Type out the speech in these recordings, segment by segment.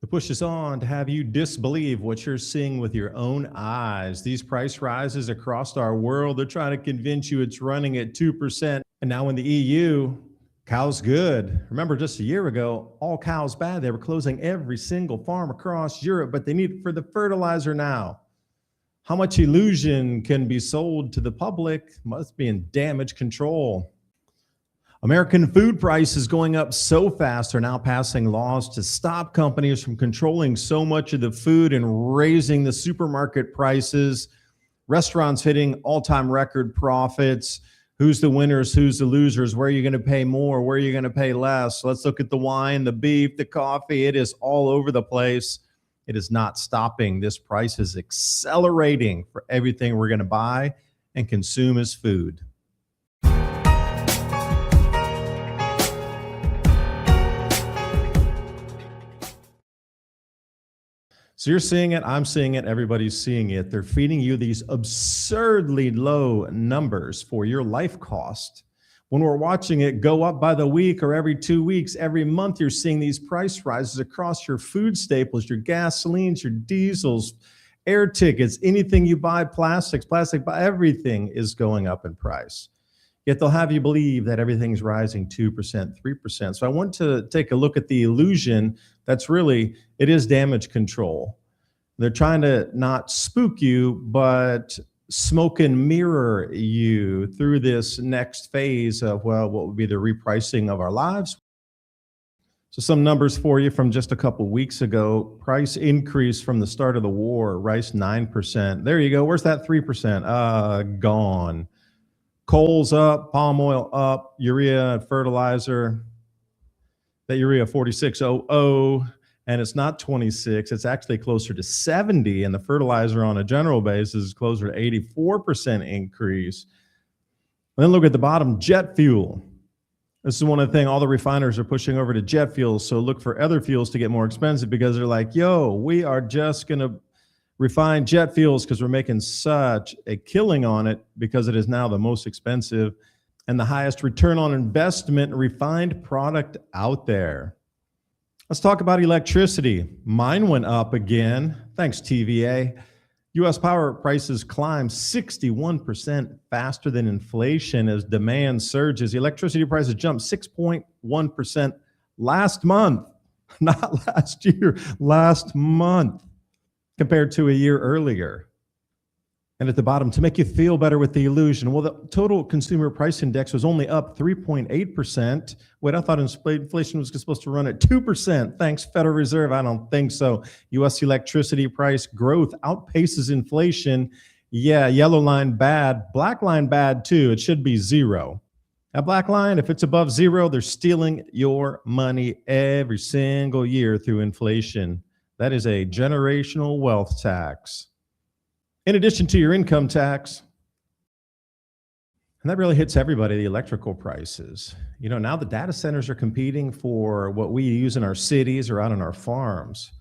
The push is on to have you disbelieve what you're seeing with your own eyes. These price rises across our world, they're trying to convince you it's running at 2%. And now in the EU, cows good. Remember just a year ago, all cows bad. They were closing every single farm across Europe, but they need it for the fertilizer now. How much illusion can be sold to the public must be in damage control. American food prices going up so fast are now passing laws to stop companies from controlling so much of the food and raising the supermarket prices. Restaurants hitting all-time record profits. Who's the winners? Who's the losers? Where are you going to pay more? Where are you going to pay less? Let's look at the wine, the beef, the coffee. It is all over the place. It is not stopping. This price is accelerating for everything we're going to buy and consume as food. So you're seeing it, I'm seeing it, everybody's seeing it. They're feeding you these absurdly low numbers for your life cost. When we're watching it go up by the week or every 2 weeks, every month, you're seeing these price rises across your food staples, your gasolines, your diesels, air tickets, anything you buy, plastic, everything is going up in price. Yet they'll have you believe that everything's rising 2%, 3%. So I want to take a look at the illusion that's really, it is damage control. They're trying to not spook you, but smoke and mirror you through this next phase of, well, what would be the repricing of our lives. So some numbers for you from just a couple weeks ago. Price increase from the start of the war, rice 9%. There you go. Where's that 3%? Gone. Coal's up, palm oil up, urea and fertilizer. That urea 46.00, and it's not 26. It's actually closer to 70, and the fertilizer on a general basis is closer to 84% increase. And then look at the bottom, jet fuel. This is one of the things, all the refiners are pushing over to jet fuel, so look for other fuels to get more expensive because they're like, yo, we are just going to refine jet fuels because we're making such a killing on it because it is now the most expensive and the highest return on investment refined product out there. Let's talk about electricity. Mine went up again. Thanks, TVA. U.S. power prices climbed 61% faster than inflation as demand surges. Electricity prices jumped 6.1% last month, not last year, last month, compared to a year earlier. And at the bottom, to make you feel better with the illusion, well, the total consumer price index was only up 3.8%. Wait, I thought inflation was supposed to run at 2%. Thanks, Federal Reserve. I don't think so. U.S. electricity price growth outpaces inflation. Yeah, yellow line bad, black line bad too. It should be zero. That black line, if it's above zero, they're stealing your money every single year through inflation. That is a generational wealth tax. In addition to your income tax, and that really hits everybody, the electrical prices. You know, now the data centers are competing for what we use in our cities or out on our farms.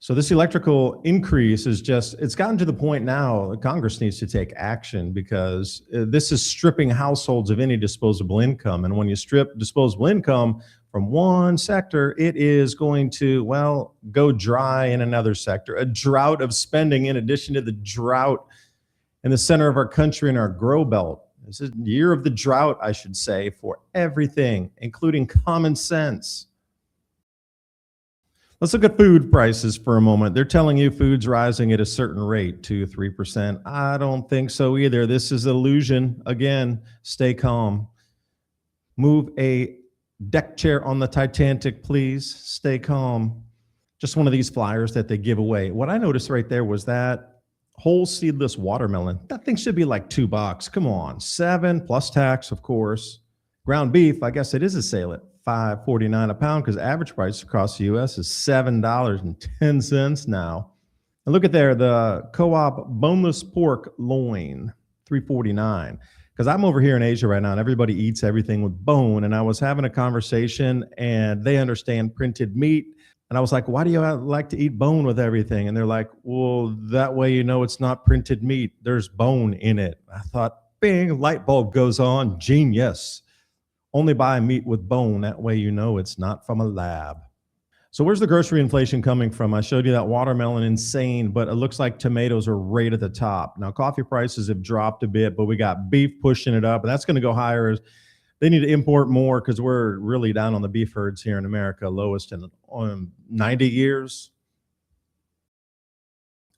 So this electrical increase is just, it's gotten to the point now Congress needs to take action because this is stripping households of any disposable income. And when you strip disposable income from one sector, it is going to, well, go dry in another sector. A drought of spending in addition to the drought in the center of our country and our grow belt. This is the year of the drought, I should say, for everything, including common sense. Let's look at food prices for a moment. They're telling you food's rising at a certain rate, 2-3%. I don't think so either. This is illusion. Again, stay calm. Move a deck chair on the Titanic, please. Stay calm. Just one of these flyers that they give away. What I noticed right there was that whole seedless watermelon. That thing should be like $2. Come on, $7 plus tax, of course. Ground beef, I guess it is a sale at $5.49 a pound because average price across the U.S. is $7.10 now. And look at there, the co-op boneless pork loin, $3.49. Because I'm over here in Asia right now and everybody eats everything with bone. And I was having a conversation and they understand printed meat. And I was like, why do you like to eat bone with everything? And they're like, well, that way you know it's not printed meat. There's bone in it. I thought, bing, light bulb goes on. Genius. Only buy meat with bone. That way you know it's not from a lab. So where's the grocery inflation coming from? I showed you that watermelon, insane, but it looks like tomatoes are right at the top. Now, coffee prices have dropped a bit, but we got beef pushing it up, and that's going to go higher as they need to import more because we're really down on the beef herds here in America, lowest in 90 years.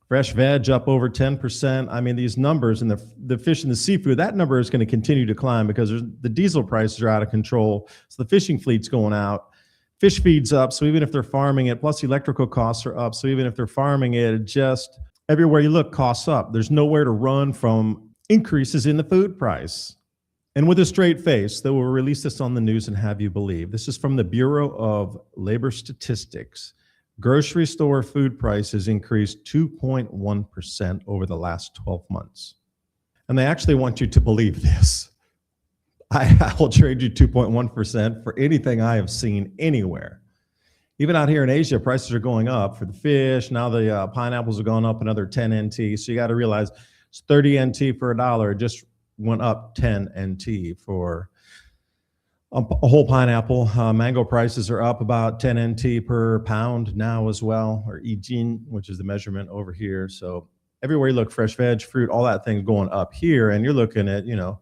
Fresh veg up over 10%. I mean, these numbers and the fish and the seafood, that number is going to continue to climb because the diesel prices are out of control. So the fishing fleet's going out. Fish feed's up. So even if they're farming it, plus electrical costs are up. So even if they're farming it, just everywhere you look, costs up. There's nowhere to run from increases in the food price. And with a straight face, they will release this on the news and have you believe. This is from the Bureau of Labor Statistics. Grocery store food prices increased 2.1% over the last 12 months. And they actually want you to believe this. I will trade you 2.1% for anything I have seen anywhere. Even out here in Asia, prices are going up for the fish. Now the pineapples are going up another 10 NT. So you got to realize it's 30 NT for $1. It just went up 10 NT for a whole pineapple. Mango prices are up about 10 NT per pound now as well, or ijin, which is the measurement over here. So everywhere you look, fresh veg, fruit, all that thing going up here, and you're looking at 25%,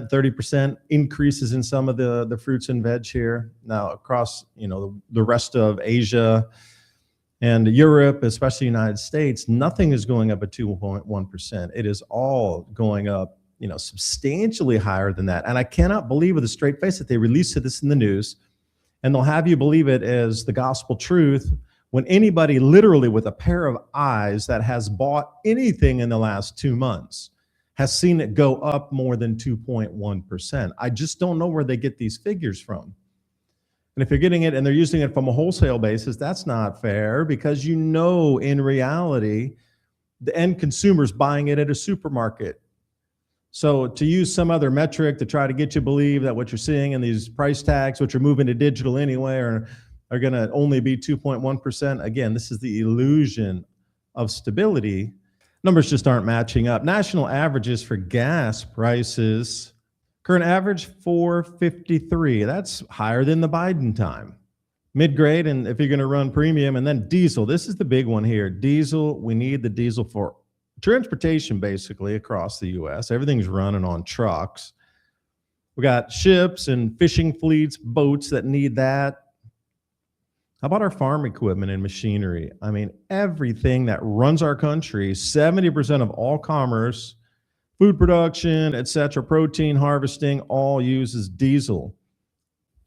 30% increases in some of the fruits and veg here. Now across the rest of Asia and Europe, especially the United States, nothing is going up at 2.1%. It is all going up substantially higher than that. And I cannot believe with a straight face that they released this in the news and they'll have you believe it as the gospel truth when anybody literally with a pair of eyes that has bought anything in the last 2 months has seen it go up more than 2.1%. I just don't know where they get these figures from. And if you're getting it and they're using it from a wholesale basis, that's not fair because in reality, the end consumer's buying it at a supermarket. So to use some other metric to try to get you to believe that what you're seeing in these price tags, which are moving to digital anyway, are going to only be 2.1%. Again, this is the illusion of stability. Numbers just aren't matching up. National averages for gas prices, current average 4.53. That's higher than the Biden time. Mid-grade, and if you're going to run premium, and then diesel. This is the big one here. Diesel, we need the diesel for transportation basically across the US. Everything's running on trucks. We got ships and fishing fleets, boats that need that. How about our farm equipment and machinery? I mean, everything that runs our country, 70% of all commerce, food production, etc., protein harvesting, all uses diesel.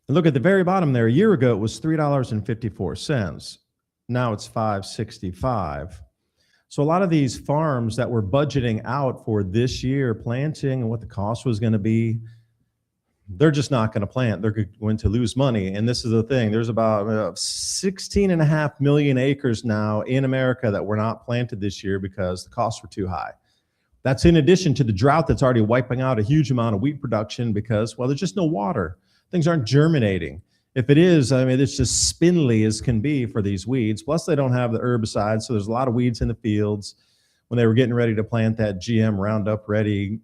And look at the very bottom there. A year ago, it was $3.54. Now it's $5.65. So a lot of these farms that were budgeting out for this year planting and what the cost was going to be, they're just not going to plant. They're going to lose money. And this is the thing. There's about 16.5 million acres now in America that were not planted this year because the costs were too high. That's in addition to the drought that's already wiping out a huge amount of wheat production because, well, there's just no water. Things aren't germinating. If it is, I mean, it's just spindly as can be for these weeds. Plus, they don't have the herbicides, so there's a lot of weeds in the fields. When they were getting ready to plant that GM Roundup Ready,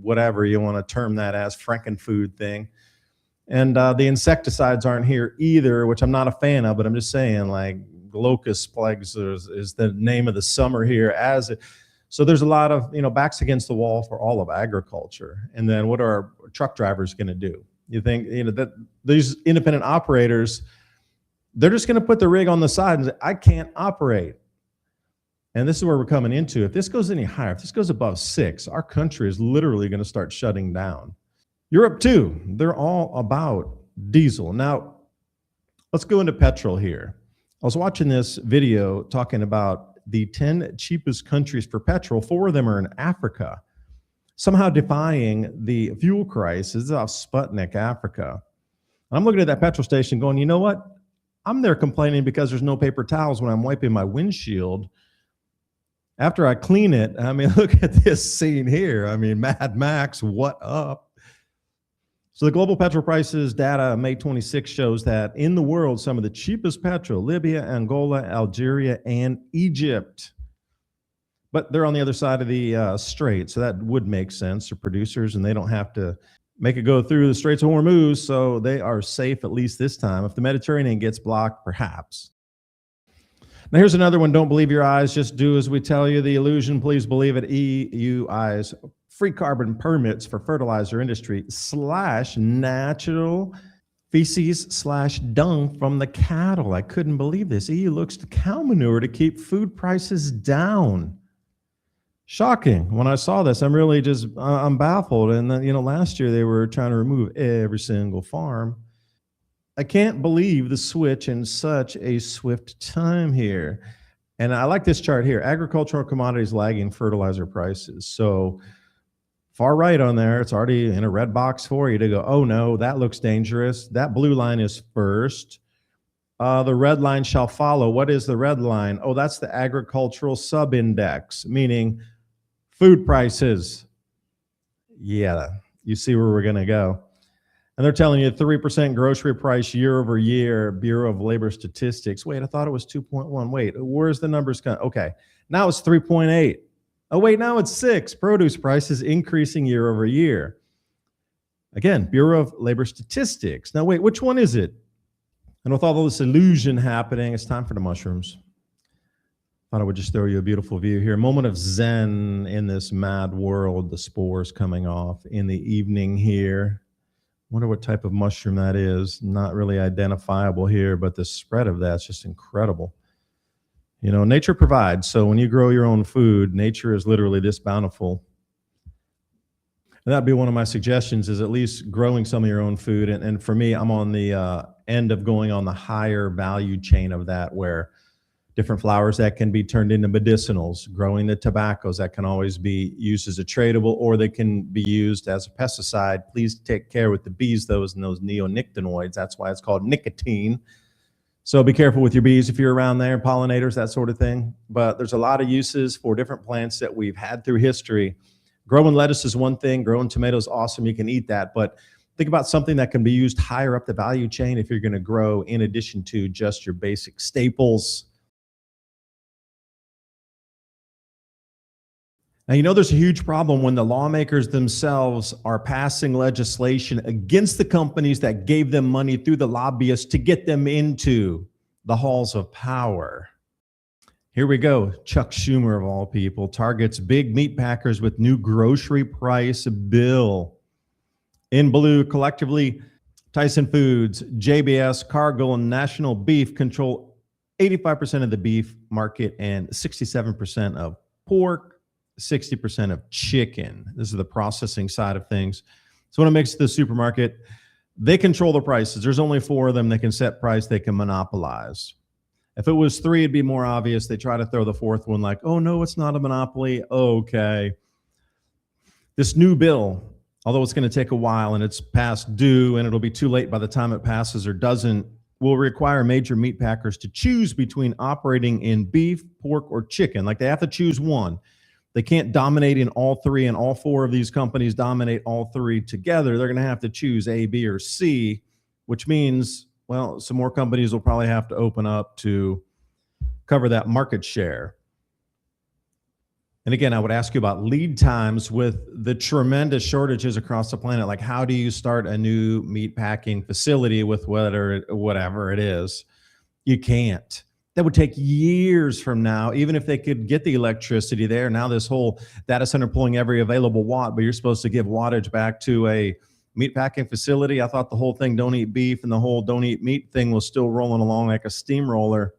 whatever you want to term that as, frankenfood thing. And the insecticides aren't here either, which I'm not a fan of, but I'm just saying, like, locust plagues is the name of the summer here. So there's a lot of, backs against the wall for all of agriculture. And then what are our truck drivers going to do? You think, that these independent operators, they're just going to put the rig on the side and say, I can't operate. And this is where we're coming into. If this goes any higher, if this goes above 6, our country is literally going to start shutting down. Europe too, they're all about diesel. Now, let's go into petrol here. I was watching this video talking about the 10 cheapest countries for petrol. 4 of them are in Africa, somehow defying the fuel crisis off Sputnik, Africa. And I'm looking at that petrol station going, you know what? I'm there complaining because there's no paper towels when I'm wiping my windshield. After I clean it, I mean, look at this scene here. I mean, Mad Max, what up? So the global petrol prices data May 26 shows that in the world, some of the cheapest petrol, Libya, Angola, Algeria, and Egypt. But they're on the other side of the strait, so that would make sense. They're producers, and they don't have to make it go through the Straits of Hormuz, so they are safe at least this time. If the Mediterranean gets blocked, perhaps. Now, here's another one. Don't believe your eyes. Just do as we tell you. The illusion, please believe it. EUI's free carbon permits for fertilizer industry / natural feces / dung from the cattle. I couldn't believe this. EU looks to cow manure to keep food prices down. Shocking. When I saw this, I'm really just, I'm baffled. And then, last year they were trying to remove every single farm. I can't believe the switch in such a swift time here. And I like this chart here. Agricultural commodities lagging fertilizer prices. So far right on there, it's already in a red box for you to go, oh no, that looks dangerous. That blue line is first. The red line shall follow. What is the red line? Oh, that's the agricultural subindex, meaning food prices. Yeah, you see where we're going to go. And they're telling you 3% grocery price year over year, Bureau of Labor Statistics. Wait, I thought it was 2.1. Wait, where's the numbers? Okay, now it's 3.8. Oh, wait, now it's 6. Produce prices increasing year over year. Again, Bureau of Labor Statistics. Now, wait, which one is it? And with all this illusion happening, it's time for the mushrooms. Thought I would just throw you a beautiful view here. A moment of zen in this mad world. The spores coming off in the evening here. Wonder what type of mushroom that is. Not really identifiable here, but the spread of that's just incredible. Nature provides. So when you grow your own food, nature is literally this bountiful. And that'd be one of my suggestions, is at least growing some of your own food. And for me, I'm on the end of going on the higher value chain of that, where different flowers that can be turned into medicinals, growing the tobaccos that can always be used as a tradable, or they can be used as a pesticide. Please take care with the bees, those neonicotinoids. That's why it's called nicotine. So be careful with your bees if you're around there, pollinators, that sort of thing. But there's a lot of uses for different plants that we've had through history. Growing lettuce is one thing. Growing tomatoes, awesome. You can eat that. But think about something that can be used higher up the value chain if you're going to grow in addition to just your basic staples. Now, there's a huge problem when the lawmakers themselves are passing legislation against the companies that gave them money through the lobbyists to get them into the halls of power. Here we go. Chuck Schumer, of all people, targets big meat packers with new grocery price bill. In blue, collectively, Tyson Foods, JBS, Cargill, and National Beef control 85% of the beef market and 67% of pork, 60% of chicken. This is the processing side of things. So when it makes it to the supermarket, they control the prices. There's only 4 of them. They can set price. They can monopolize. If it was 3, it'd be more obvious. They try to throw the 4th one like, oh, no, it's not a monopoly. Okay. This new bill, although it's going to take a while and it's past due and it'll be too late by the time it passes or doesn't, will require major meat packers to choose between operating in beef, pork, or chicken. Like they have to choose one. They can't dominate in all 3, and all 4 of these companies dominate all 3 together. They're going to have to choose A, B, or C, which means, well, some more companies will probably have to open up to cover that market share. And again, I would ask you about lead times with the tremendous shortages across the planet. Like, how do you start a new meat packing facility with whatever it is? You can't. That would take years from now, even if they could get the electricity there. Now this whole data center pulling every available watt, but you're supposed to give wattage back to a meat packing facility. I thought the whole thing, don't eat beef, and the whole don't eat meat thing was still rolling along like a steamroller.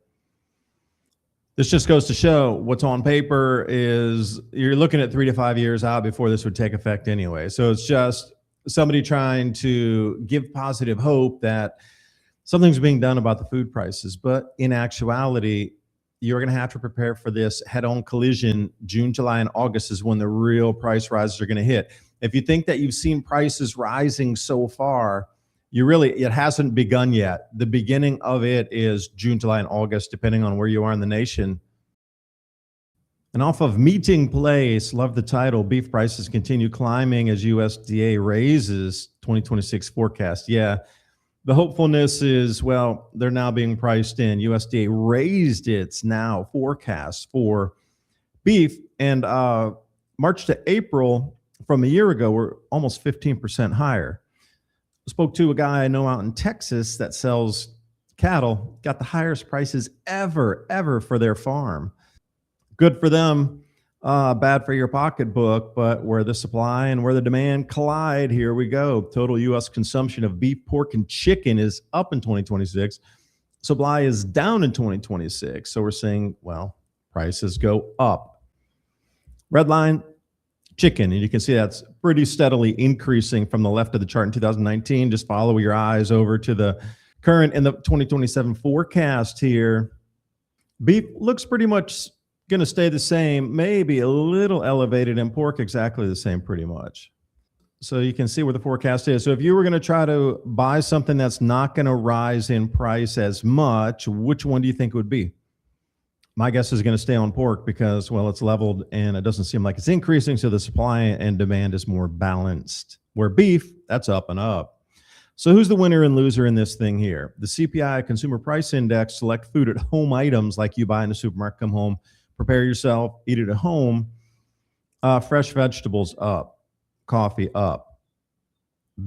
This just goes to show what's on paper is you're looking at 3 to 5 years out before this would take effect anyway. So it's just somebody trying to give positive hope that something's being done about the food prices. But in actuality, you're going to have to prepare for this head-on collision. June, July, and August is when the real price rises are going to hit. If you think that you've seen prices rising so far, it hasn't begun yet. The beginning of it is June, July, and August, depending on where you are in the nation. And off of Meeting Place, love the title, beef prices continue climbing as USDA raises 2026 forecast. Yeah, the hopefulness is, well, they're now being priced in. USDA raised its now forecast for beef, and March to April, from a year ago, we're almost 15% higher. Spoke to a guy I know out in Texas that sells cattle, got the highest prices ever for their farm. Good for them, bad for your pocketbook, but where the supply and where the demand collide, here we go. Total US consumption of beef, pork, and chicken is up in 2026. Supply is down in 2026. So we're saying, well, prices go up. Red line, chicken, and you can see that's pretty steadily increasing from the left of the chart in 2019. Just follow your eyes over to the current and the 2027 forecast here. Beef looks pretty much going to stay the same, maybe a little elevated, and pork exactly the same pretty much. So you can see where the forecast is. So if you were going to try to buy something that's not going to rise in price as much, which one do you think it would be? My guess is going to stay on pork because, well, it's leveled and it doesn't seem like it's increasing. So the supply and demand is more balanced. Where beef, that's up and up. So who's the winner and loser in this thing here? The CPI Consumer Price Index, select food at home items like you buy in the supermarket, come home, prepare yourself, eat it at home. Fresh vegetables up, coffee up,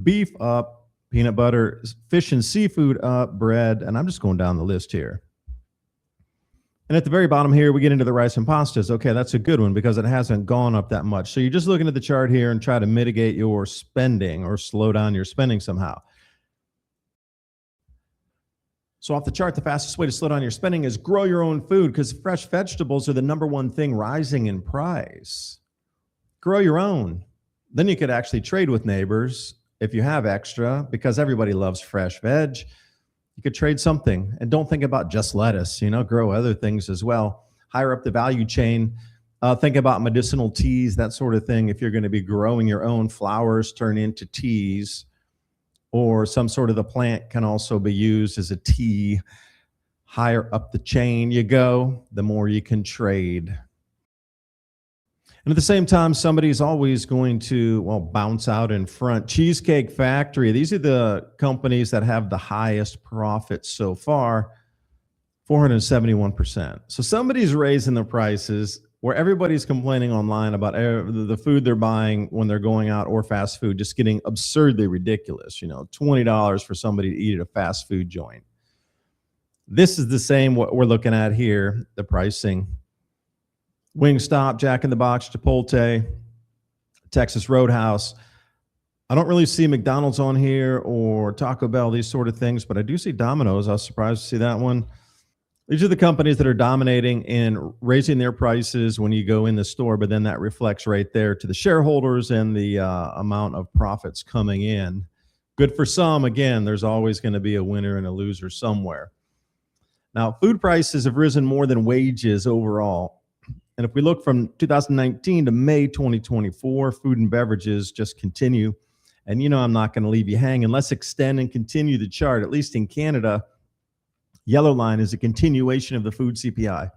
beef up, peanut butter, fish and seafood up, bread, and I'm just going down the list here. And at the very bottom here, we get into the rice and pastas. Okay, that's a good one because it hasn't gone up that much. So you're just looking at the chart here and try to mitigate your spending or slow down your spending somehow. So off the chart, the fastest way to slow down your spending is grow your own food because fresh vegetables are the number one thing rising in price. Grow your own. Then you could actually trade with neighbors if you have extra because everybody loves fresh veg. You could trade something and don't think about just lettuce, grow other things as well. Higher up the value chain, think about medicinal teas, that sort of thing. If you're going to be growing your own, flowers turn into teas, or some sort of the plant can also be used as a tea. Higher up the chain you go, the more you can trade. And at the same time, somebody's always going to, bounce out in front. Cheesecake Factory, these are the companies that have the highest profits so far, 471%. So somebody's raising the prices where everybody's complaining online about the food they're buying when they're going out or fast food, just getting absurdly ridiculous. $20 for somebody to eat at a fast food joint. This is the same what we're looking at here, the pricing. Wingstop, Jack in the Box, Chipotle, Texas Roadhouse. I don't really see McDonald's on here or Taco Bell, these sort of things, but I do see Domino's. I was surprised to see that one. These are the companies that are dominating in raising their prices when you go in the store, but then that reflects right there to the shareholders and the amount of profits coming in. Good for some. Again, there's always going to be a winner and a loser somewhere. Now, food prices have risen more than wages overall. And if we look from 2019 to May 2024, food and beverages just continue. And I'm not going to leave you hanging. Let's extend and continue the chart. At least in Canada, yellow line is a continuation of the food CPI.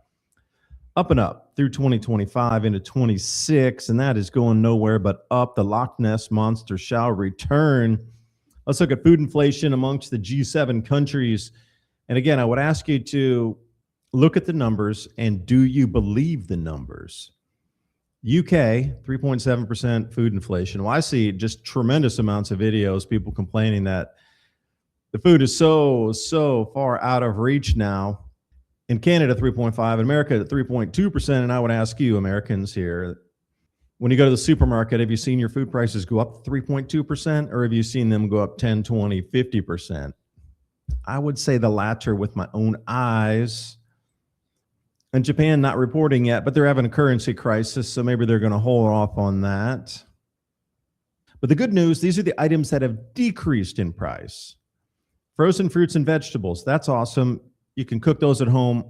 Up and up through 2025 into 26, and that is going nowhere but up. The Loch Ness Monster shall return. Let's look at food inflation amongst the G7 countries. And again, I would ask you to look at the numbers and do you believe the numbers? UK, 3.7% food inflation. Well, I see just tremendous amounts of videos, people complaining that the food is so far out of reach now. In Canada, 3.5%, in America at 3.2%. And I would ask you, Americans here, when you go to the supermarket, have you seen your food prices go up 3.2% or have you seen them go up 10, 20, 50%? I would say the latter with my own eyes. And Japan not reporting yet, but they're having a currency crisis, so maybe they're going to hold off on that. But the good news, these are the items that have decreased in price. Frozen fruits and vegetables, that's awesome. You can cook those at home.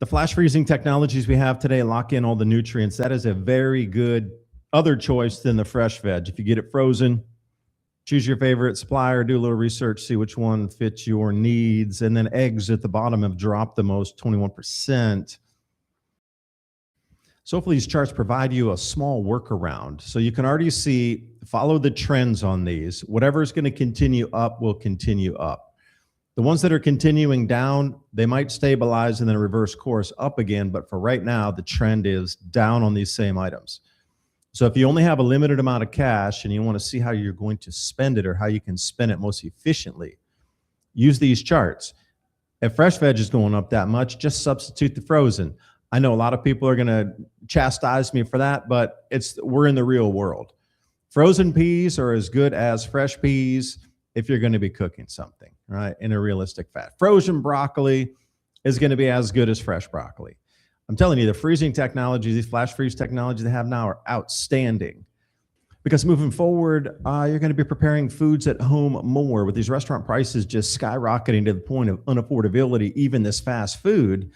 The flash freezing technologies we have today lock in all the nutrients. That is a very good other choice than the fresh veg. If you get it frozen, choose your favorite supplier, do a little research, see which one fits your needs. And then eggs at the bottom have dropped the most, 21%. So hopefully these charts provide you a small workaround. So you can already see, follow the trends on these. Whatever is going to continue up will continue up. The ones that are continuing down, they might stabilize and then reverse course up again. But for right now, the trend is down on these same items. So if you only have a limited amount of cash and you want to see how you're going to spend it or how you can spend it most efficiently, use these charts. If fresh veg is going up that much, just substitute the frozen. I know a lot of people are going to chastise me for that, but we're in the real world. Frozen peas are as good as fresh peas if you're going to be cooking something, right, in a realistic fat. Frozen broccoli is going to be as good as fresh broccoli. I'm telling you, the freezing technology, these flash freeze technologies they have now are outstanding. Because moving forward, you're going to be preparing foods at home more with these restaurant prices just skyrocketing to the point of unaffordability, even this fast food.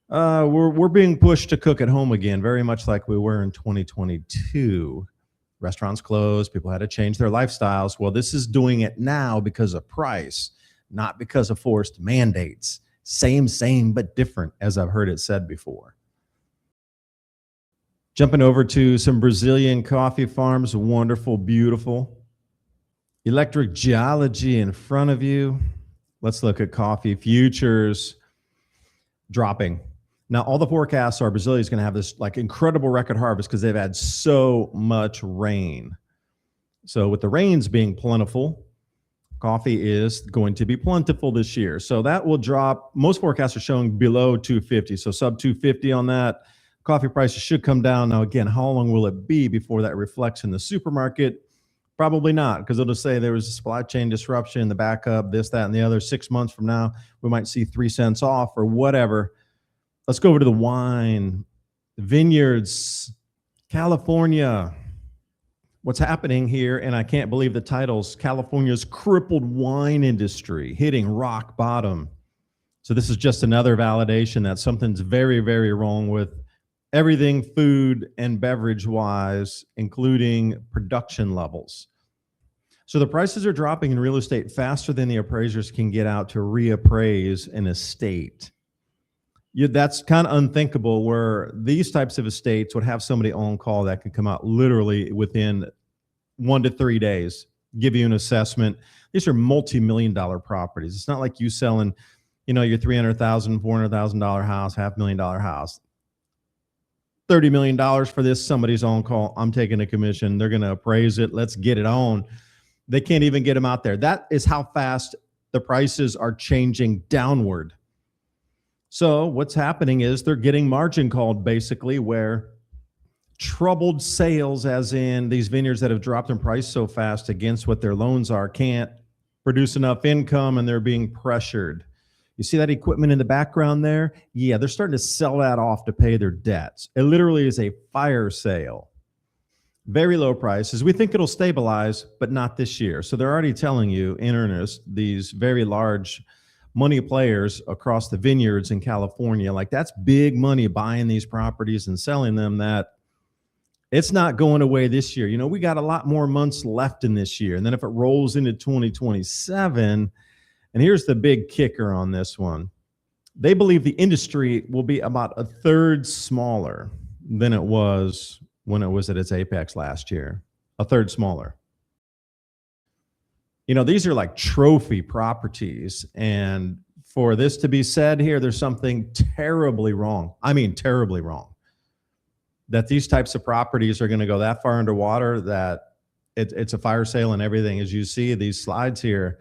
We're being pushed to cook at home again, very much like we were in 2022. Restaurants closed, people had to change their lifestyles. Well, this is doing it now because of price, not because of forced mandates. Same, but different, as I've heard it said before. Jumping over to some Brazilian coffee farms, wonderful, beautiful. Electric geology in front of you. Let's look at coffee futures dropping. Now, all the forecasts are Brazil is going to have this like incredible record harvest because they've had so much rain. So with the rains being plentiful, coffee is going to be plentiful this year. So that will drop. Most forecasts are showing below 250. So sub 250 on that. Coffee prices should come down. Now, again, how long will it be before that reflects in the supermarket? Probably not, because it'll say there was a supply chain disruption, the backup, this, that, and the other. 6 months from now, we might see 3 cents off or whatever. Let's go over to the wine, vineyards, California. What's happening here, and I can't believe the titles, California's crippled wine industry hitting rock bottom. So this is just another validation that something's very, very wrong with everything food and beverage wise, including production levels. So the prices are dropping in real estate faster than the appraisers can get out to reappraise an estate. That's kind of unthinkable where these types of estates would have somebody on call that could come out literally within 1 to 3 days, give you an assessment. These are multi-million dollar properties. It's not like you selling, your $300,000, $400,000 house, $500,000 house. $30 million for this, somebody's on call. I'm taking a commission. They're going to appraise it. Let's get it on. They can't even get them out there. That is how fast the prices are changing downward. So what's happening is they're getting margin called basically where troubled sales, as in these vineyards that have dropped in price so fast against what their loans are, can't produce enough income and they're being pressured. You see that equipment in the background there? Yeah, they're starting to sell that off to pay their debts. It literally is a fire sale. Very low prices. We think it'll stabilize, but not this year. So they're already telling you in earnest, these very large money players across the vineyards in California, like that's big money buying these properties and selling them, that it's not going away this year. We got a lot more months left in this year. And then if it rolls into 2027, and here's the big kicker on this one. They believe the industry will be about a third smaller than it was when it was at its apex last year. A third smaller. These are like trophy properties. And for this to be said here, there's something terribly wrong. I mean, terribly wrong. That these types of properties are going to go that far underwater that it's a fire sale and everything. As you see these slides here,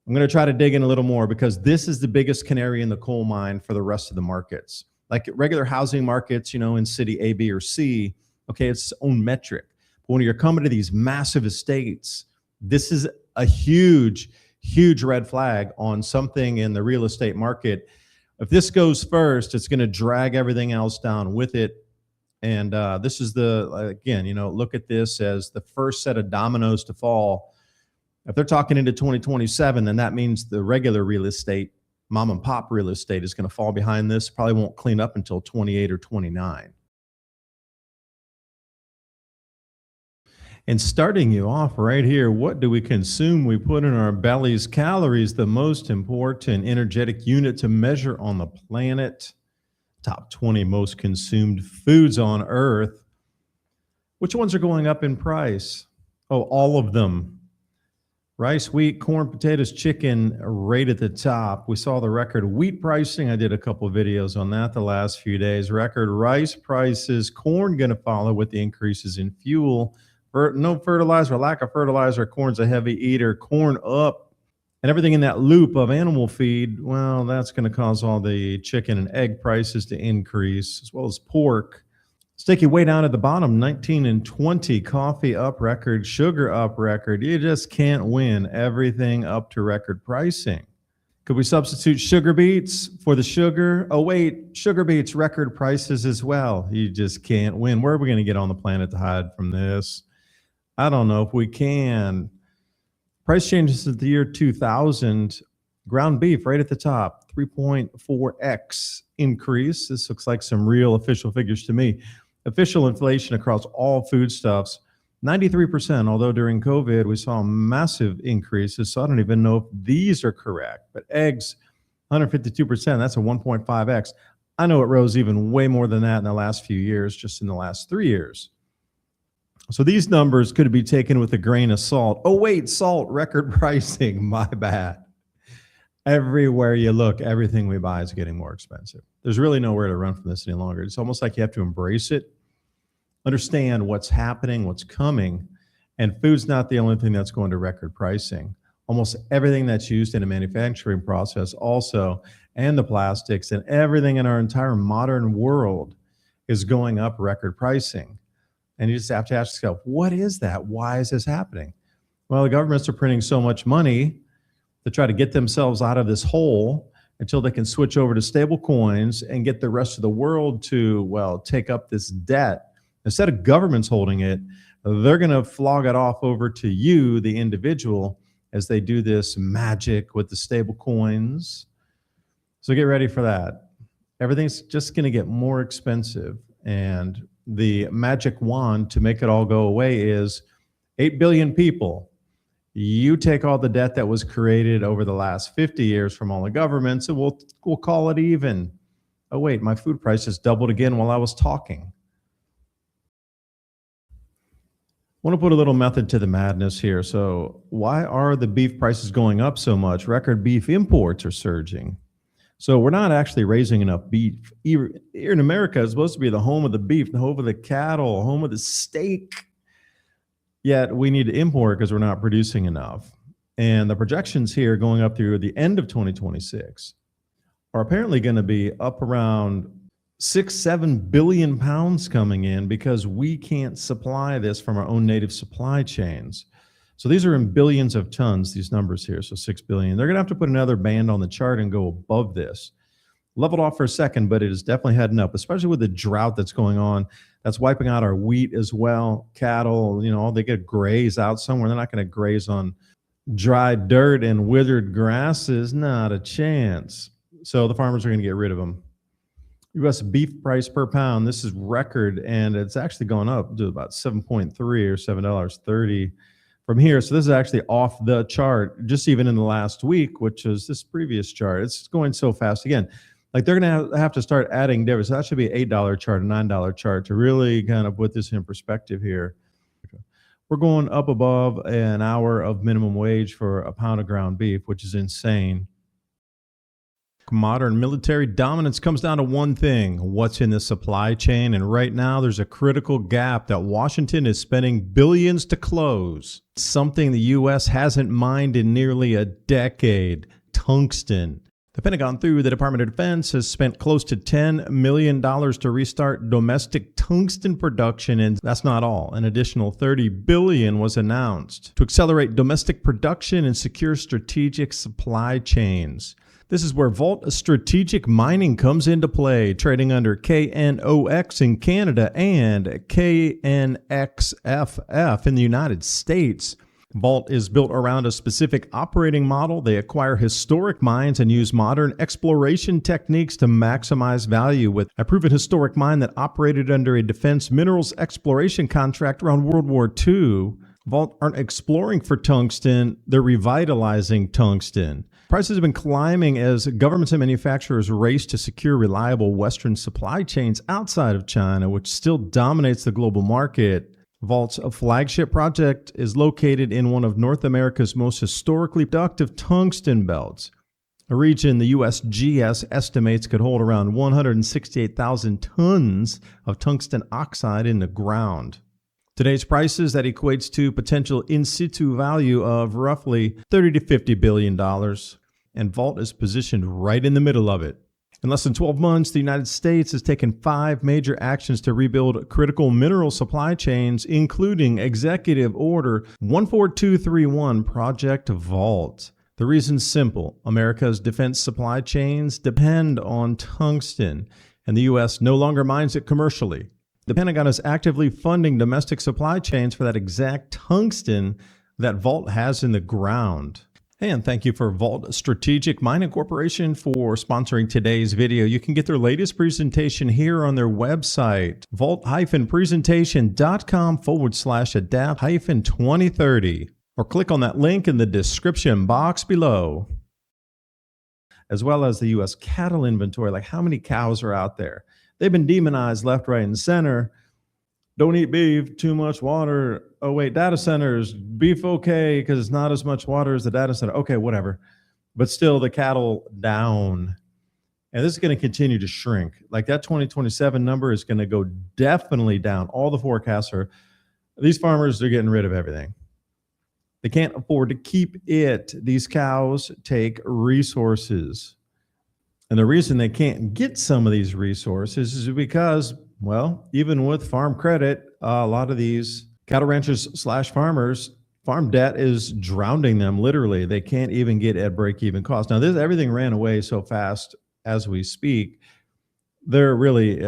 I'm going to try to dig in a little more because this is the biggest canary in the coal mine for the rest of the markets. Like regular housing markets, in city A, B, or C, okay, it's its own metric. But when you're coming to these massive estates, this is a huge, huge red flag on something in the real estate market. If this goes first, it's going to drag everything else down with it. And this is again, look at this as the first set of dominoes to fall. If they're talking into 2027, then that means the regular real estate, mom and pop real estate, is going to fall behind this. Probably won't clean up until 28 or 29. And starting you off right here, what do we consume? We put in our bellies. Calories, the most important energetic unit to measure on the planet. Top 20 most consumed foods on Earth. Which ones are going up in price? Oh, all of them. Rice, wheat, corn, potatoes, chicken right at the top. We saw the record wheat pricing. I did a couple of videos on that the last few days. Record rice prices, corn going to follow with the increases in fuel. No fertilizer, lack of fertilizer. Corn's a heavy eater. Corn up. And everything in that loop of animal feed, well, that's going to cause all the chicken and egg prices to increase, as well as pork. Sticky way down at the bottom, 19 and 20. Coffee up record, sugar up record. You just can't win. Everything up to record pricing. Could we substitute sugar beets for the sugar? Oh, wait, sugar beets record prices as well. You just can't win. Where are we going to get on the planet to hide from this? I don't know if we can. Price changes at the year 2000. Ground beef right at the top, 3.4x increase. This looks like some real official figures to me. Official inflation across all foodstuffs, 93%, although during COVID, we saw massive increases. So I don't even know if these are correct. But eggs, 152%, that's a 1.5x. I know it rose even way more than that in the last few years, just in the last 3 years. So these numbers could be taken with a grain of salt. Oh, wait, salt, record pricing, my bad. Everywhere you look, everything we buy is getting more expensive. There's really nowhere to run from this any longer. It's almost like you have to embrace it, understand what's happening, what's coming, and food's not the only thing that's going to record pricing. Almost everything that's used in a manufacturing process also, and the plastics and everything in our entire modern world is going up record pricing. And you just have to ask yourself, what is that? Why is this happening? Well, the governments are printing so much money to try to get themselves out of this hole until they can switch over to stable coins and get the rest of the world to, well, take up this debt. Instead of governments holding it, they're going to flog it off over to you, the individual, as they do this magic with the stable coins. So get ready for that. Everything's just going to get more expensive. And the magic wand to make it all go away is 8 billion people. You take all the debt that was created over the last 50 years from all the governments, and we'll call it even. Oh, wait, my food prices doubled again while I was talking. I want to put a little method to the madness here. So why are the beef prices going up so much? Record beef imports are surging. So we're not actually raising enough beef. Here in America, it's supposed to be the home of the beef, the home of the cattle, home of the steak. Yet we need to import because we're not producing enough. And the projections here going up through the end of 2026 are apparently going to be up around 6-7 billion pounds coming in because we can't supply this from our own native supply chains. So these are in billions of tons, these numbers here. So 6 billion. They're going to have to put another band on the chart and go above this. Leveled off for a second, but it is definitely heading up, especially with the drought that's going on. That's wiping out our wheat as well. Cattle, they get graze out somewhere. They're not going to graze on dry dirt and withered grasses. Not a chance. So the farmers are going to get rid of them. U.S. beef price per pound. This is record, and it's actually gone up to about 7.3 or $7.30 from here. So this is actually off the chart, just even in the last week, which is this previous chart. It's going so fast again. Like they're going to have to start adding difference. So that should be an $8 chart, a $9 chart to really kind of put this in perspective here. We're going up above an hour of minimum wage for a pound of ground beef, which is insane. Modern military dominance comes down to one thing: what's in the supply chain. And right now there's a critical gap that Washington is spending billions to close. Something the U.S. hasn't mined in nearly a decade: tungsten. The Pentagon, through the Department of Defense, has spent close to $10 million to restart domestic tungsten production, and that's not all. An additional $30 billion was announced to accelerate domestic production and secure strategic supply chains. This is where Vault Strategic Mining comes into play, trading under KNOX in Canada and KNXFF in the United States. Vault is built around a specific operating model. They acquire historic mines and use modern exploration techniques to maximize value. With a proven historic mine that operated under a defense minerals exploration contract around World War II, Vault aren't exploring for tungsten, they're revitalizing tungsten. Prices have been climbing as governments and manufacturers race to secure reliable Western supply chains outside of China, which still dominates the global market. Vault's flagship project is located in one of North America's most historically productive tungsten belts, a region the USGS estimates could hold around 168,000 tons of tungsten oxide in the ground. Today's prices, that equates to potential in situ value of roughly $30 to $50 billion, and Vault is positioned right in the middle of it. In less than 12 months, the United States has taken 5 major actions to rebuild critical mineral supply chains, including Executive Order 14231, Project Vault. The reason's simple. America's defense supply chains depend on tungsten, and the U.S. no longer mines it commercially. The Pentagon is actively funding domestic supply chains for that exact tungsten that Vault has in the ground. And thank you for Vault Strategic Mining Corporation for sponsoring today's video. You can get their latest presentation here on their website, vault-presentation.com/adapt-2030, or click on that link in the description box below. As well as the U.S. cattle inventory, like how many cows are out there? They've been demonized left, right, and center. Don't eat beef, too much water. Oh, wait, data centers, beef okay because it's not as much water as the data center. Okay, whatever. But still, the cattle down. And this is going to continue to shrink. Like that 2027 number is going to go definitely down. All the forecasts are, these farmers, they're getting rid of everything. They can't afford to keep it. These cows take resources. And the reason they can't get some of these resources is because, well, even with farm credit, a lot of these cattle ranchers / farmers, farm debt is drowning them literally. They can't even get at break-even cost. Now, everything ran away so fast as we speak. They're really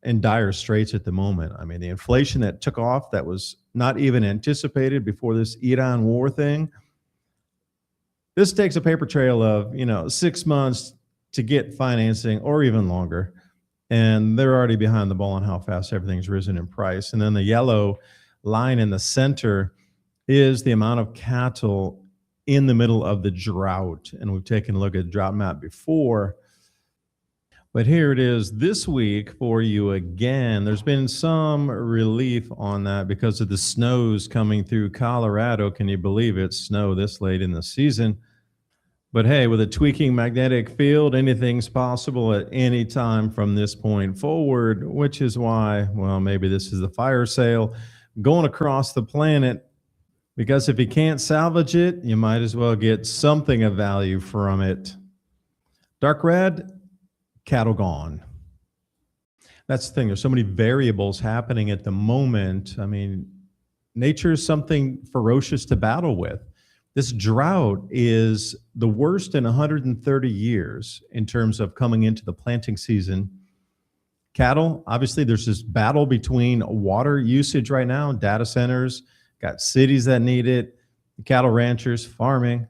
in dire straits at the moment. I mean, the inflation that took off that was not even anticipated before this Iran war thing. This takes a paper trail of, 6 months to get financing or even longer. And they're already behind the ball on how fast everything's risen in price. And then the yellow line in the center is the amount of cattle in the middle of the drought. And we've taken a look at the drought map before. But here it is this week for you again. There's been some relief on that because of the snows coming through Colorado. Can you believe it? Snow this late in the season. But hey, with a tweaking magnetic field, anything's possible at any time from this point forward, which is why, well, maybe this is the fire sale going across the planet, because if you can't salvage it, you might as well get something of value from it. Dark red, cattle gone. That's the thing. There's so many variables happening at the moment. I mean, nature is something ferocious to battle with. This drought is the worst in 130 years in terms of coming into the planting season. Cattle, obviously, there's this battle between water usage right now, data centers, got cities that need it, cattle ranchers, farming,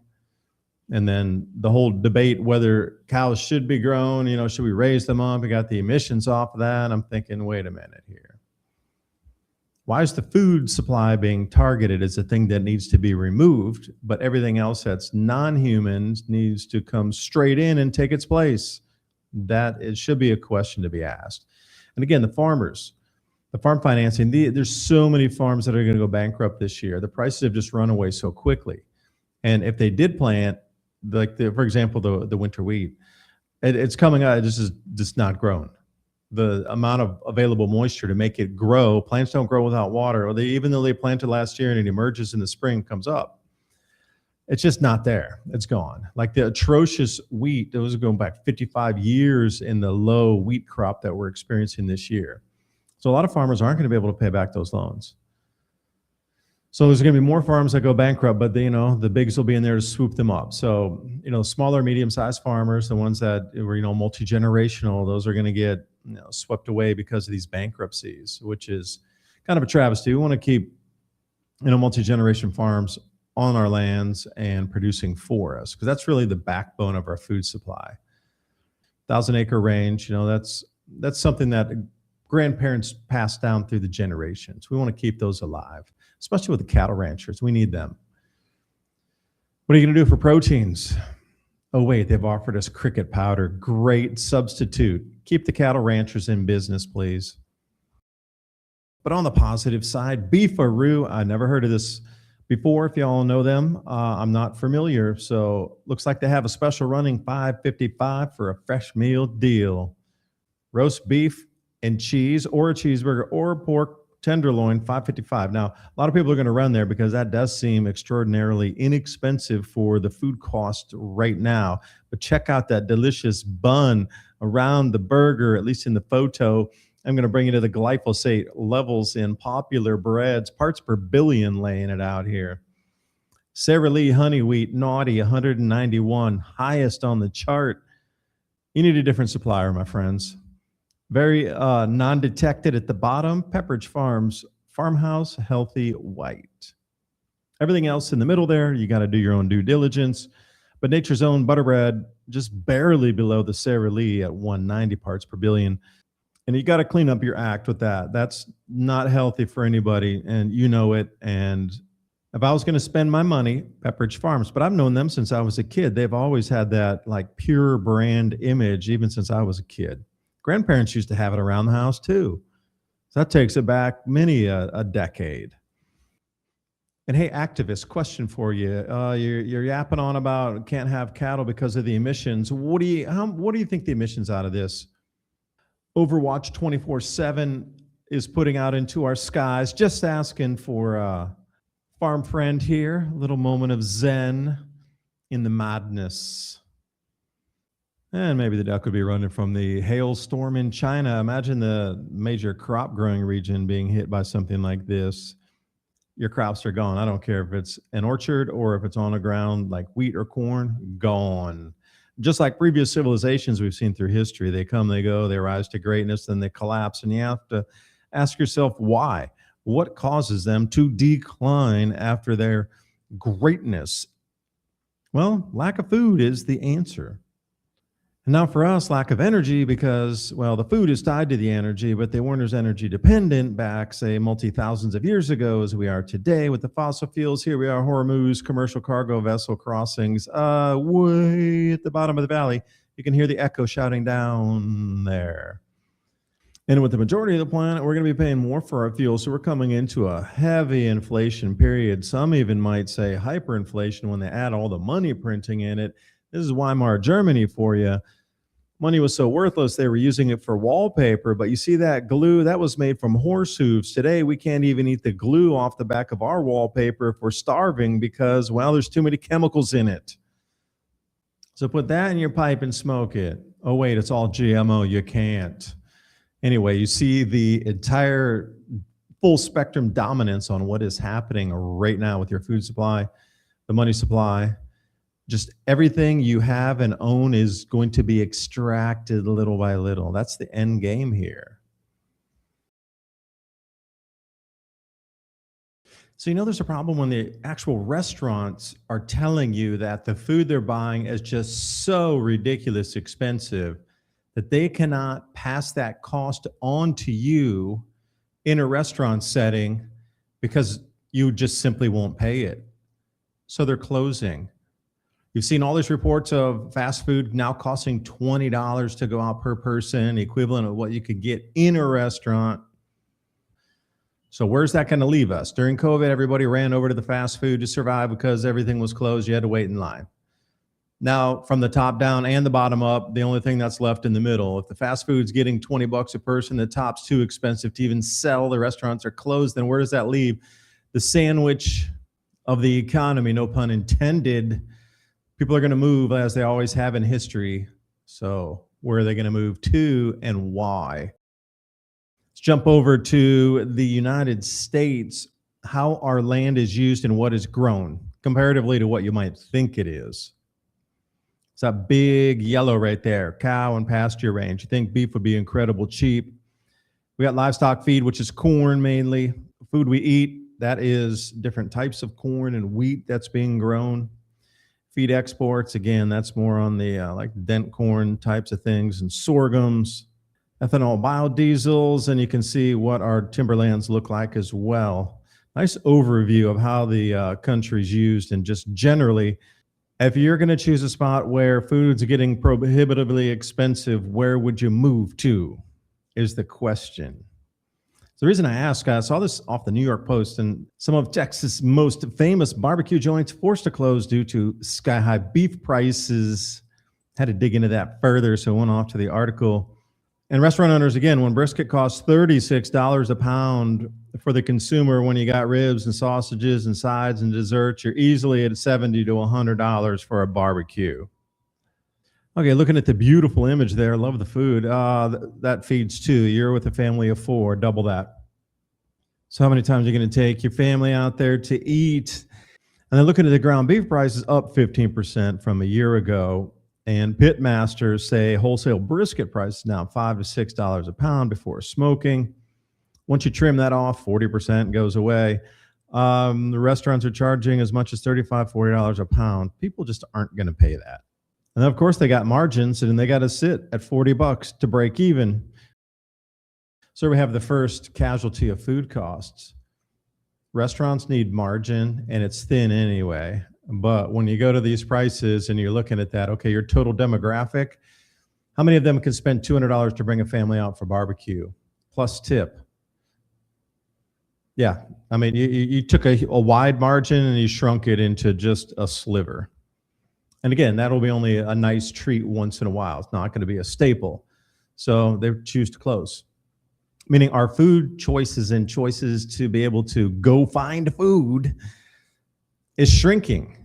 and then the whole debate whether cows should be grown, should we raise them up? We got the emissions off of that. I'm thinking, wait a minute here. Why is the food supply being targeted as a thing that needs to be removed, but everything else that's non-humans needs to come straight in and take its place? That it should be a question to be asked. And again, the farmers, the farm financing, there's so many farms that are going to go bankrupt this year. The prices have just run away so quickly. And if they did plant, for example, the winter wheat, it's coming out, this is just not grown. The amount of available moisture to make it grow. Plants don't grow without water, or even though they planted last year and it emerges in the spring, comes up. It's just not there. It's gone. Like the atrocious wheat, those are going back 55 years in the low wheat crop that we're experiencing this year. So a lot of farmers aren't going to be able to pay back those loans. So there's going to be more farms that go bankrupt, but the bigs will be in there to swoop them up. So, smaller, medium-sized farmers, the ones that were, multi-generational, those are going to get swept away because of these bankruptcies, which is kind of a travesty. We want to keep, multi-generation farms on our lands and producing for us, because that's really the backbone of our food supply. 1,000-acre range, that's something that grandparents passed down through the generations. We want to keep those alive, especially with the cattle ranchers. We need them. What are you going to do for proteins? Oh, wait, they've offered us cricket powder. Great substitute. Keep the cattle ranchers in business, please. But on the positive side, Beefaroo, I never heard of this before. If y'all know them, I'm not familiar. So looks like they have a special running 555 for a fresh meal deal. Roast beef and cheese, or a cheeseburger, or pork tenderloin, 555. Now, a lot of people are going to run there because that does seem extraordinarily inexpensive for the food cost right now. But check out that delicious bun around the burger, at least in the photo. I'm going to bring you to the glyphosate levels in popular breads, parts per billion, laying it out here. Sara Lee honey wheat, naughty, 191, highest on the chart. You need a different supplier, my friends. Very non-detected at the bottom. Pepperidge Farms Farmhouse Healthy White. Everything else in the middle there, you got to do your own due diligence. But Nature's Own butter bread, just barely below the Sara Lee at 190 parts per billion. And you got to clean up your act with that. That's not healthy for anybody, and you know it. And if I was going to spend my money, Pepperidge Farms, but I've known them since I was a kid. They've always had that like pure brand image, even since I was a kid. Grandparents used to have it around the house too. So that takes it back many a decade. And hey, activists, question for you. You're yapping on about can't have cattle because of the emissions. What do you think the emissions out of this? Overwatch 24/7 is putting out into our skies. Just asking for a farm friend here. A little moment of zen in the madness. And maybe the duck would be running from the hailstorm in China. Imagine the major crop growing region being hit by something like this. Your crops are gone. I don't care if it's an orchard or if it's on the ground like wheat or corn, gone. Just like previous civilizations we've seen through history, they come, they go, they rise to greatness, then they collapse. And you have to ask yourself why. What causes them to decline after their greatness? Well, lack of food is the answer. And now for us, lack of energy because, well, the food is tied to the energy, but they weren't as energy dependent back, say, multi-thousands of years ago as we are today with the fossil fuels. Here we are, Hormuz, commercial cargo vessel crossings, way at the bottom of the valley. You can hear the echo shouting down there. And with the majority of the planet, we're going to be paying more for our fuel. So we're coming into a heavy inflation period. Some even might say hyperinflation when they add all the money printing in it. This is Weimar Germany for you. Money was so worthless, they were using it for wallpaper. But you see that glue? That was made from horse hooves. Today, we can't even eat the glue off the back of our wallpaper if we're starving because, well, there's too many chemicals in it. So put that in your pipe and smoke it. Oh, wait, it's all GMO. You can't. Anyway, you see the entire full spectrum dominance on what is happening right now with your food supply, the money supply. Just everything you have and own is going to be extracted little by little. That's the end game here. So, there's a problem when the actual restaurants are telling you that the food they're buying is just so ridiculous expensive that they cannot pass that cost on to you in a restaurant setting because you just simply won't pay it. So they're closing. You've seen all these reports of fast food now costing $20 to go out per person, equivalent of what you could get in a restaurant. So where's that going to leave us? During COVID, everybody ran over to the fast food to survive because everything was closed. You had to wait in line. Now, from the top down and the bottom up, the only thing that's left in the middle. If the fast food's getting $20 a person, the top's too expensive to even sell, the restaurants are closed, then where does that leave? The sandwich of the economy, no pun intended. People are going to move as they always have in history. So where are they going to move to and why? Let's jump over to the United States, how our land is used and what is grown comparatively to what you might think it is. It's that big yellow right there, cow and pasture range. You think beef would be incredible cheap. We got livestock feed, which is corn mainly. Food we eat, that is different types of corn and wheat that's being grown. Feed exports, again, that's more on the like dent corn types of things and sorghums, ethanol, biodiesels, and you can see what our timberlands look like as well. Nice overview of how the country's used and just generally, if you're going to choose a spot where food's getting prohibitively expensive, where would you move to is the question. The reason I ask, I saw this off the New York Post, and some of Texas' most famous barbecue joints forced to close due to sky high beef prices. Had to dig into that further, so I went off to the article. And restaurant owners, again, when brisket costs $36 a pound for the consumer, when you got ribs and sausages and sides and desserts, you're easily at $70 to $100 for a barbecue. Okay, looking at the beautiful image there, love the food. That feeds two. You're with a family of four, double that. So how many times are you going to take your family out there to eat? And then looking at the ground beef prices, up 15% from a year ago. And pit masters say wholesale brisket prices now $5 to $6 a pound before smoking. Once you trim that off, 40% goes away. The restaurants are charging as much as $35, $40 a pound. People just aren't going to pay that. And of course, they got margins, and they got to sit at $40 to break even. So we have the first casualty of food costs. Restaurants need margin, and it's thin anyway. But when you go to these prices and you're looking at that, okay, your total demographic, how many of them can spend $200 to bring a family out for barbecue plus tip? Yeah, I mean, you took a wide margin and you shrunk it into just a sliver. And again, that'll be only a nice treat once in a while. It's not going to be a staple. So they choose to close. Meaning our food choices and choices to be able to go find food is shrinking.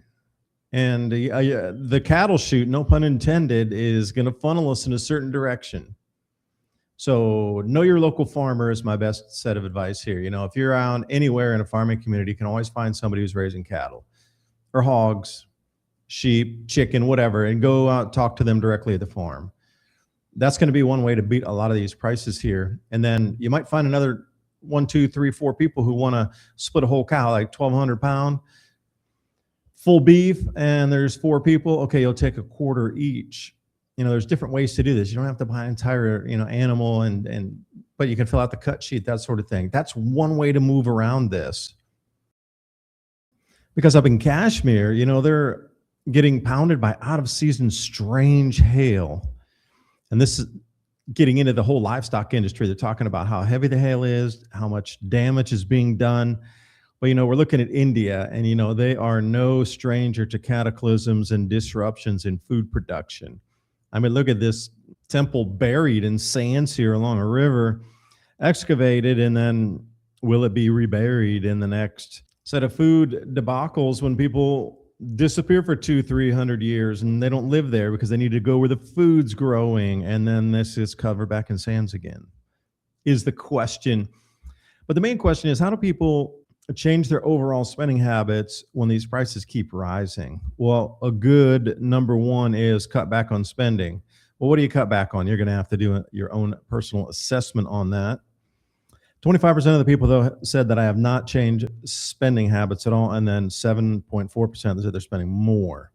And the cattle chute, no pun intended, is going to funnel us in a certain direction. So know your local farmer is my best set of advice here. You know, if you're around anywhere in a farming community, you can always find somebody who's raising cattle or hogs, sheep, chicken, whatever, and go out and talk to them directly at the farm. That's going to be one way to beat a lot of these prices here. And then you might find another 1, 2, 3, 4 people who want to split a whole cow, like 1,200 pound full beef, and there's 4 people. Okay, you'll take a quarter each. You know, there's different ways to do this. You don't have to buy an entire, animal, but you can fill out the cut sheet, that sort of thing. That's one way to move around this. Because up in Kashmir, they're getting pounded by out of season strange hail. And this is getting into the whole livestock industry. They're talking about how heavy the hail is, how much damage is being done. But, we're looking at India, and, they are no stranger to cataclysms and disruptions in food production. I mean, look at this temple buried in sands here along a river, excavated, and then will it be reburied in the next set of food debacles when people disappear for 200-300 years and they don't live there because they need to go where the food's growing, and then this is covered back in sands again, is the question. But the main question is, how do people change their overall spending habits when these prices keep rising? Well, a good number one is cut back on spending. Well, what do you cut back on? You're going to have to do your own personal assessment on that. 25% of the people, though, said that I have not changed spending habits at all, and then 7.4% said they're spending more.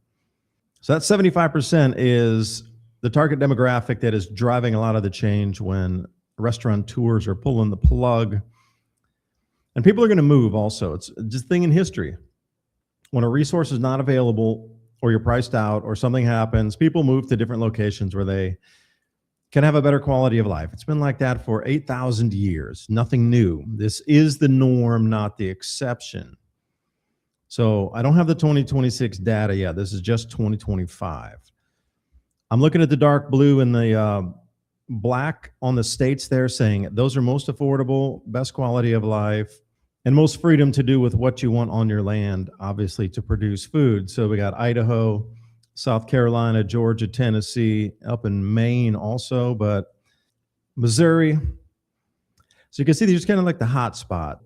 So that 75% is the target demographic that is driving a lot of the change when restaurateurs are pulling the plug. And people are going to move also. It's just a thing in history. When a resource is not available or you're priced out or something happens, people move to different locations where they can have a better quality of life. It's been like that for 8,000 years. Nothing new. This is the norm, not the exception. So I don't have the 2026 data yet. This is just 2025. I'm looking at the dark blue and the black on the states there, saying those are most affordable, best quality of life, and most freedom to do with what you want on your land, obviously, to produce food. So we got Idaho, South Carolina, Georgia, Tennessee, up in Maine also, but Missouri. So you can see these are kind of like the hot spot.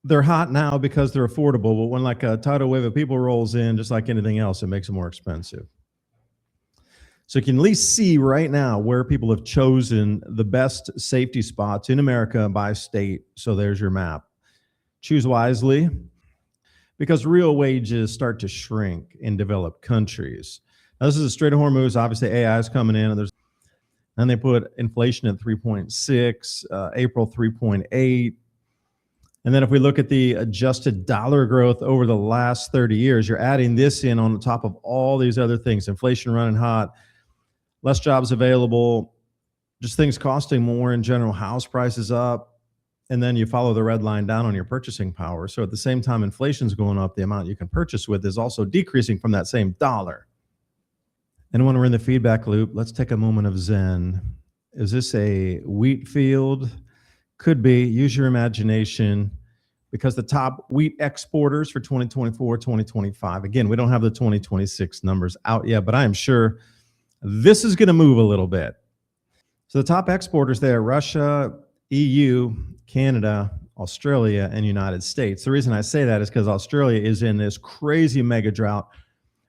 They're hot now because they're affordable, but when like a tidal wave of people rolls in, just like anything else, it makes it more expensive. So you can at least see right now where people have chosen the best safety spots in America by state. So there's your map. Choose wisely, because real wages start to shrink in developed countries. Now, this is a Strait of Hormuz. Obviously, AI is coming in, and they put inflation at 3.6, April 3.8. And then if we look at the adjusted dollar growth over the last 30 years, you're adding this in on top of all these other things. Inflation running hot, less jobs available, just things costing more in general, house prices up. and then you follow the red line down on your purchasing power. So at the same time inflation's going up, the amount you can purchase with is also decreasing from that same dollar. And when we're in the feedback loop, let's take a moment of Zen. Is this a wheat field? Could be. Use your imagination, because the top wheat exporters for 2024, 2025, again, we don't have the 2026 numbers out yet, but I am sure this is going to move a little bit. So the top exporters there: Russia, EU, Canada, Australia, and United States. The reason I say that is because Australia is in this crazy mega drought.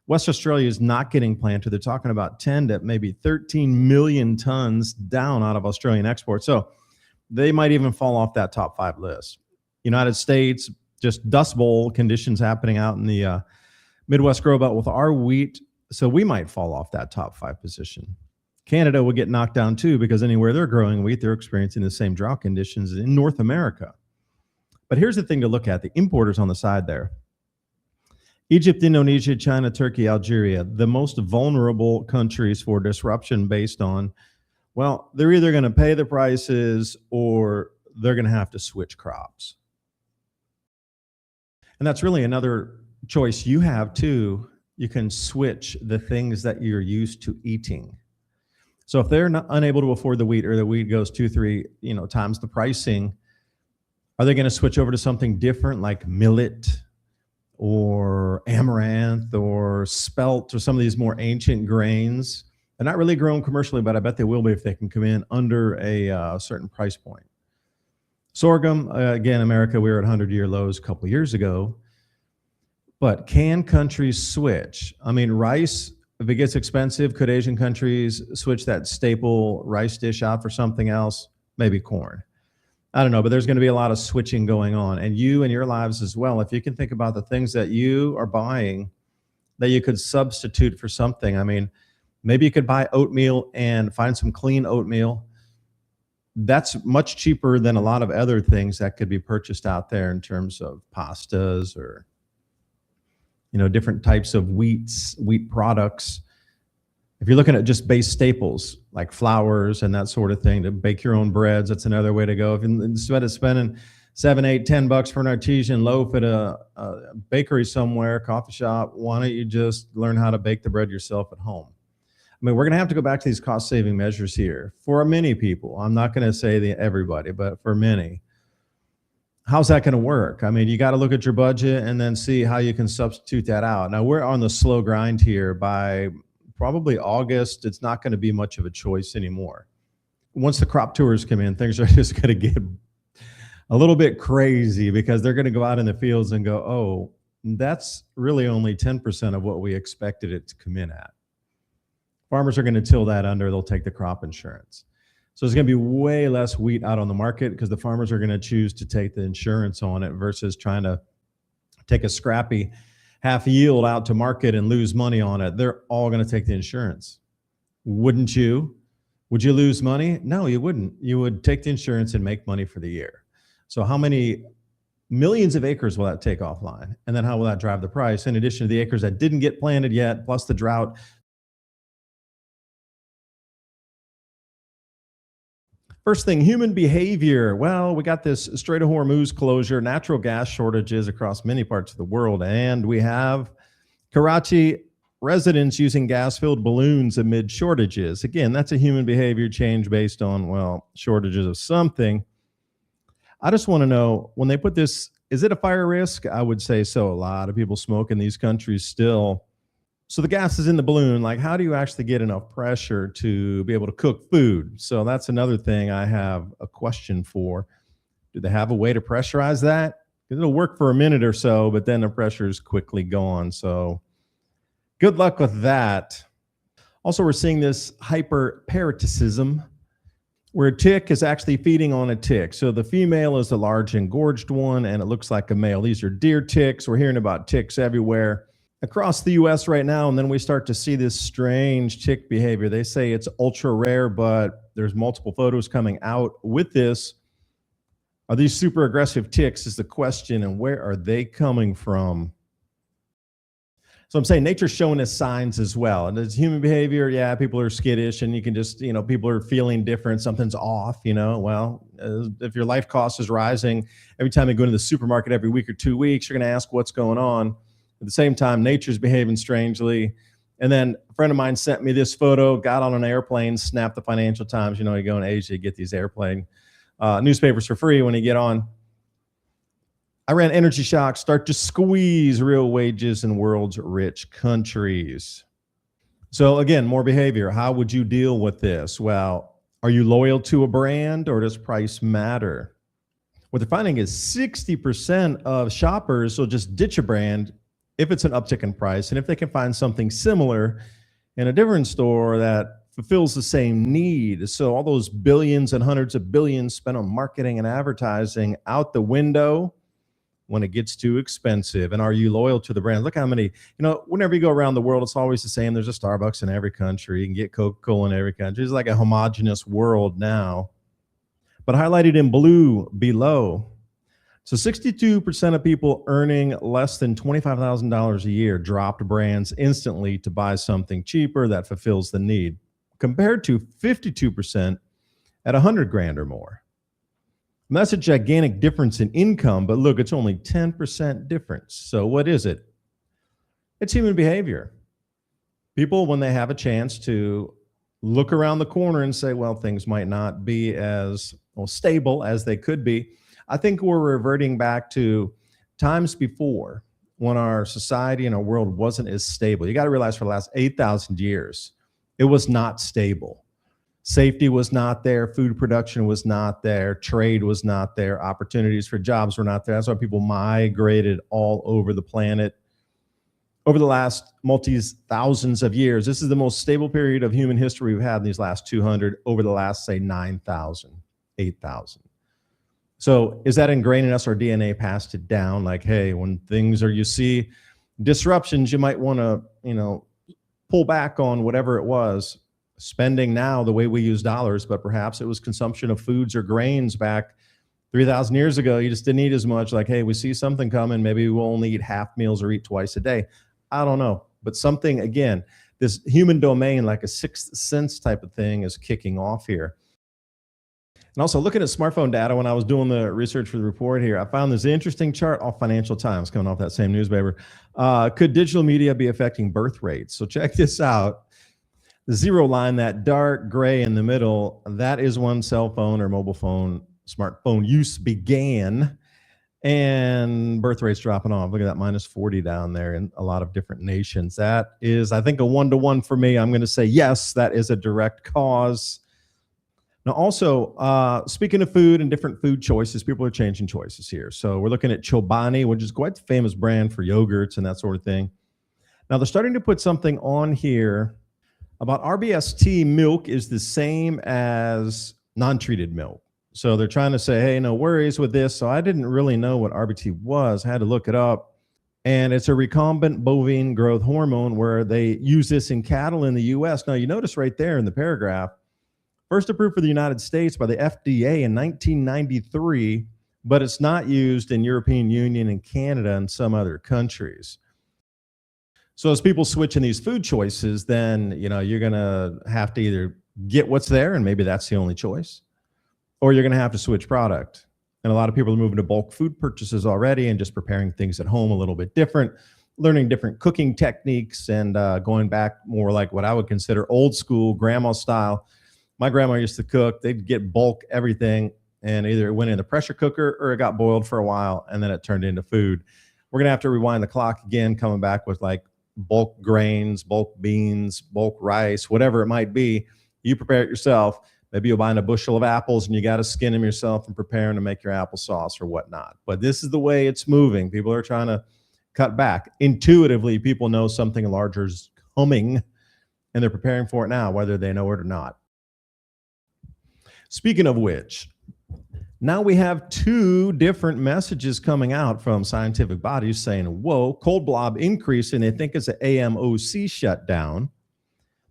West Australia is not getting planted. They're talking about 10 to maybe 13 million tons down out of Australian exports. So they might even fall off that top 5 list. United States, just dust bowl conditions happening out in the Midwest grow belt with our wheat. So we might fall off that top 5 position. Canada will get knocked down too, because anywhere they're growing wheat, they're experiencing the same drought conditions in North America. But here's the thing to look at: the importers on the side there. Egypt, Indonesia, China, Turkey, Algeria, the most vulnerable countries for disruption based on, well, they're either going to pay the prices or they're going to have to switch crops. And that's really another choice you have too. You can switch the things that you're used to eating. So if they're not unable to afford the wheat, or the wheat goes 2-3 times the pricing, are they going to switch over to something different like millet or amaranth or spelt or some of these more ancient grains? They're not really grown commercially, but I bet they will be if they can come in under a certain price point. Sorghum, again, America, we were at 100-year lows a couple of years ago. But can countries switch? I mean, rice, if it gets expensive, could Asian countries switch that staple rice dish out for something else? Maybe corn. I don't know, but there's going to be a lot of switching going on. And you and your lives as well, if you can think about the things that you are buying that you could substitute for something. I mean, maybe you could buy oatmeal and find some clean oatmeal. That's much cheaper than a lot of other things that could be purchased out there in terms of pastas or different types of wheat products. If you're looking at just base staples like flours and that sort of thing to bake your own breads, that's another way to go. If instead of spending $7, $8, $10 for an artesian loaf at a bakery somewhere, coffee shop, why don't you just learn how to bake the bread yourself at home? I mean, we're going to have to go back to these cost-saving measures here for many people. I'm not going to say everybody, but for many. How's that going to work? I mean, you got to look at your budget and then see how you can substitute that out. Now, we're on the slow grind here. By probably August, it's not going to be much of a choice anymore. Once the crop tours come in, things are just going to get a little bit crazy, because they're going to go out in the fields and go, oh, that's really only 10% of what we expected it to come in at. Farmers are going to till that under. They'll take the crop insurance. So there's going to be way less wheat out on the market, because the farmers are going to choose to take the insurance on it versus trying to take a scrappy half yield out to market and lose money on it. They're all going to take the insurance. Wouldn't you? Would you lose money? No, you wouldn't. You would take the insurance and make money for the year. So how many millions of acres will that take offline? And then how will that drive the price, in addition to the acres that didn't get planted yet, plus the drought? First thing, human behavior. Well, we got this Strait of Hormuz closure, natural gas shortages across many parts of the world, and we have Karachi residents using gas-filled balloons amid shortages. Again, that's a human behavior change based on, well, shortages of something. I just want to know, when they put this, is it a fire risk? I would say so. A lot of people smoke in these countries still. So the gas is in the balloon. Like, how do you actually get enough pressure to be able to cook food? So that's another thing I have a question for. Do they have a way to pressurize that? It'll work for a minute or so, but then the pressure is quickly gone. So good luck with that. Also, we're seeing this hyperparasitism, where a tick is actually feeding on a tick. So the female is the large engorged one, and it looks like a male. These are deer ticks. We're hearing about ticks everywhere across the US right now, and then we start to see this strange tick behavior. They say it's ultra rare, but there's multiple photos coming out with this. Are these super aggressive ticks is the question, and where are they coming from? So I'm saying nature's showing us signs as well. And it's human behavior. Yeah, people are skittish and you can just, people are feeling different. Something's off, Well, if your life cost is rising every time you go into the supermarket every week or 2 weeks, you're going to ask what's going on. At the same time, nature's behaving strangely. And then a friend of mine sent me this photo, got on an airplane, snapped the Financial Times. You go in Asia, you get these airplane newspapers for free when you get on. Iran energy shocks start to squeeze real wages in world's rich countries. So again, more behavior. How would you deal with this? Well, are you loyal to a brand or does price matter? What they're finding is 60% of shoppers will just ditch a brand if it's an uptick in price and if they can find something similar in a different store that fulfills the same need. So all those billions and hundreds of billions spent on marketing and advertising out the window when it gets too expensive. And are you loyal to the brand? Look how many, whenever you go around the world, it's always the same. There's a Starbucks in every country. You can get Coca-Cola in every country. It's like a homogenous world now. But highlighted in blue below, so 62% of people earning less than $25,000 a year dropped brands instantly to buy something cheaper that fulfills the need, compared to 52% at 100 grand or more. And that's a gigantic difference in income, but look, it's only 10% difference. So what is it? It's human behavior. People, when they have a chance to look around the corner and say, well, things might not be as stable as they could be. I think we're reverting back to times before when our society and our world wasn't as stable. You got to realize for the last 8,000 years, it was not stable. Safety was not there. Food production was not there. Trade was not there. Opportunities for jobs were not there. That's why people migrated all over the planet. Over the last thousands of years, this is the most stable period of human history we've had in these last 200, over the last, say, 9,000, 8,000. So is that ingrained in us? Our DNA passed it down like, hey, when things are, you see disruptions, you might want to, pull back on whatever it was. Spending now the way we use dollars, but perhaps it was consumption of foods or grains back 3,000 years ago. You just didn't eat as much. Like, hey, we see something coming. Maybe we'll only eat half meals or eat twice a day. I don't know. But something, again, this human domain, like a sixth sense type of thing, is kicking off here. And also looking at smartphone data, when I was doing the research for the report here, I found this interesting chart off Financial Times, coming off that same newspaper. Could digital media be affecting birth rates? So check this out. The zero line, that dark gray in the middle, that is when cell phone or mobile phone, smartphone use began, and birth rates dropping off. Look at that, -40 down there in a lot of different nations. That is, I think, a one-to-one for me. I'm going to say yes, that is a direct cause. Now, also, speaking of food and different food choices, people are changing choices here. So we're looking at Chobani, which is quite the famous brand for yogurts and that sort of thing. Now, they're starting to put something on here about RBST milk is the same as non-treated milk. So they're trying to say, hey, no worries with this. So I didn't really know what RBT was. I had to look it up. And it's a recombinant bovine growth hormone where they use this in cattle in the US. Now, you notice right there in the paragraph, first approved for the United States by the FDA in 1993, but it's not used in European Union and Canada and some other countries. So as people switch in these food choices, then you're going to have to either get what's there, and maybe that's the only choice, or you're going to have to switch product. And a lot of people are moving to bulk food purchases already and just preparing things at home a little bit different, learning different cooking techniques, and going back more like what I would consider old school grandma style. My grandma used to cook. They'd get bulk everything, and either it went in the pressure cooker or it got boiled for a while, and then it turned into food. We're going to have to rewind the clock again, coming back with like bulk grains, bulk beans, bulk rice, whatever it might be. You prepare it yourself. Maybe you'll buy a bushel of apples and you got to skin them yourself and prepare them to make your applesauce or whatnot. But this is the way it's moving. People are trying to cut back. Intuitively, people know something larger is coming and they're preparing for it now, whether they know it or not. Speaking of which, now we have two different messages coming out from scientific bodies saying, whoa, cold blob increase, and they think it's an AMOC shutdown.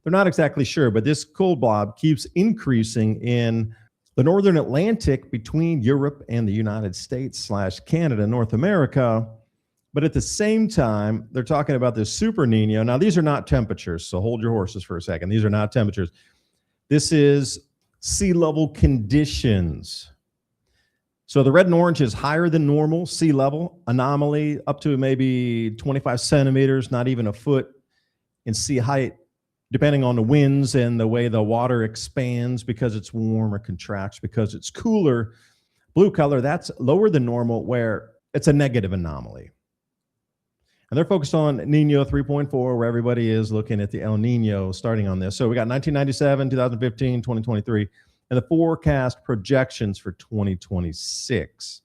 They're not exactly sure, but this cold blob keeps increasing in the northern Atlantic between Europe and the United States / Canada, North America. But at the same time, they're talking about this super Nino. Now, these are not temperatures, so hold your horses for a second. These are not temperatures. This is sea level conditions. So the red and orange is higher than normal sea level anomaly, up to maybe 25 centimeters, not even a foot in sea height, depending on the winds and the way the water expands because it's warm or contracts because it's cooler. Blue color, that's lower than normal, where it's a negative anomaly. And they're focused on Nino 3.4, where everybody is looking at the El Nino starting on this. So we got 1997, 2015, 2023, and the forecast projections for 2026.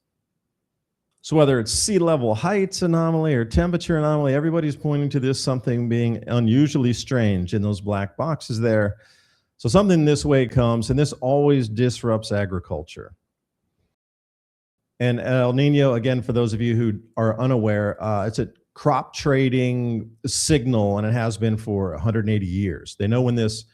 So whether it's sea level heights anomaly or temperature anomaly, everybody's pointing to this something being unusually strange in those black boxes there. So something this way comes, and this always disrupts agriculture. And El Nino, again, for those of you who are unaware, it's a crop trading signal, and it has been for 180 years. They know when this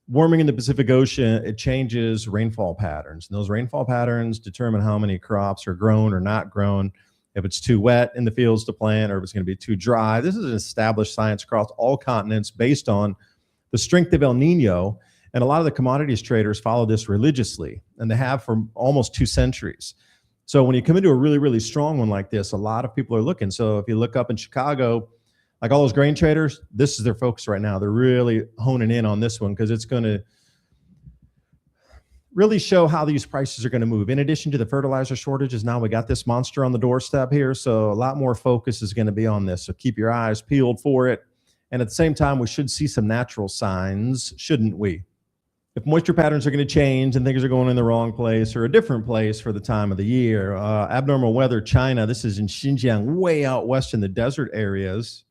warming in the Pacific Ocean, it changes rainfall patterns. And those rainfall patterns determine how many crops are grown or not grown, if it's too wet in the fields to plant or if it's going to be too dry. This is an established science across all continents based on the strength of El Nino. And a lot of the commodities traders follow this religiously, and they have for almost 2 centuries. So when you come into a really, really strong one like this, a lot of people are looking. So if you look up in Chicago, like all those grain traders, this is their focus right now. They're really honing in on this one because it's going to really show how these prices are going to move. In addition to the fertilizer shortages, now we got this monster on the doorstep here. So a lot more focus is going to be on this. So keep your eyes peeled for it. And at the same time, we should see some natural signs, shouldn't we? If moisture patterns are going to change and things are going in the wrong place or a different place for the time of the year, abnormal weather, China, this is in Xinjiang, way out west in the desert areas.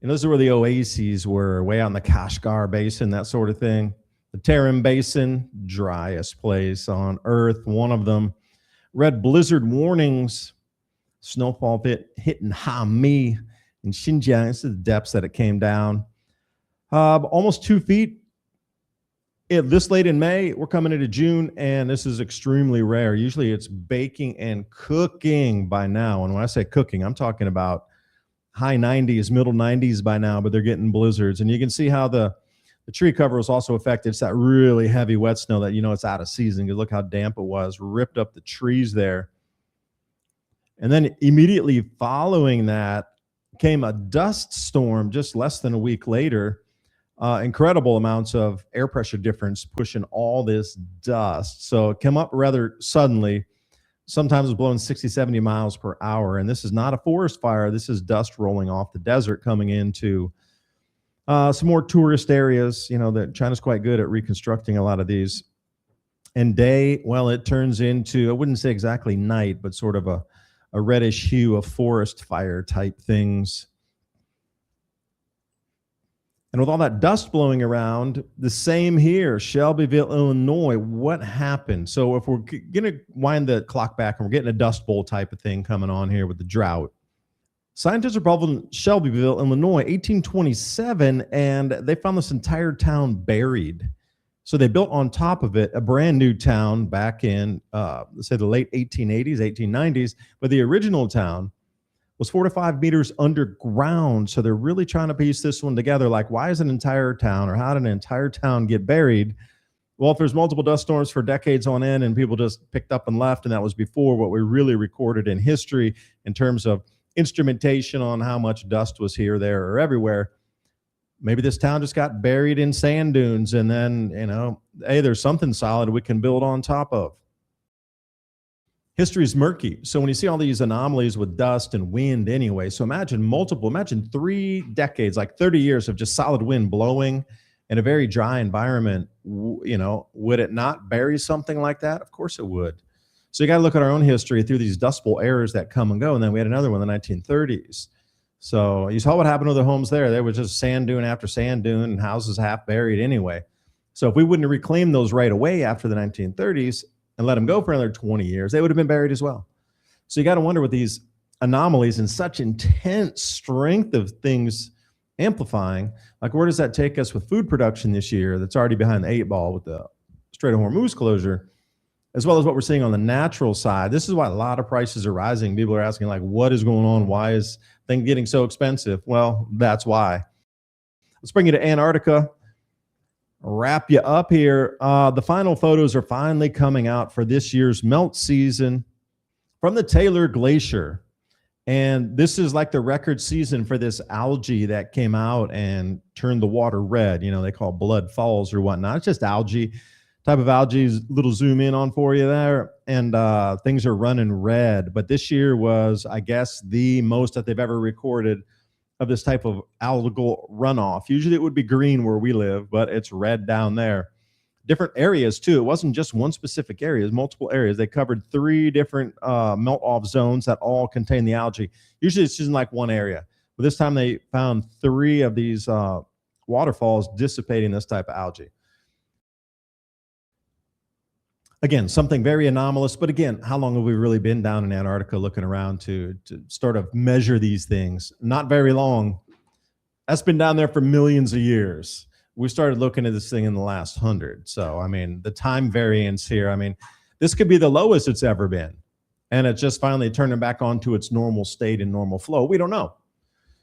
And those are where the oases were, way out in the Kashgar Basin, that sort of thing. The Tarim Basin, driest place on Earth, one of them. Red blizzard warnings, snowfall hitting Hami in Xinjiang. This is the depths that it came down. Almost 2 feet. This late in May, we're coming into June, and this is extremely rare. Usually it's baking and cooking by now. And when I say cooking, I'm talking about high 90s, middle 90s by now, but they're getting blizzards. And you can see how the tree cover was also affected. It's that really heavy wet snow that, it's out of season. You look how damp it was, ripped up the trees there. And then immediately following that came a dust storm just less than a week later. Incredible amounts of air pressure difference pushing all this dust. So it came up rather suddenly. Sometimes it's blowing 60, 70 miles per hour. And this is not a forest fire. This is dust rolling off the desert coming into some more tourist areas. That China's quite good at reconstructing a lot of these. And day, well, it turns into, I wouldn't say exactly night, but sort of a reddish hue of forest fire type things. And with all that dust blowing around, the same here, Shelbyville, Illinois, what happened? So if we're going to wind the clock back and we're getting a dust bowl type of thing coming on here with the drought, scientists are probably in Shelbyville, Illinois, 1827, and they found this entire town buried. So they built on top of it a brand new town back in, let's say the late 1880s, 1890s, but the original town was 4 to 5 meters underground. So they're really trying to piece this one together. Like, why is an entire town, or how did an entire town get buried? Well, if there's multiple dust storms for decades on end and people just picked up and left, and that was before what we really recorded in history in terms of instrumentation on how much dust was here, there, or everywhere, maybe this town just got buried in sand dunes, and then, hey, there's something solid we can build on top of. History is murky. So when you see all these anomalies with dust and wind anyway, so imagine 3 decades, like 30 years of just solid wind blowing in a very dry environment, would it not bury something like that? Of course it would. So you got to look at our own history through these dust bowl eras that come and go. And then we had another one in the 1930s. So you saw what happened to the homes there. There was just sand dune after sand dune and houses half buried anyway. So if we wouldn't have reclaimed those right away after the 1930s, and let them go for another 20 years, they would have been buried as well. So you got to wonder, with these anomalies and such intense strength of things amplifying, like, where does that take us with food production this year that's already behind the 8 ball with the Strait of Hormuz closure? as well as what we're seeing on the natural side. This is why a lot of prices are rising. People are asking, like, what is going on? Why is things getting so expensive? Well, that's why. Let's bring you to Antarctica. Wrap you up here. The final photos are finally coming out for this year's melt season from the Taylor Glacier. And this is like the record season for this algae that came out and turned the water red. You know, they call blood falls or whatnot. It's just algae, type of algae, little zoom in on for you there. And things are running red. But this year was, I guess, the most that they've ever recorded of this type of algal runoff. Usually it would be green where we live, but it's red down there. Different areas too. It wasn't just one specific area, it was multiple areas. They covered 3 different melt off zones that all contain the algae. Usually it's just in like one area, but this time they found 3 of these waterfalls dissipating this type of algae. Again, something very anomalous, but again, how long have we really been down in Antarctica looking around to sort of measure these things? Not very long. That's been down there for millions of years. We started looking at this thing in the last 100. So, I mean, the time variance here, I mean, this could be the lowest it's ever been. And it's just finally turning back onto its normal state and normal flow. We don't know.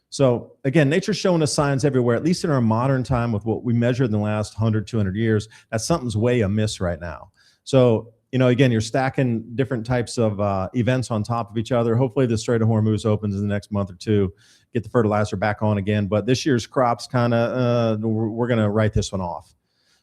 So again, nature's showing us signs everywhere, at least in our modern time with what we measured in the last 100, 200 years, that something's way amiss right now. So, you know, again, you're stacking different types of events on top of each other. Hopefully the Strait of Hormuz opens in the next month or two, get the fertilizer back on again. But this year's crops kind of, we're going to write this one off.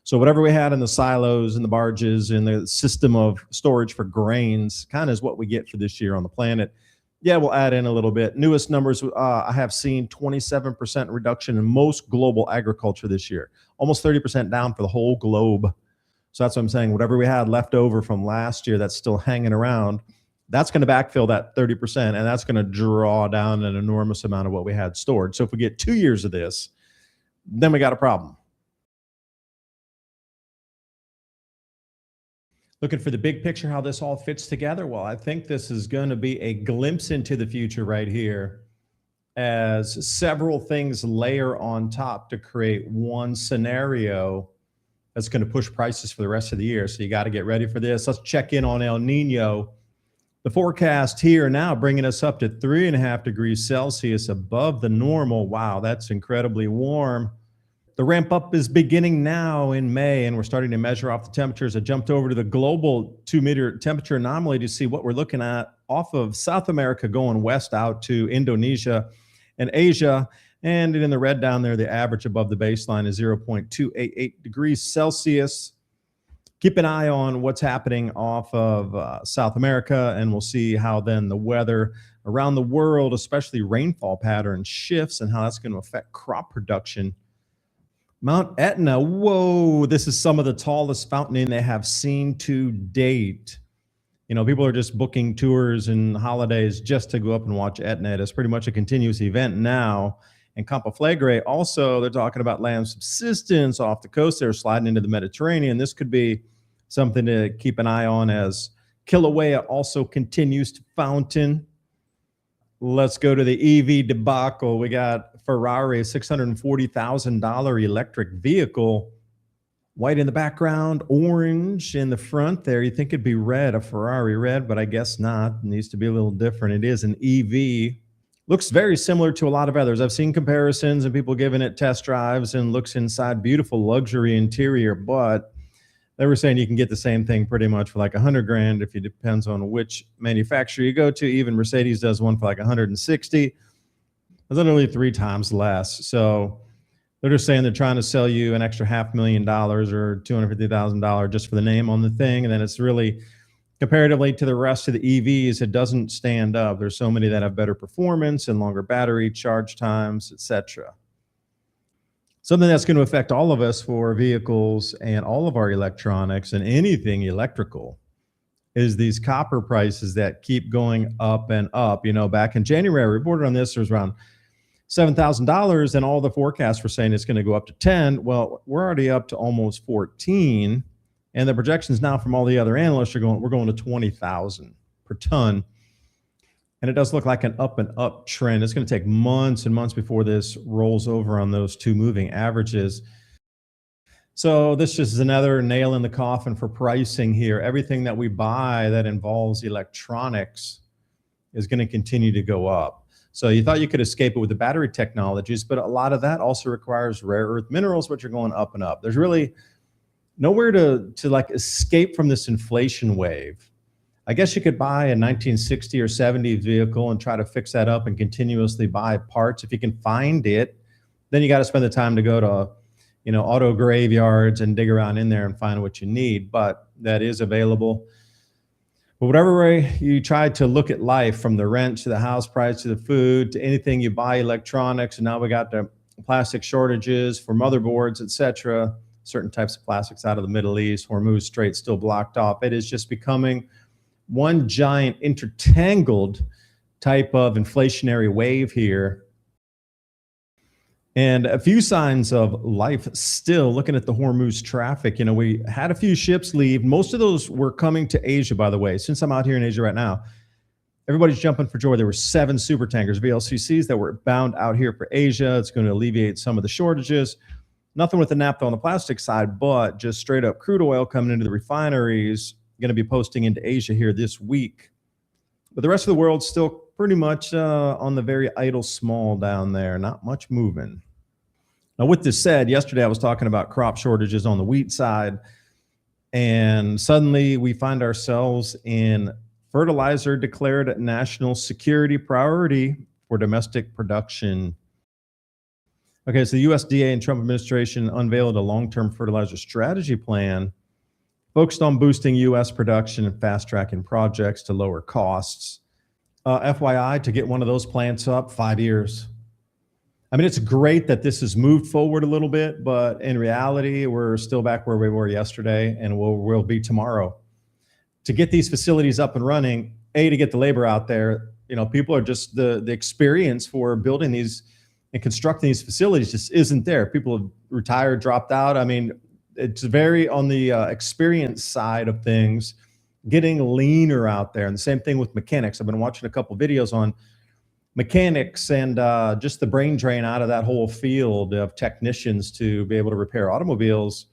So whatever we had in the silos and the barges and the system of storage for grains kind of is what we get for this year on the planet. Yeah, we'll add in a little bit. Newest numbers, I have seen 27% reduction in most global agriculture this year, almost 30% down for the whole globe. So that's what I'm saying. Whatever we had left over from last year that's still hanging around, that's going to backfill that 30%, and that's going to draw down an enormous amount of what we had stored. So if we get 2 years of this, then we got a problem. Looking for the big picture, how this all fits together? Well, I think this is going to be a glimpse into the future right here, as several things layer on top to create one scenario that's going to push prices for the rest of the year. So you got to get ready for this. Let's check in on El Nino. The forecast here now bringing us up to 3.5 degrees Celsius above the normal. Wow, that's incredibly warm. The ramp up is beginning now in May, and we're starting to measure off the temperatures. I jumped over to the global 2-meter temperature anomaly to see what we're looking at off of South America going west out to Indonesia and Asia. And in the red down there, the average above the baseline is 0.288 degrees Celsius. Keep an eye on what's happening off of South America, and we'll see how then the weather around the world, especially rainfall patterns, shifts and how that's going to affect crop production. Mount Etna, whoa, this is some of the tallest fountaining they have seen to date. You know, people are just booking tours and holidays just to go up and watch Etna. It's pretty much a continuous event now. And Campo Flegre, also, they're talking about land subsistence off the coast. They're sliding into the Mediterranean. This could be something to keep an eye on as Kilauea also continues to fountain. Let's go to the EV debacle. We got Ferrari, $640,000 electric vehicle. White in the background, orange in the front there. You think it'd be red, a Ferrari red, but I guess not. It needs to be a little different. It is an EV. Looks very similar to a lot of others. I've seen comparisons and people giving it test drives, and looks inside beautiful luxury interior, but they were saying you can get the same thing pretty much for like 100 grand if it depends on which manufacturer you go to. Even Mercedes does one for like 160. That's literally 3 times less. So they're just saying they're trying to sell you an extra $500,000 or $250,000 just for the name on the thing. And then it's really, comparatively to the rest of the EVs, it doesn't stand up. There's so many that have better performance and longer battery charge times, etc. Something that's going to affect all of us for vehicles and all of our electronics and anything electrical is these copper prices that keep going up and up. You know, back in January, I reported on this, there was around $7,000, and all the forecasts were saying it's going to go up to 10. Well, we're already up to almost 14. And the projections now from all the other analysts are going, we're going to 20,000 per ton. And it does look like an up and up trend. It's going to take months and months before this rolls over on those 2 moving averages. So this just is another nail in the coffin for pricing here. Everything that we buy that involves electronics is going to continue to go up. So you thought you could escape it with the battery technologies, but a lot of that also requires rare earth minerals, which are going up and up. There's really nowhere to like escape from this inflation wave. I guess you could buy a 1960 or 70 vehicle and try to fix that up and continuously buy parts if you can find it. Then you got to spend the time to go to, auto graveyards and dig around in there and find what you need. But that is available. But whatever way you try to look at life, from the rent to the house price to the food to anything you buy, electronics, and now we got the plastic shortages for motherboards, etc. Certain types of plastics out of the Middle East, Hormuz Strait still blocked off. It is just becoming one giant intertangled type of inflationary wave here. And a few signs of life still. Looking at the Hormuz traffic, we had a few ships leave. Most of those were coming to Asia, by the way. Since I'm out here in Asia right now, everybody's jumping for joy. There were 7 super tankers, VLCCs, that were bound out here for Asia. It's going to alleviate some of the shortages. Nothing with the naphtha on the plastic side, but just straight up crude oil coming into the refineries, going to be posting into Asia here this week. But the rest of the world's still pretty much on the very idle small down there. Not much moving. Now, with this said, yesterday I was talking about crop shortages on the wheat side, and suddenly we find ourselves in fertilizer declared national security priority for domestic production. Okay, so the USDA and Trump administration unveiled a long-term fertilizer strategy plan focused on boosting U.S. production and fast-tracking projects to lower costs. FYI, to get one of those plants up, 5 years. I mean, it's great that this has moved forward a little bit, but in reality, we're still back where we were yesterday, and we'll be tomorrow. To get these facilities up and running, to get the labor out there, people are just, the experience for building these and constructing these facilities just isn't there. People have retired, dropped out. I mean, it's very on the experience side of things, getting leaner out there. And the same thing with mechanics. I've been watching a couple videos on mechanics and just the brain drain out of that whole field of technicians to be able to repair automobiles.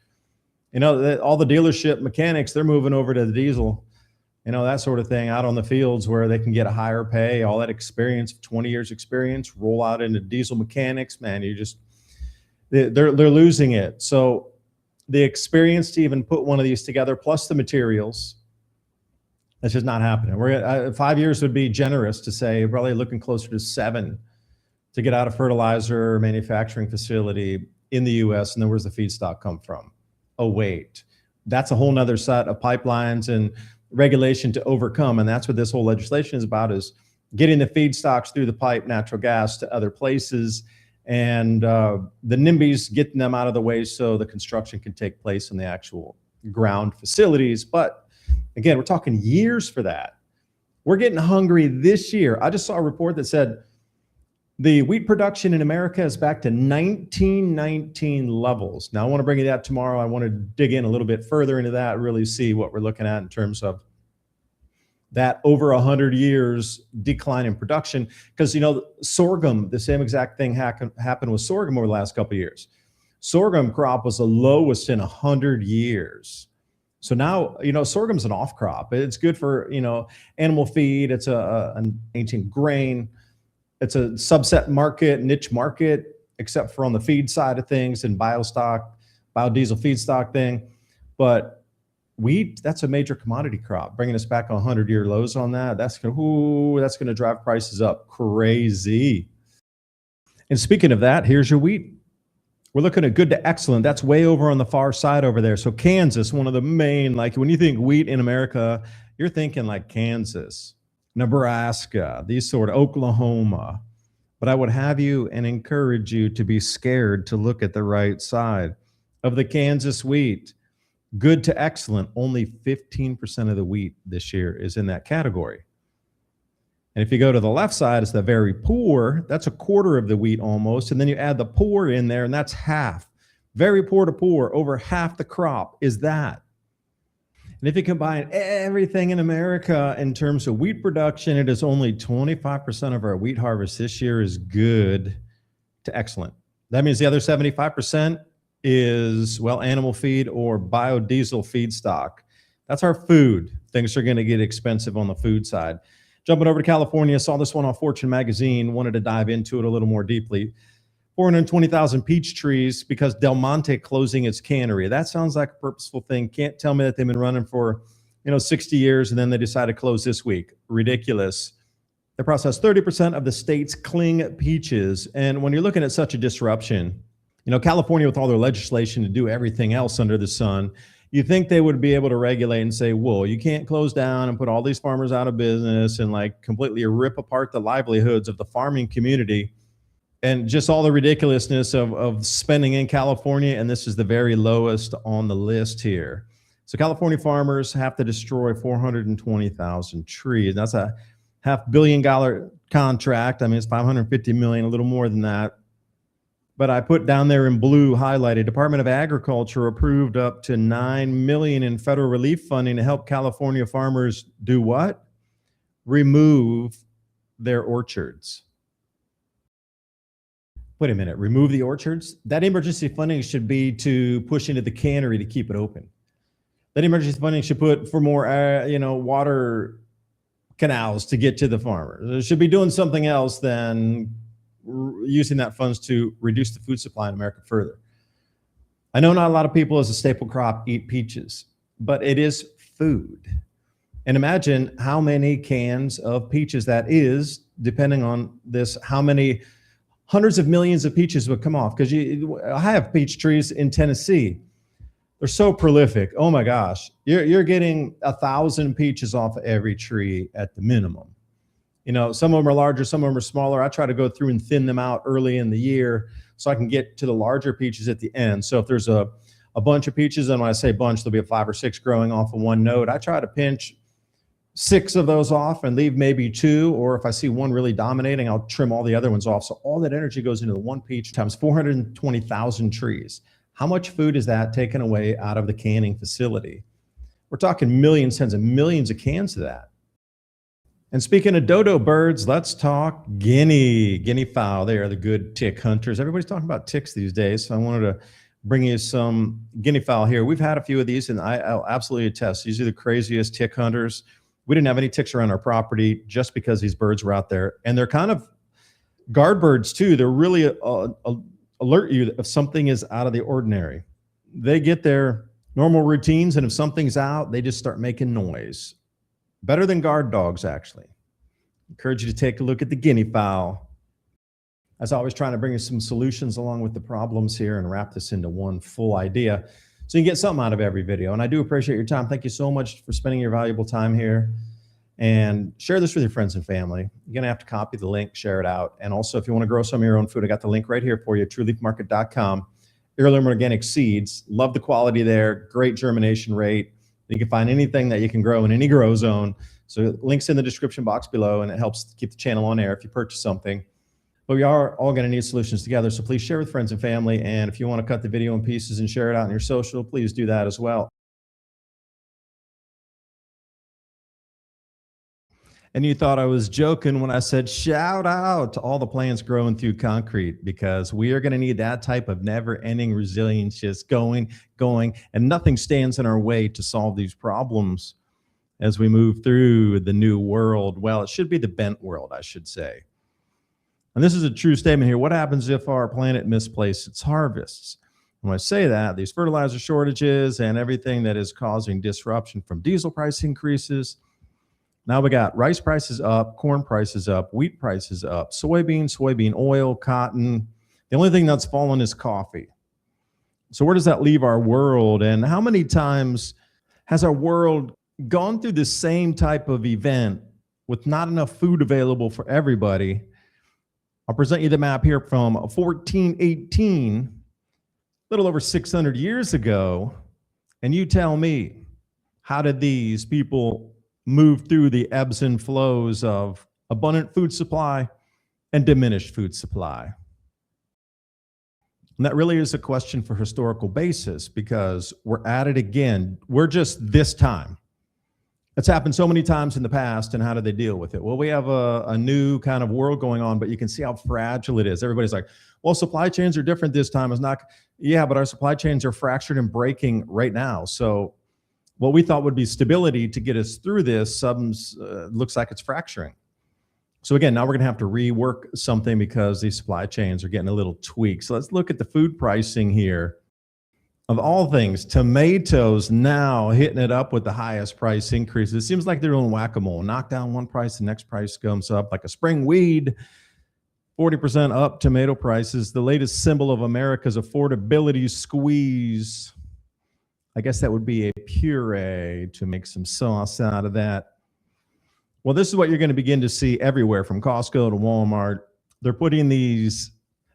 All the dealership mechanics, they're moving over to the diesel, that sort of thing, out on the fields where they can get a higher pay, all that experience, 20 years experience, roll out into diesel mechanics. Man, they're losing it. So the experience to even put one of these together, plus the materials, that's just not happening. We're at 5 years would be generous to say, probably looking closer to 7 to get out a fertilizer manufacturing facility in the US. And then where's the feedstock come from? Oh, wait, that's a whole nother set of pipelines and regulation to overcome. And that's what this whole legislation is about, is getting the feedstocks through the pipe, natural gas, to other places, and the NIMBYs, getting them out of the way so the construction can take place in the actual ground facilities. But again, we're talking years for that. We're getting hungry this year. I just saw a report that said the wheat production in America is back to 1919 levels. Now, I want to bring you that tomorrow. I want to dig in a little bit further into that, really see what we're looking at in terms of that over 100 years decline in production. Because, sorghum, the same exact thing happened with sorghum over the last couple of years. Sorghum crop was the lowest in 100 years. So now, sorghum's an off crop. It's good for, animal feed. It's an ancient grain. It's a subset market, niche market, except for on the feed side of things and biodiesel feedstock thing. But wheat, that's a major commodity crop. Bringing us back on 100-year lows on that, that's going to drive prices up crazy. And speaking of that, here's your wheat. We're looking at good to excellent. That's way over on the far side over there. So Kansas, one of the main, like when you think wheat in America, you're thinking like Kansas, Nebraska, these sort of Oklahoma. But I would have you and encourage you to be scared to look at the right side of the Kansas wheat. Good to excellent, only 15% of the wheat this year is in that category. And if you go to the left side, it's the very poor. That's a quarter of the wheat almost. And then you add the poor in there, and that's half. Very poor to poor, over half the crop is that. And if you combine everything in America in terms of wheat production, it is only 25% of our wheat harvest this year is good to excellent. That means the other 75%, is, well, animal feed or biodiesel feedstock. That's our food. Things are going to get expensive on the food side. Jumping over to California, saw this one on Fortune magazine, wanted to dive into it a little more deeply. 420,000 peach trees because Del Monte closing its cannery. That sounds like a purposeful thing. Can't tell me that they've been running for 60 years and then they decide to close this week. Ridiculous. They process 30% of the state's cling peaches. And when you're looking at such a disruption, California with all their legislation to do everything else under the sun, you think they would be able to regulate and say, well, you can't close down and put all these farmers out of business and like completely rip apart the livelihoods of the farming community and just all the ridiculousness of spending in California. And this is the very lowest on the list here. So California farmers have to destroy 420,000 trees. That's a $500 million contract. I mean, it's 550 million, a little more than that. But I put down there in blue highlighted, Department of Agriculture approved up to $9 million in federal relief funding to help California farmers do what? Remove their orchards. Wait a minute, remove the orchards? That emergency funding should be to push into the cannery to keep it open. That emergency funding should put for more, water canals to get to the farmers. It should be doing something else than using that funds to reduce the food supply in America further. I know not a lot of people as a staple crop eat peaches, but it is food. And imagine how many cans of peaches that is, depending on this, how many hundreds of millions of peaches would come off. Because I have peach trees in Tennessee. They're so prolific. Oh my gosh, you're getting 1,000 peaches off of every tree at the minimum. Some of them are larger, some of them are smaller. I try to go through and thin them out early in the year so I can get to the larger peaches at the end. So if there's a bunch of peaches, and when I say bunch, there'll be 5 or 6 growing off of one node. I try to pinch 6 of those off and leave maybe 2, or if I see one really dominating, I'll trim all the other ones off. So all that energy goes into the one peach times 420,000 trees. How much food is that taken away out of the canning facility? We're talking millions, tens of millions of cans of that. And speaking of dodo birds, let's talk guinea fowl. They are the good tick hunters. Everybody's talking about ticks these days, so I wanted to bring you some guinea fowl here. We've had a few of these, and I'll absolutely attest. These are the craziest tick hunters. We didn't have any ticks around our property just because these birds were out there. And they're kind of guard birds, too. They're really alert you if something is out of the ordinary. They get their normal routines, and if something's out, they just start making noise. Better than guard dogs, actually. Encourage you to take a look at the guinea fowl. As always, trying to bring you some solutions along with the problems here and wrap this into one full idea so you can get something out of every video. And I do appreciate your time. Thank you so much for spending your valuable time here. And share this with your friends and family. You're going to have to copy the link, share it out. And also, if you want to grow some of your own food, I got the link right here for you, trueleafmarket.com. Heirloom organic seeds. Love the quality there. Great germination rate. You can find anything that you can grow in any grow zone. So links in the description box below, and it helps keep the channel on air if you purchase something. But we are all going to need solutions together. So please share with friends and family. And if you want to cut the video in pieces and share it out on your social, please do that as well. And you thought I was joking when I said, shout out to all the plants growing through concrete, because we are going to need that type of never-ending resilience, just going, and nothing stands in our way to solve these problems as we move through the new world. Well, it should be the bent world, I should say. And this is a true statement here. What happens if our planet misplaces its harvests? When I say that, these fertilizer shortages and everything that is causing disruption from diesel price increases. Now we got rice prices up, corn prices up, wheat prices up, soybean oil, cotton. The only thing that's fallen is coffee. So where does that leave our world? And how many times has our world gone through the same type of event with not enough food available for everybody? I'll present you the map here from 1418, a little over 600 years ago. And you tell me, how did these people move through the ebbs and flows of abundant food supply and diminished food supply? And that really is a question for historical basis, because we're at it again. We're just this time It's happened so many times in the past, and how do they deal with it? Well, we have a new kind of world going on, but you can see how fragile it is. Everybody's like, well, supply chains are different this time. It's not, yeah, but our supply chains are fractured and breaking right now. So what we thought would be stability to get us through this, looks like it's fracturing. So again, now we're going to have to rework something because these supply chains are getting a little tweaked. So let's look at the food pricing here. Of all things, tomatoes now hitting it up with the highest price increases. It seems like they're doing whack-a-mole. Knock down one price, the next price comes up like a spring weed. 40% up tomato prices. The latest symbol of America's affordability squeeze. I guess that would be a puree to make some sauce out of that. Well, this is what you're going to begin to see everywhere from Costco to Walmart. They're putting these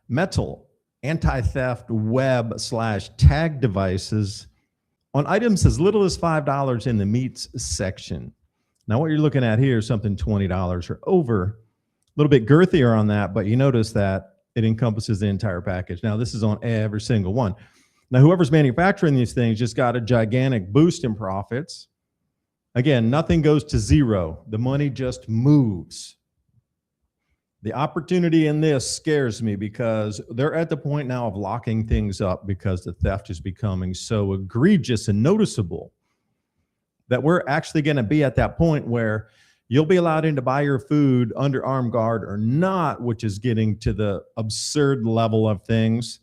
metal anti-theft web/tag devices on items as little as $5 in the meats section. Now, what you're looking at here is something $20 or over. A little bit girthier on that, but you notice that it encompasses the entire package. Now, this is on every single one. Now, whoever's manufacturing these things just got a gigantic boost in profits. Again, nothing goes to zero. The money just moves. The opportunity in this scares me because they're at the point now of locking things up because the theft is becoming so egregious and noticeable that we're actually going to be at that point where you'll be allowed in to buy your food under armed guard or not, which is getting to the absurd level of things.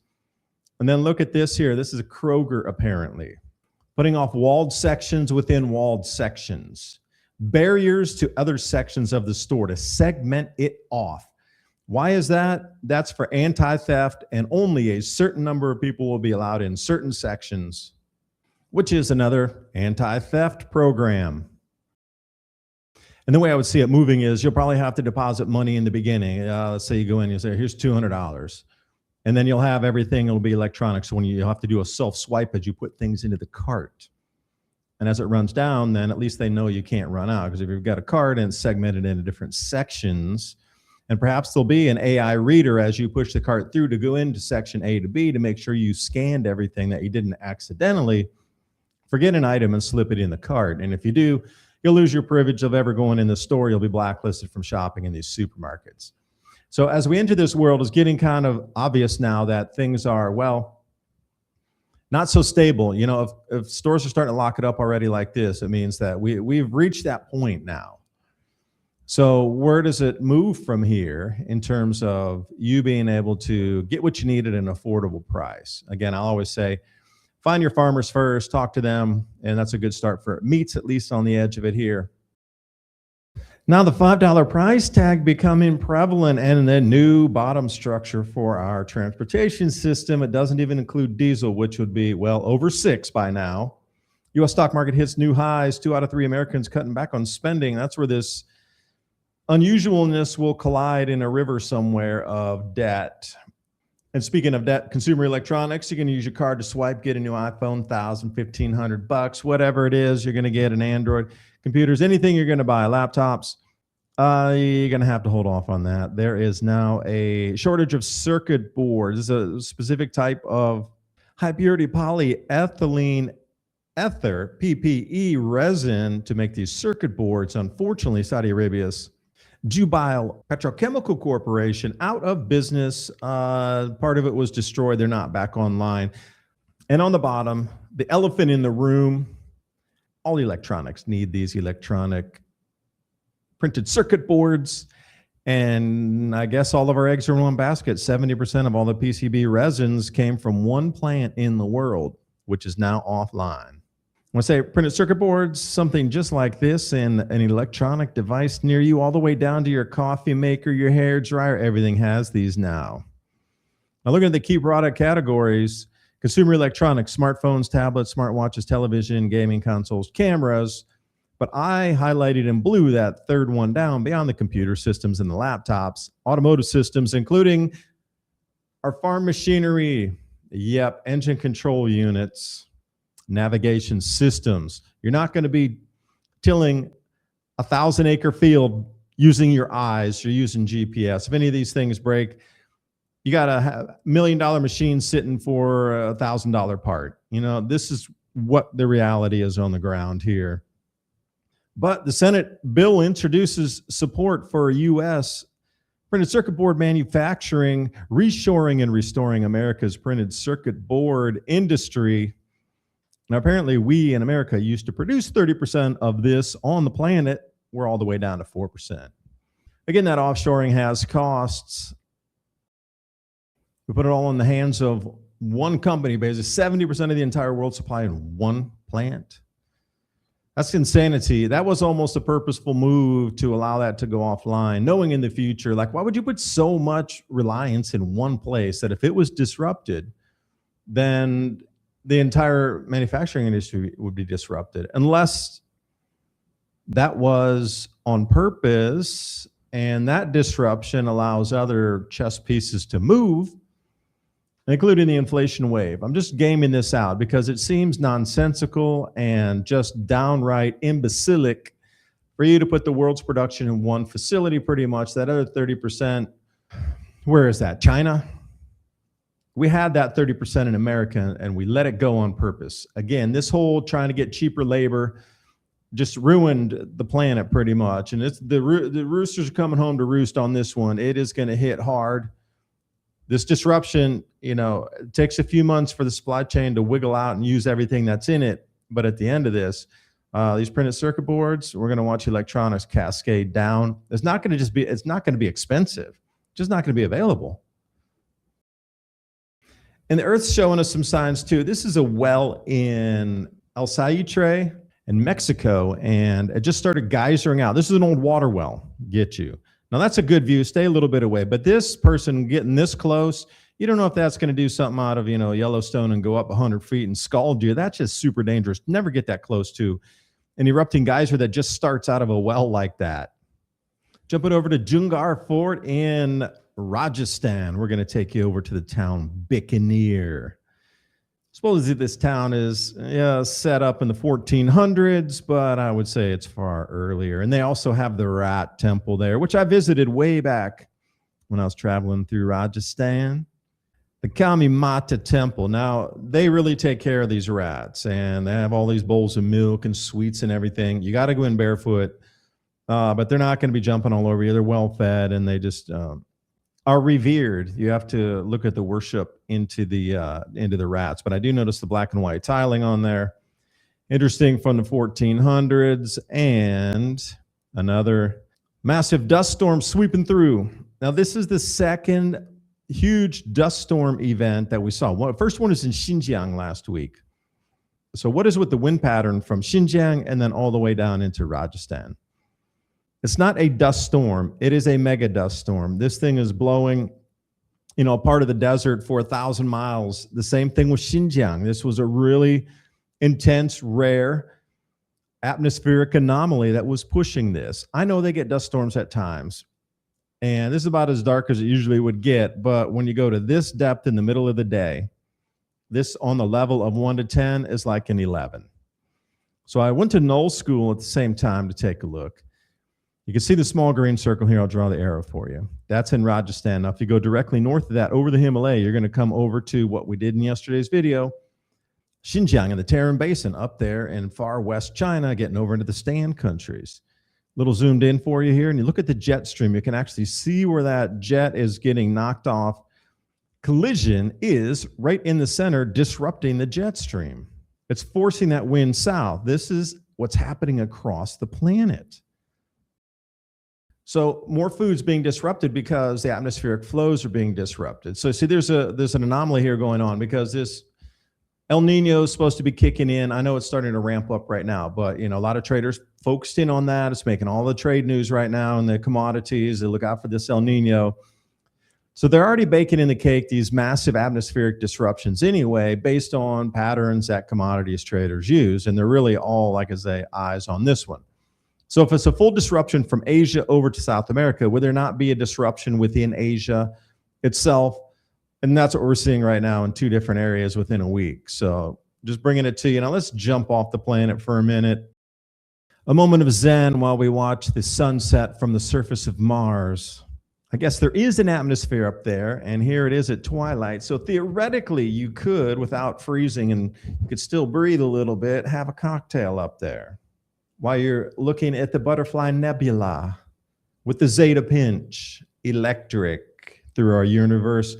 And then look at this here. This is a Kroger, apparently, putting off walled sections within walled sections, barriers to other sections of the store to segment it off. Why is that? That's for anti-theft, and only a certain number of people will be allowed in certain sections, which is another anti-theft program. And the way I would see it moving is you'll probably have to deposit money in the beginning. Let's say you go in, you say, here's $200. And then you'll have everything, it'll be electronic. So when you'll have to do a self-swipe as you put things into the cart. And as it runs down, then at least they know you can't run out. Because if you've got a cart and it's segmented into different sections, and perhaps there'll be an AI reader as you push the cart through to go into section A to B to make sure you scanned everything, that you didn't accidentally forget an item and slip it in the cart. And if you do, you'll lose your privilege of ever going in the store. You'll be blacklisted from shopping in these supermarkets. So as we enter this world, it's getting kind of obvious now that things are, well, not so stable. You know, if stores are starting to lock it up already like this, it means that we've reached that point now. So where does it move from here in terms of you being able to get what you need at an affordable price? Again, I'll always say, find your farmers first, talk to them, and that's a good start for meats, at least on the edge of it here. Now the $5 price tag becoming prevalent, and the new bottom structure for our transportation system. It doesn't even include diesel, which would be well over $6 by now. U.S. stock market hits new highs. 2 out of 3 Americans cutting back on spending. That's where this unusualness will collide in a river somewhere of debt. And speaking of debt, consumer electronics, you can use your card to swipe, get a new iPhone, $1,000, $1,500, whatever it is, you're going to get an Android. Computers, anything you're going to buy, laptops, you're going to have to hold off on that. There is now a shortage of circuit boards. This is a specific type of high purity polyethylene ether, PPE resin to make these circuit boards. Unfortunately, Saudi Arabia's Jubail Petrochemical Corporation out of business. Part of it was destroyed. They're not back online. And on the bottom, the elephant in the room, all electronics need these electronic printed circuit boards. And I guess all of our eggs are in one basket. 70% of all the PCB resins came from one plant in the world, which is now offline. When I say printed circuit boards, something just like this in an electronic device near you, all the way down to your coffee maker, your hair dryer, everything has these now. Now looking at the key product categories, consumer electronics, smartphones, tablets, smartwatches, television, gaming consoles, cameras. But I highlighted in blue that third one down beyond the computer systems and the laptops, automotive systems, including our farm machinery, engine control units, navigation systems. You're not going to be tilling a 1,000-acre field using your eyes. You're using GPS. If any of these things break, you got a $1 million machine sitting for a $1,000 part. You know, this is what the reality is on the ground here. But the Senate bill introduces support for U.S. printed circuit board manufacturing, reshoring and restoring America's printed circuit board industry. Now, apparently, we in America used to produce 30% of this on the planet. We're all the way down to 4%. Again, that offshoring has costs. We put it all in the hands of one company, basically 70% of the entire world supply in one plant. That's insanity. That was almost a purposeful move to allow that to go offline, knowing in the future, like, why would you put so much reliance in one place that if it was disrupted, then the entire manufacturing industry would be disrupted, unless that was on purpose and that disruption allows other chess pieces to move, including the inflation wave. I'm just gaming this out because it seems nonsensical and just downright imbecilic for you to put the world's production in one facility pretty much. That other 30%, where is that? China? We had that 30% in America and we let it go on purpose. Again, this whole trying to get cheaper labor just ruined the planet pretty much. And it's the roosters are coming home to roost on this one. It is going to hit hard. This disruption, it takes a few months for the supply chain to wiggle out and use everything that's in it. But at the end of this, these printed circuit boards, we're going to watch electronics cascade down. It's not going to be expensive. It's just not going to be available. And the Earth's showing us some signs too. This is a well in El Salitre in Mexico, and it just started geysering out. This is an old water well, get you. Now that's a good view, stay a little bit away, but this person getting this close, you don't know if that's gonna do something out of Yellowstone and go up 100 feet and scald you. That's just super dangerous. Never get that close to an erupting geyser that just starts out of a well like that. Jumping over to Jungar Fort in Rajasthan. We're gonna take you over to the town Bikaner. Supposedly this town is set up in the 1400s, but I would say it's far earlier. And they also have the rat temple there, which I visited way back when I was traveling through Rajasthan. The Kami Mata temple. Now, they really take care of these rats, and they have all these bowls of milk and sweets and everything. You got to go in barefoot, but they're not going to be jumping all over you. They're well fed, and they just are revered. You have to look at the worship into the rats. But I do notice the black and white tiling on there. Interesting, from the 1400s, and another massive dust storm sweeping through. Now this is the second huge dust storm event that we saw. First one is in Xinjiang last week. So what is with the wind pattern from Xinjiang and then all the way down into Rajasthan? It's not a dust storm. It is a mega dust storm. This thing is blowing, part of the desert for 1,000 miles. The same thing with Xinjiang. This was a really intense, rare atmospheric anomaly that was pushing this. I know they get dust storms at times, and this is about as dark as it usually would get. But when you go to this depth in the middle of the day, this on the level of 1 to 10 is like an 11. So I went to Knoll School at the same time to take a look. You can see the small green circle here. I'll draw the arrow for you. That's in Rajasthan. Now, if you go directly north of that over the Himalaya, you're going to come over to what we did in yesterday's video, Xinjiang and the Tarim Basin up there in far west China, getting over into the Stan countries. Little zoomed in for you here, and you look at the jet stream. You can actually see where that jet is getting knocked off. Collision is right in the center, disrupting the jet stream. It's forcing that wind south. This is what's happening across the planet. So more food's being disrupted because the atmospheric flows are being disrupted. So see, there's an anomaly here going on because this El Nino is supposed to be kicking in. I know it's starting to ramp up right now, but a lot of traders focused in on that. It's making all the trade news right now, and the commodities. They look out for this El Nino. So they're already baking in the cake these massive atmospheric disruptions anyway, based on patterns that commodities traders use, and they're really all, like I say, eyes on this one. So if it's a full disruption from Asia over to South America, would there not be a disruption within Asia itself? And that's what we're seeing right now in 2 different areas within a week. So just bringing it to you. Now let's jump off the planet for a minute. A moment of Zen while we watch the sunset from the surface of Mars. I guess there is an atmosphere up there, and here it is at twilight. So theoretically, you could, without freezing, and you could still breathe a little bit, have a cocktail up there. while you're looking at the butterfly nebula with the zeta pinch, electric through our universe,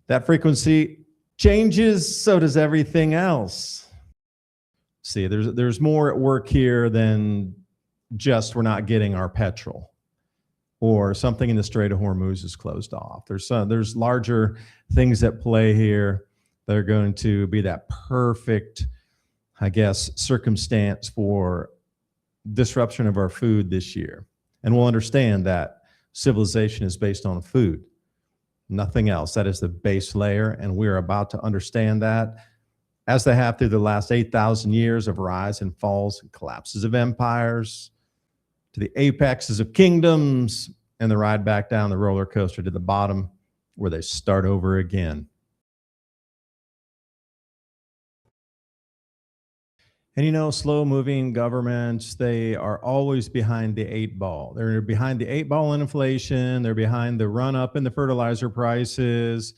that frequency changes, so does everything else. See, there's more at work here than just we're not getting our petrol or something in the Strait of Hormuz is closed off. There's larger things at play here that are going to be that perfect, I guess, circumstance for disruption of our food this year. And we'll understand that civilization is based on food, nothing else. That is the base layer, and we're about to understand that as they have through the last 8,000 years of rise and falls and collapses of empires, to the apexes of kingdoms, and the ride back down the roller coaster to the bottom where they start over again. And you know, slow moving governments, they are always behind the 8 ball. They're behind the 8 ball in inflation. They're behind the run up in the fertilizer prices.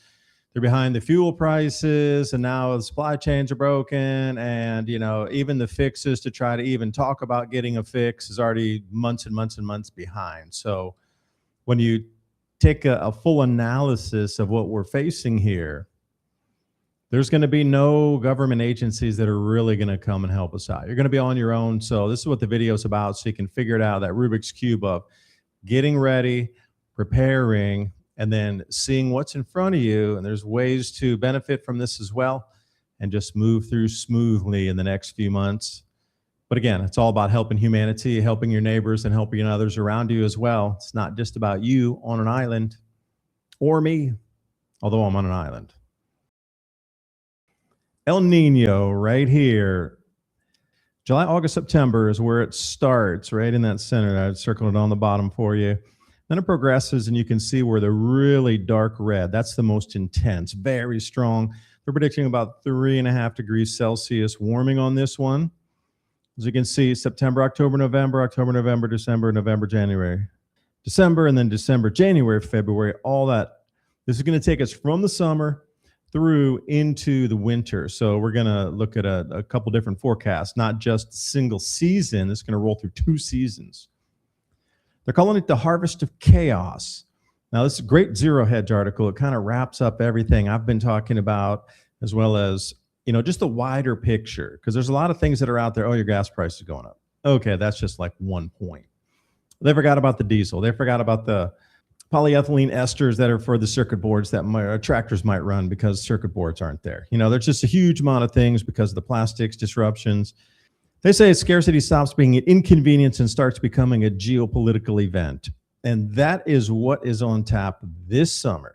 They're behind the fuel prices. And now the supply chains are broken. And, you know, even the fixes to try to even talk about getting a fix is already months and months and months behind. So when you take a full analysis of what we're facing here, there's going to be no government agencies that are really going to come and help us out. You're going to be on your own. So this is what the video is about, so you can figure it out, that Rubik's Cube of getting ready, preparing, and then seeing what's in front of you. And there's ways to benefit from this as well and just move through smoothly in the next few months. But again, it's all about helping humanity, helping your neighbors, and helping others around you as well. It's not just about you on an island or me, although I'm on an island. El Nino right here. July, August, September is where it starts, right in that center. I've circled it on the bottom for you. Then it progresses, and you can see where the really dark red, that's the most intense, very strong. They're predicting about 3.5 degrees Celsius warming on this one. As you can see, September, October, November, December, November, January. December, and then December, January, February, all that. This is going to take us from the summer through into the winter. So we're going to look at a couple different forecasts, not just a single season. It's going to roll through 2 seasons. They're calling it the harvest of chaos. Now, this is a great Zero Hedge article. It kind of wraps up everything I've been talking about, as well as, you know, just the wider picture, because there's a lot of things that are out there. Oh, your gas price is going up. Okay, that's just like one point. They forgot about the diesel. They forgot about the polyethylene esters that are for the circuit boards that tractors might run because circuit boards aren't there. You know, there's just a huge amount of things because of the plastics disruptions. They say scarcity stops being an inconvenience and starts becoming a geopolitical event. And that is what is on tap this summer.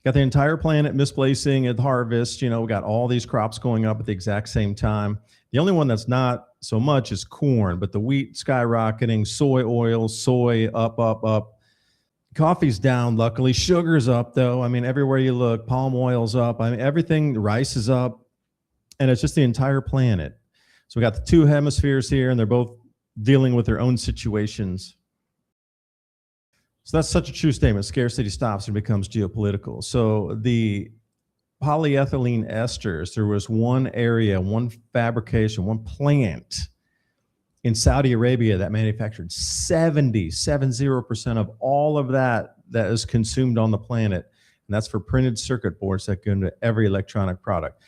Got the entire planet misplacing at harvest. You know, we got all these crops going up at the exact same time. The only one that's not so much is corn, but the wheat skyrocketing, soy oil, soy up. Coffee's down, luckily. Sugar's up, though. I mean, everywhere you look, palm oil's up. I mean, everything, rice is up, and it's just the entire planet. So we got the 2 hemispheres here, and they're both dealing with their own situations. So that's such a true statement. Scarcity stops and becomes geopolitical. So the polyethylene esters, there was one area, one fabrication, one plant in Saudi Arabia that manufactured 70% of all of that is consumed on the planet. And that's for printed circuit boards that go into every electronic product.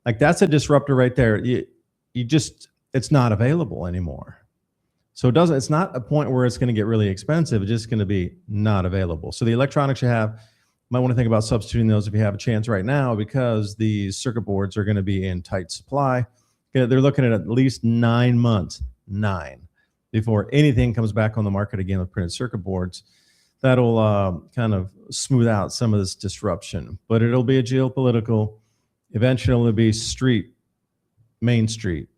Like, that's a disruptor right there. It's not available anymore. So it's not a point where it's going to get really expensive. It's just going to be not available. So the electronics you have, might want to think about substituting those if you have a chance right now, because these circuit boards are going to be in tight supply. They're looking at least 9 months, before anything comes back on the market again with printed circuit boards. That'll kind of smooth out some of this disruption, but it'll be a geopolitical. Eventually it'll be Main Street.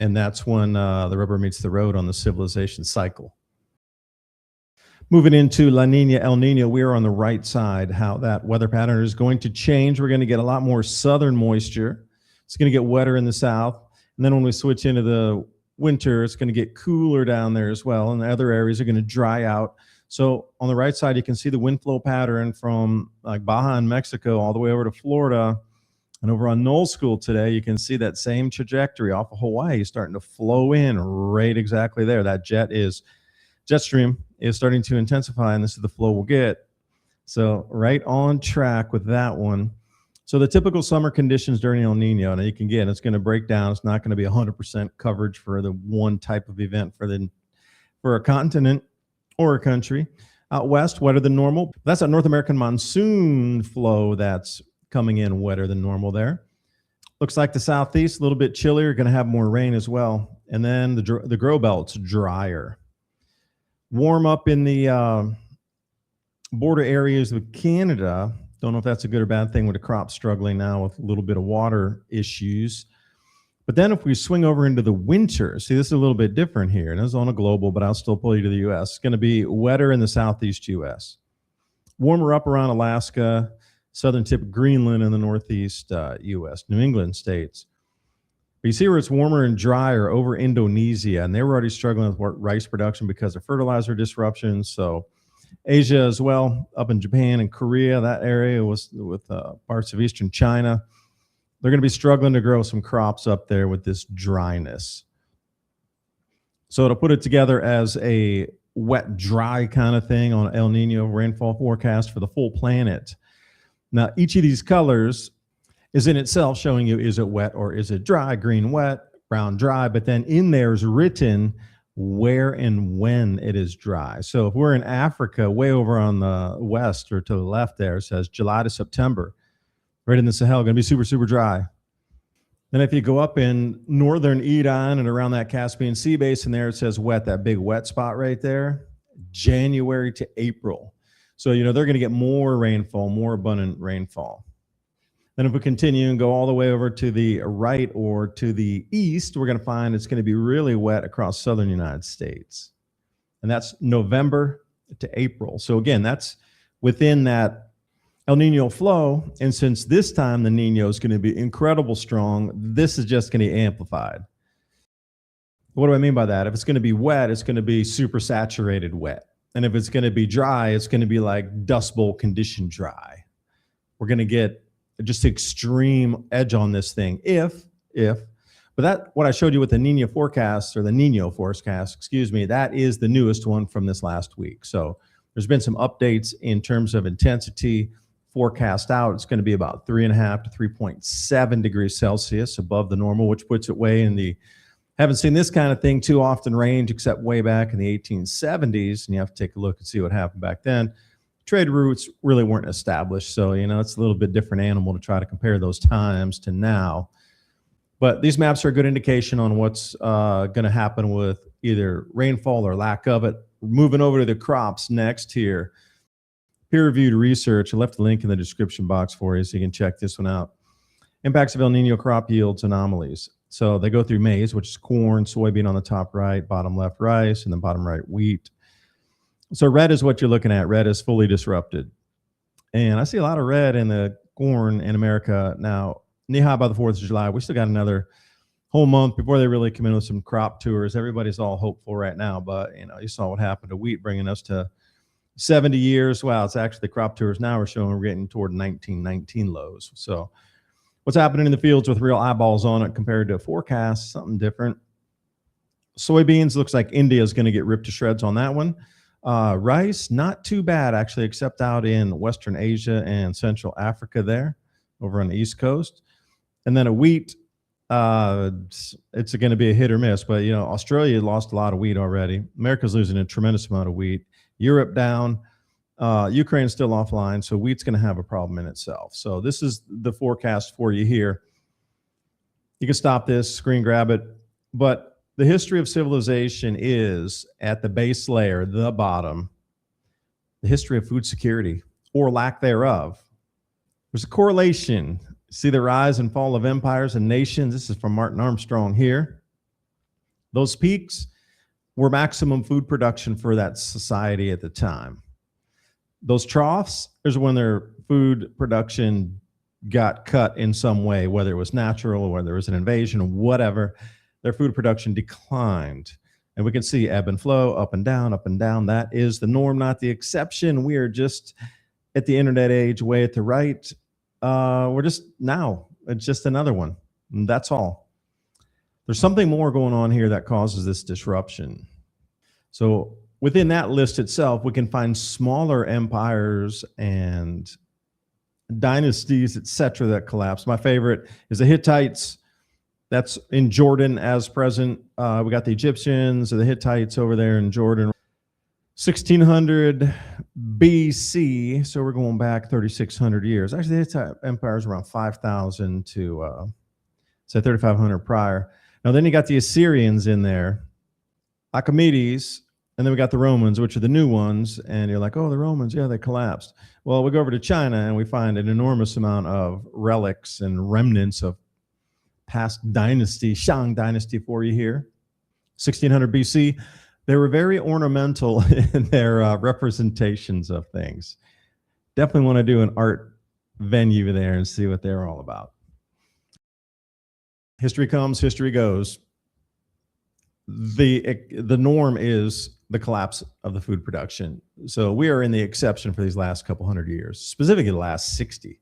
And that's when the rubber meets the road on the civilization cycle. Moving into La Nina, El Nino, we are on the right side, how that weather pattern is going to change. We're going to get a lot more southern moisture. It's going to get wetter in the south. And then when we switch into the winter, it's going to get cooler down there as well. And the other areas are going to dry out. So on the right side, you can see the wind flow pattern from like Baja in Mexico all the way over to Florida. And over on Knoll School today, you can see that same trajectory off of Hawaii starting to flow in right exactly there. That jet stream is starting to intensify, and this is the flow we'll get. So right on track with that one. So the typical summer conditions during El Nino, and you can get, it's going to break down. It's not going to be 100% coverage for the one type of event for a continent or a country. Out west, wetter than normal. That's a North American monsoon flow that's coming in wetter than normal there. Looks like the southeast, a little bit chillier, going to have more rain as well. And then the grow belt's drier. Warm up in the border areas with Canada. Don't know if that's a good or bad thing with the crop struggling now with a little bit of water issues. But then if we swing over into the winter, see, this is a little bit different here. And this is on a global, but I'll still pull you to the U.S. It's going to be wetter in the southeast U.S. Warmer up around Alaska, southern tip of Greenland, and the northeast U.S., New England states. But you see where it's warmer and drier over Indonesia, and they were already struggling with rice production because of fertilizer disruptions. So Asia as well, up in Japan and Korea, that area was with parts of eastern China. They're going to be struggling to grow some crops up there with this dryness. So to put it together as a wet, dry kind of thing on El Nino rainfall forecast for the full planet. Now, each of these colors is in itself showing you, is it wet or is it dry? Green, wet, brown, dry. But then in there is written where and when it is dry. So if we're in Africa, way over on the west or to the left there, it says July to September. Right in the Sahel, going to be super, super dry. Then if you go up in northern Iran and around that Caspian Sea basin there, it says wet, that big wet spot right there, January to April. So, they're going to get more rainfall, more abundant rainfall. Then if we continue and go all the way over to the right or to the east, we're going to find it's going to be really wet across southern United States. And that's November to April. So again, that's within that El Nino flow, and since this time the Nino is going to be incredible strong, this is just going to be amplified. What do I mean by that? If it's going to be wet, it's going to be super saturated wet. And if it's going to be dry, it's going to be like Dust Bowl condition dry. We're going to get just extreme edge on this thing but that, what I showed you with the Nino forecast, or the Nino forecast, excuse me, that is the newest one from this last week. So there's been some updates in terms of intensity. Forecast out, it's going to be about 3.5 to 3.7 degrees Celsius above the normal, which puts it way in the, haven't seen this kind of thing too often range, except way back in the 1870s. And you have to take a look and see what happened back then. Trade routes really weren't established. So, it's a little bit different animal to try to compare those times to now. But these maps are a good indication on what's going to happen with either rainfall or lack of it. Moving over to the crops next here. Peer-reviewed research. I left a link in the description box for you so you can check this one out. Impacts of El Nino crop yields anomalies. So they go through maize, which is corn, soybean on the top right, bottom left rice, and then bottom right wheat. So red is what you're looking at. Red is fully disrupted. And I see a lot of red in the corn in America now. Knee-high by the 4th of July. We still got another whole month before they really come in with some crop tours. Everybody's all hopeful right now, but you saw what happened to wheat, bringing us to 70 years. Wow, it's actually the crop tours now are showing we're getting toward 1919 lows. So what's happening in the fields with real eyeballs on it compared to a forecast, something different. Soybeans, looks like India is going to get ripped to shreds on that one. Rice, not too bad actually, except out in Western Asia and Central Africa there, over on the East Coast. And then a wheat, it's going to be a hit or miss, but Australia lost a lot of wheat already. America's losing a tremendous amount of wheat. Europe down, Ukraine's still offline, so wheat's going to have a problem in itself. So this is the forecast for you here. You can stop this, screen grab it, but the history of civilization is at the base layer, the bottom, the history of food security or lack thereof. There's a correlation. See the rise and fall of empires and nations. This is from Martin Armstrong here. Those peaks were maximum food production for that society at the time. Those troughs is when their food production got cut in some way, whether it was natural or whether it was an invasion or whatever, their food production declined. And we can see ebb and flow, up and down, up and down. That is the norm, not the exception. We are just at the internet age, way at the right. We're just now It's just another one. And that's all. There's something more going on here that causes this disruption. So within that list itself, we can find smaller empires and dynasties, etc., that collapse. My favorite is the Hittites. That's in Jordan as present. We got the Egyptians or the Hittites over there in Jordan. 1600 BC, so we're going back 3,600 years. Actually, the Hittite Empire is around 5,000 to say 3,500 prior. Now, then you got the Assyrians in there, Achaemedes, and then we got the Romans, which are the new ones. And you're like, oh, the Romans, yeah, they collapsed. Well, we go over to China and we find an enormous amount of relics and remnants of past dynasty, Shang dynasty for you here. 1600 BC, they were very ornamental in their representations of things. Definitely want to do an art venue there and see what they're all about. History comes, history goes. The norm is the collapse of the food production. So we are in the exception for these last couple hundred years, specifically the last 60.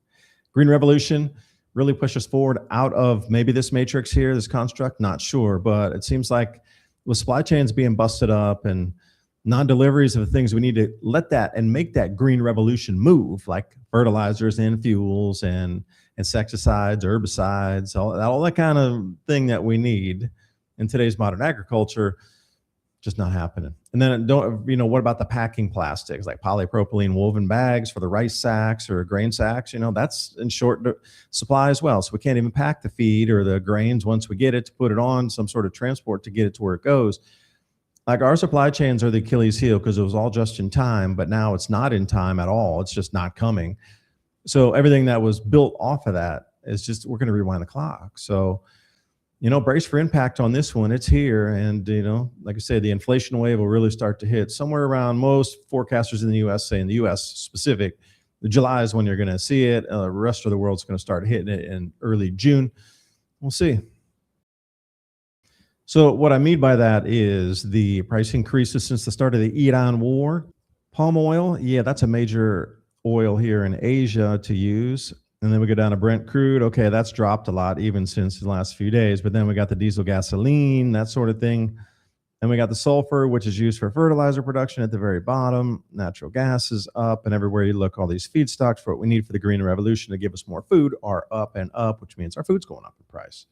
Green Revolution really pushed us forward out of maybe this matrix here, this construct, not sure, but it seems like with supply chains being busted up and non-deliveries of the things, we need to let that and make that green revolution move, like fertilizers and fuels and insecticides, herbicides, all that kind of thing that we need in today's modern agriculture. Just not happening. And then what about the packing plastics like polypropylene woven bags for the rice sacks or grain sacks? That's in short supply as well. So we can't even pack the feed or the grains once we get it to put it on some sort of transport to get it to where it goes. Like our supply chains are the Achilles heel because it was all just in time, but now it's not in time at all. It's just not coming. So everything that was built off of that is just, we're going to rewind the clock. So brace for impact on this one. It's here. And, like I said, the inflation wave will really start to hit somewhere around, most forecasters in the U.S. say in the U.S. specific, July is when you're going to see it. The rest of the world's going to start hitting it in early June. We'll see. So what I mean by that is the price increases since the start of the Iran war. Palm oil, yeah, that's a major oil here in Asia to use. And then we go down to Brent crude. Okay, that's dropped a lot even since the last few days. But then we got the diesel gasoline, that sort of thing. And we got the sulfur, which is used for fertilizer production at the very bottom. Natural gas is up. And everywhere you look, all these feedstocks for what we need for the green revolution to give us more food are up and up, which means our food's going up in price.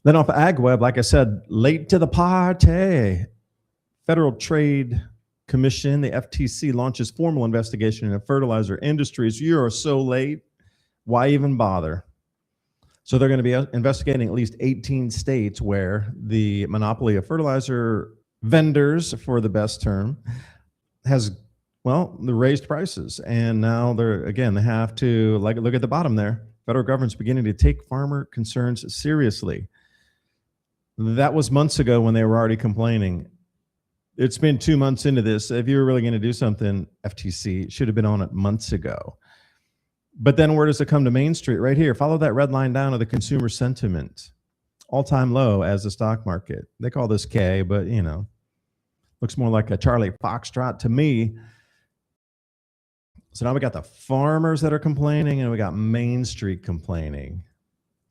Then off of AgWeb, like I said, late to the party. Federal Trade Commission, the FTC, launches formal investigation into fertilizer industries. You are so late. Why even bother? So they're going to be investigating at least 18 states where the monopoly of fertilizer vendors, for the best term, has, the raised prices. And now they have to, look at the bottom there. Federal government's beginning to take farmer concerns seriously. That was months ago when they were already complaining. It's been 2 months into this. If you were really going to do something, FTC should have been on it months ago. But then where does it come to Main Street? Right here. Follow that red line down to the consumer sentiment. All-time low as the stock market. They call this K, but, looks more like a Charlie Foxtrot to me. So now we got the farmers that are complaining, and we got Main Street complaining.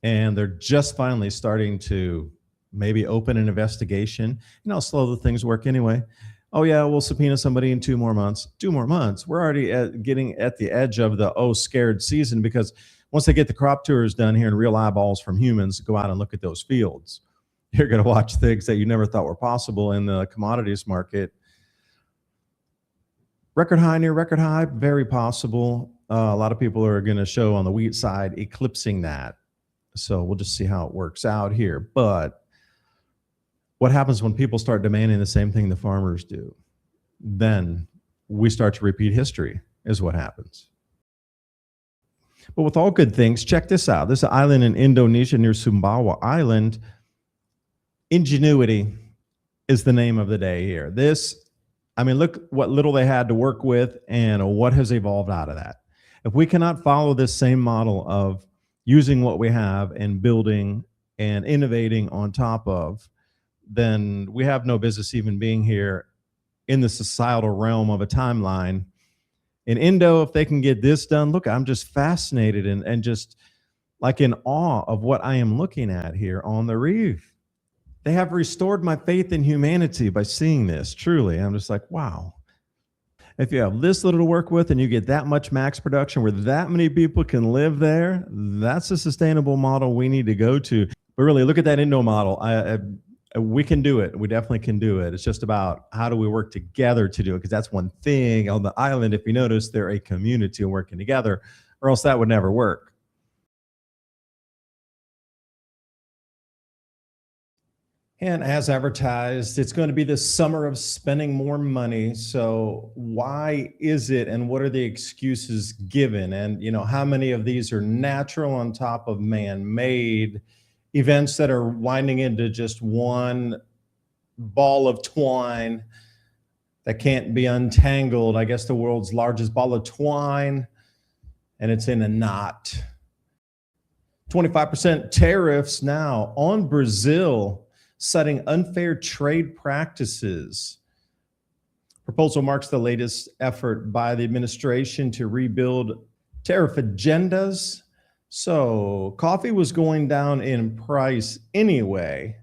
And they're just finally starting to maybe open an investigation. Slow the things work anyway. Oh yeah, we'll subpoena somebody in 2 more months. 2 more months. We're already getting at the edge of the scared season, because once they get the crop tours done here and real eyeballs from humans go out and look at those fields, you're going to watch things that you never thought were possible in the commodities market. Record high near record high, very possible. A lot of people are going to show on the wheat side eclipsing that. So we'll just see how it works out here. But what happens when people start demanding the same thing the farmers do? Then we start to repeat history, is what happens. But with all good things, check this out. This island in Indonesia near Sumbawa Island, ingenuity is the name of the day here. Look what little they had to work with and what has evolved out of that. If we cannot follow this same model of using what we have and building and innovating on top of, then we have no business even being here in the societal realm of a timeline. In Indo, if they can get this done, look, I'm just fascinated and just like in awe of what I am looking at here on the reef. They have restored my faith in humanity by seeing this. Truly, I'm just like, wow. If you have this little to work with and you get that much max production where that many people can live there, that's a sustainable model we need to go to. But really, look at that Indo model. We can do it. We definitely can do it. It's just about how do we work together to do it, because that's one thing on the island. If you notice, they're a community working together, or else that would never work. And as advertised, it's going to be the summer of spending more money. So why is it, and what are the excuses given? And how many of these are natural on top of man-made events that are winding into just one ball of twine that can't be untangled? I guess the world's largest ball of twine, and it's in a knot. 25% tariffs now on Brazil, citing unfair trade practices. Proposal marks the latest effort by the administration to rebuild tariff agendas. So coffee was going down in price anyway,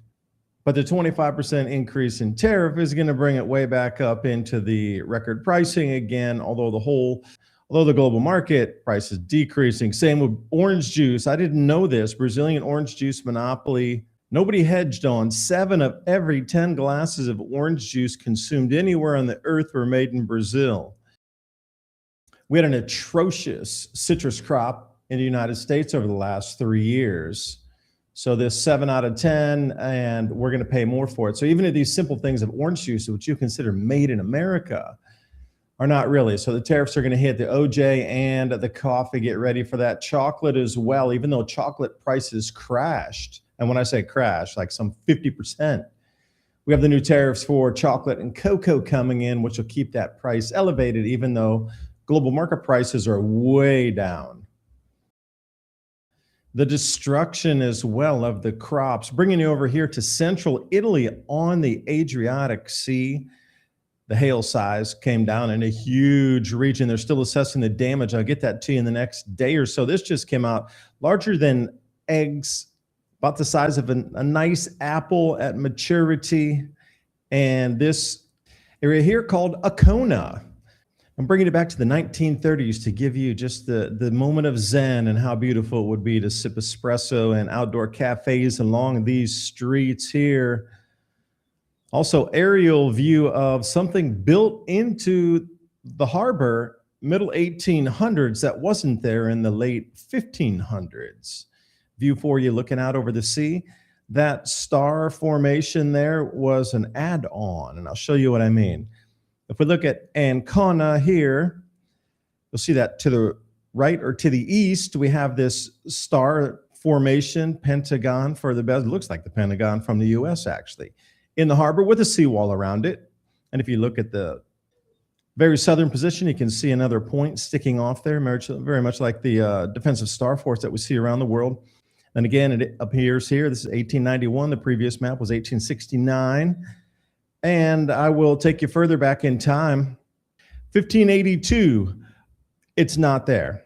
but the 25% increase in tariff is going to bring it way back up into the record pricing again, although the global market price is decreasing. Same with orange juice. I didn't know this. Brazilian orange juice monopoly. Nobody hedged on 7 of every 10 glasses of orange juice consumed anywhere on the earth were made in Brazil. We had an atrocious citrus crop in the United States over the last 3 years. So this 7 out of 10, and we're going to pay more for it. So even if these simple things of orange juice, which you consider made in America, are not really. So the tariffs are going to hit the OJ and the coffee. Get ready for that. Chocolate as well, even though chocolate prices crashed. And when I say crash, like some 50%, we have the new tariffs for chocolate and cocoa coming in, which will keep that price elevated, even though global market prices are way down. The destruction as well of the crops, bringing you over here to central Italy on the Adriatic Sea. The hail size came down in a huge region. They're still assessing the damage. I'll get that to you in the next day or so. This just came out larger than eggs, about the size of a nice apple at maturity. And this area here called Acona. I'm bringing it back to the 1930s to give you just the moment of zen and how beautiful it would be to sip espresso in outdoor cafes along these streets here. Also, aerial view of something built into the harbor, middle 1800s, that wasn't there in the late 1500s. View for you looking out over the sea. That star formation there was an add-on, and I'll show you what I mean. If we look at Ancona here, you'll see that to the right or to the east, we have this star formation, pentagon for the best. It looks like the Pentagon from the US actually, in the harbor with a seawall around it. And if you look at the very southern position, you can see another point sticking off there, very much like the defensive star force that we see around the world. And again, it appears here, this is 1891. The previous map was 1869. And I will take you further back in time. 1582, it's not there.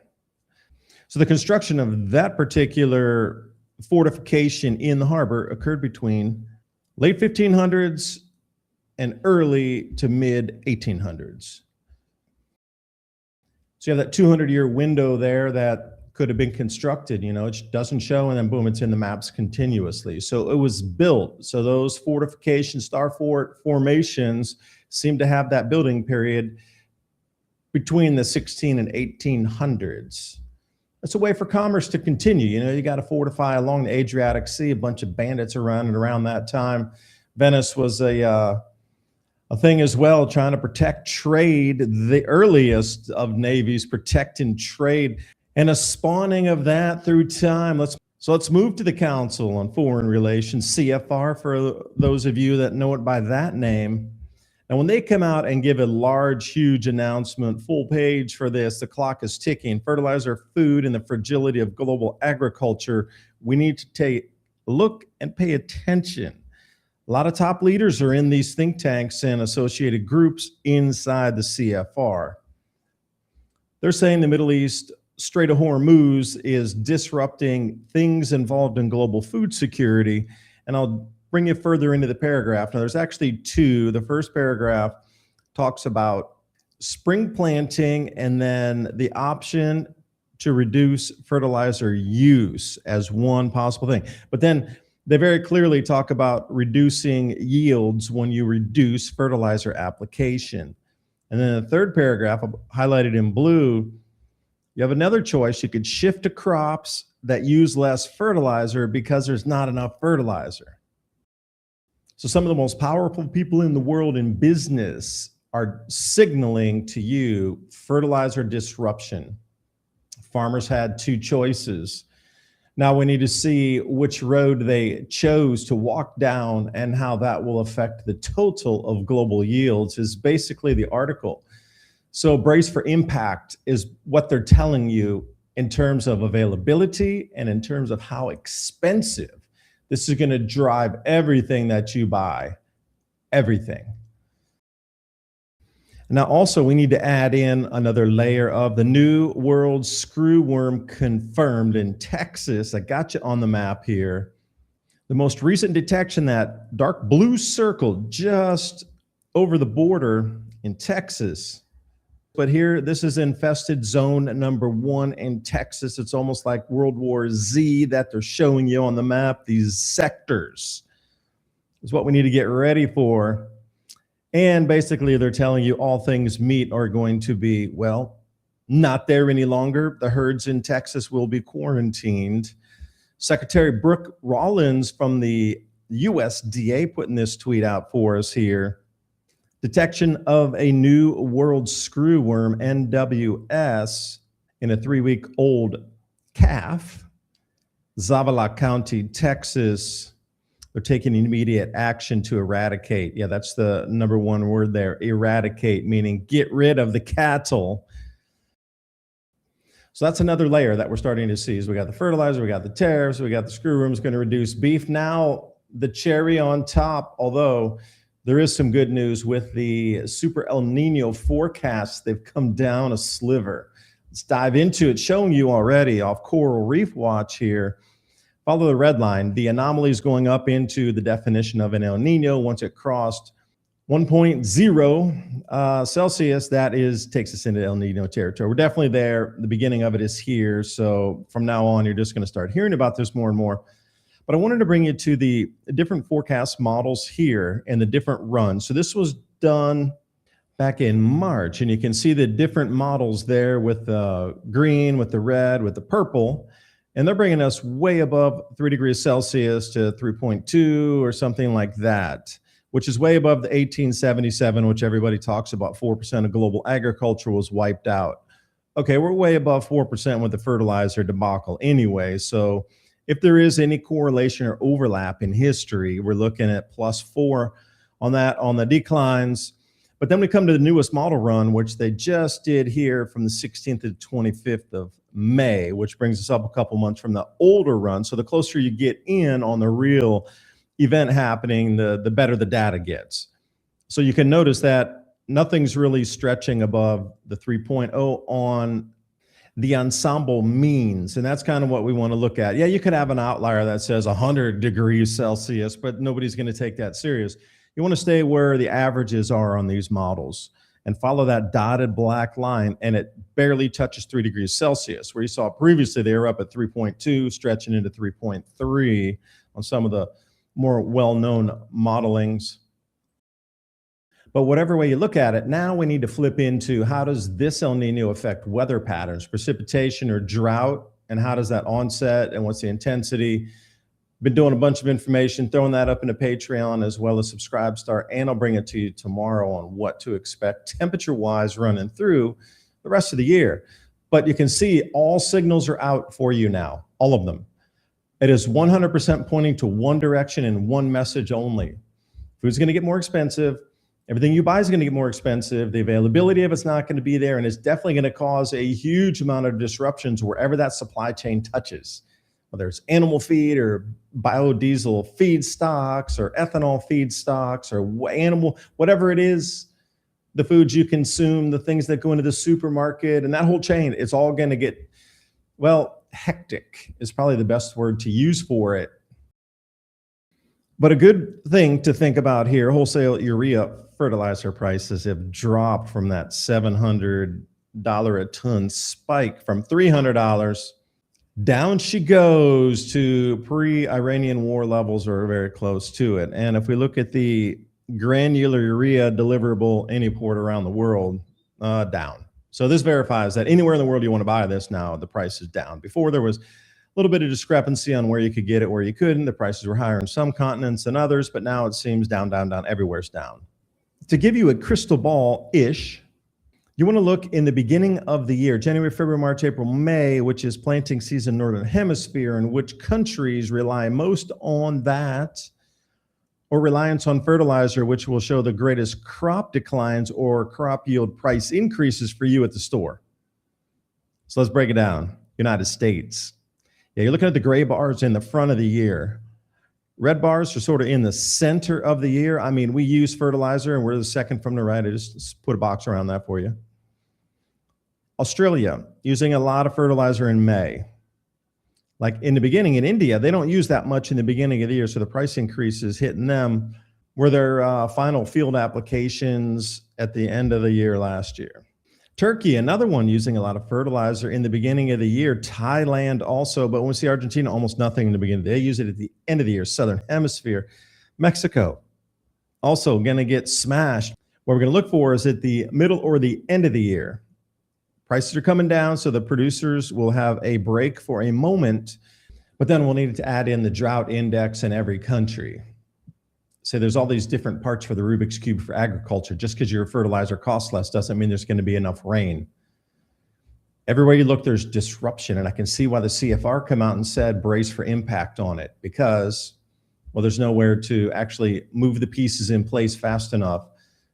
So the construction of that particular fortification in the harbor occurred between late 1500s and early to mid 1800s. So you have that 200-year window there that could have been constructed, it doesn't show, and then boom, it's in the maps continuously. So it was built. So those fortifications, star fort formations seem to have that building period between the 16 and 1800s. It's a way for commerce to continue. You got to fortify along the Adriatic Sea. A bunch of bandits around and around that time. Venice was a thing as well, trying to protect trade. The earliest of navies protecting trade, and a spawning of that through time. Let's move to the Council on Foreign Relations, CFR, for those of you that know it by that name. And when they come out and give a large, huge announcement, full page for this, the clock is ticking, fertilizer, food, and the fragility of global agriculture, we need to take a look and pay attention. A lot of top leaders are in these think tanks and associated groups inside the CFR. They're saying the Middle East Strait of Hormuz is disrupting things involved in global food security. And I'll bring you further into the paragraph. Now, there's actually two. The first paragraph talks about spring planting and then the option to reduce fertilizer use as one possible thing. But then they very clearly talk about reducing yields when you reduce fertilizer application. And then the third paragraph, highlighted in blue, you have another choice. You could shift to crops that use less fertilizer because there's not enough fertilizer. So some of the most powerful people in the world in business are signaling to you fertilizer disruption. Farmers had two choices. Now we need to see which road they chose to walk down and how that will affect the total of global yields is basically the article. So brace for impact is what they're telling you in terms of availability and in terms of how expensive this is going to drive everything that you buy, everything. Now, also, we need to add in another layer of the new world screwworm confirmed in Texas. I got you on the map here. The most recent detection, that dark blue circle just over the border in Texas. But here, this is infested zone number 1 in Texas. It's almost like World War Z that they're showing you on the map. These sectors is what we need to get ready for. And basically, they're telling you all things meat are going to be, well, not there any longer. The herds in Texas will be quarantined. Secretary Brooke Rollins from the USDA putting this tweet out for us here. Detection of a new world screwworm, NWS, in a 3-week-old calf. Zavala County, Texas. They're taking immediate action to eradicate. Yeah, that's the number one word there, eradicate, meaning get rid of the cattle. So that's another layer that we're starting to see. Is we got the fertilizer, we got the tariffs, we got the screwworms going to reduce beef. Now the cherry on top, although there is some good news with the Super El Nino forecasts. They've come down a sliver. Let's dive into it, showing you already off Coral Reef Watch here. Follow the red line. The anomaly is going up into the definition of an El Nino. Once it crossed 1.0 Celsius, that takes us into El Nino territory. We're definitely there. The beginning of it is here. So from now on, you're just going to start hearing about this more and more. But I wanted to bring you to the different forecast models here and the different runs. So this was done back in March, and you can see the different models there with the green, with the red, with the purple. And they're bringing us way above 3 degrees Celsius to 3.2 or something like that, which is way above the 1877, which everybody talks about. 4% of global agriculture was wiped out. Okay, we're way above 4% with the fertilizer debacle anyway. So if there is any correlation or overlap in history, we're looking at +4 on that, on the declines. But then we come to the newest model run, which they just did here from the 16th to the 25th of May, which brings us up a couple months from the older run. So the closer you get in on the real event happening, the better the data gets. So you can notice that nothing's really stretching above the 3.0 on the ensemble means. And that's kind of what we want to look at. Yeah, you could have an outlier that says 100 degrees Celsius, but nobody's going to take that serious. You want to stay where the averages are on these models and follow that dotted black line, and it barely touches 3 degrees Celsius, where you saw previously they were up at 3.2, stretching into 3.3 on some of the more well-known modelings. But whatever way you look at it, now we need to flip into how does this El Nino affect weather patterns, precipitation or drought, and how does that onset and what's the intensity? Been doing a bunch of information, throwing that up into Patreon as well as Subscribestar, and I'll bring it to you tomorrow on what to expect temperature-wise running through the rest of the year. But you can see all signals are out for you now, all of them. It is 100% pointing to one direction and one message only. Food's going to get more expensive. Everything you buy is going to get more expensive. The availability of it's not going to be there, and it's definitely going to cause a huge amount of disruptions wherever that supply chain touches, whether it's animal feed or biodiesel feedstocks or ethanol feedstocks or animal, whatever it is, the foods you consume, the things that go into the supermarket and that whole chain, it's all going to get Well, hectic is probably the best word to use for it. But a good thing to think about here, wholesale urea fertilizer prices have dropped from that $700 a ton spike from $300. Down she goes to pre-Iranian war levels or very close to it. And if we look at the granular urea deliverable any port around the world, down. So this verifies that anywhere in the world you want to buy this now, the price is down. Before there was a little bit of discrepancy on where you could get it, where you couldn't. The prices were higher in some continents than others, but now it seems down, down, down. Everywhere's down. To give you a crystal ball-ish, you want to look in the beginning of the year, January, February, March, April, May, which is planting season Northern Hemisphere, and which countries rely most on that or reliance on fertilizer, which will show the greatest crop declines or crop yield price increases for you at the store. So let's break it down. United States. Yeah, you're looking at the gray bars in the front of the year. Red bars are sort of in the center of the year. I mean, we use fertilizer and we're the second from the right. I just put a box around that for you. Australia, using a lot of fertilizer in May. Like in the beginning in India, they don't use that much in the beginning of the year, so the price increases hitting them were their final field applications at the end of the year last year. Turkey, another one using a lot of fertilizer in the beginning of the year. Thailand also, but when we see Argentina, almost nothing in the beginning. They use it at the end of the year, Southern Hemisphere. Mexico, also going to get smashed. What we're going to look for is at the middle or the end of the year. Prices are coming down, so the producers will have a break for a moment, but then we'll need to add in the drought index in every country. So there's all these different parts for the Rubik's Cube for agriculture. Just because your fertilizer costs less doesn't mean there's going to be enough rain. Everywhere you look, there's disruption, and I can see why the CFR come out and said brace for impact on it because, well, there's nowhere to actually move the pieces in place fast enough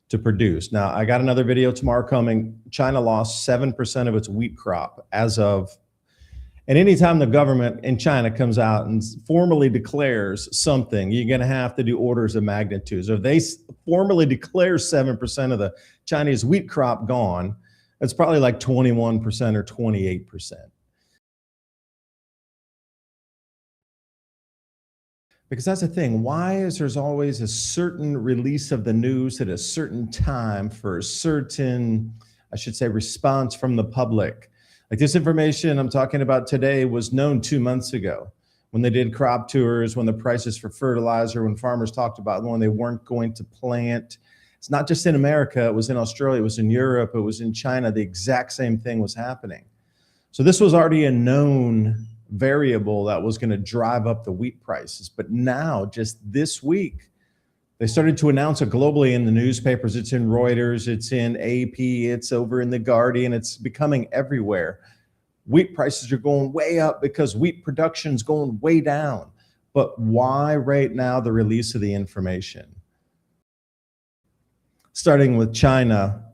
to produce. Now, I got another video tomorrow coming. China lost 7% of its wheat crop as of, and anytime the government in China comes out and formally declares something, you're gonna have to do orders of magnitude. So if they formally declare 7% of the Chinese wheat crop gone, it's probably like 21% or 28%. Because that's the thing. Why is there's always a certain release of the news at a certain time for a certain, I should say, response from the public? Like this information I'm talking about today was known 2 months ago when they did crop tours, when the prices for fertilizer, when farmers talked about when they weren't going to plant. It's not just in America. It was in Australia. It was in Europe. It was in China. The exact same thing was happening. So this was already a known variable that was going to drive up the wheat prices. But now, just this week, they started to announce it globally in the newspapers. It's in Reuters, it's in AP, it's over in The Guardian, it's becoming everywhere. Wheat prices are going way up because wheat production is going way down. But why right now the release of the information? Starting with China,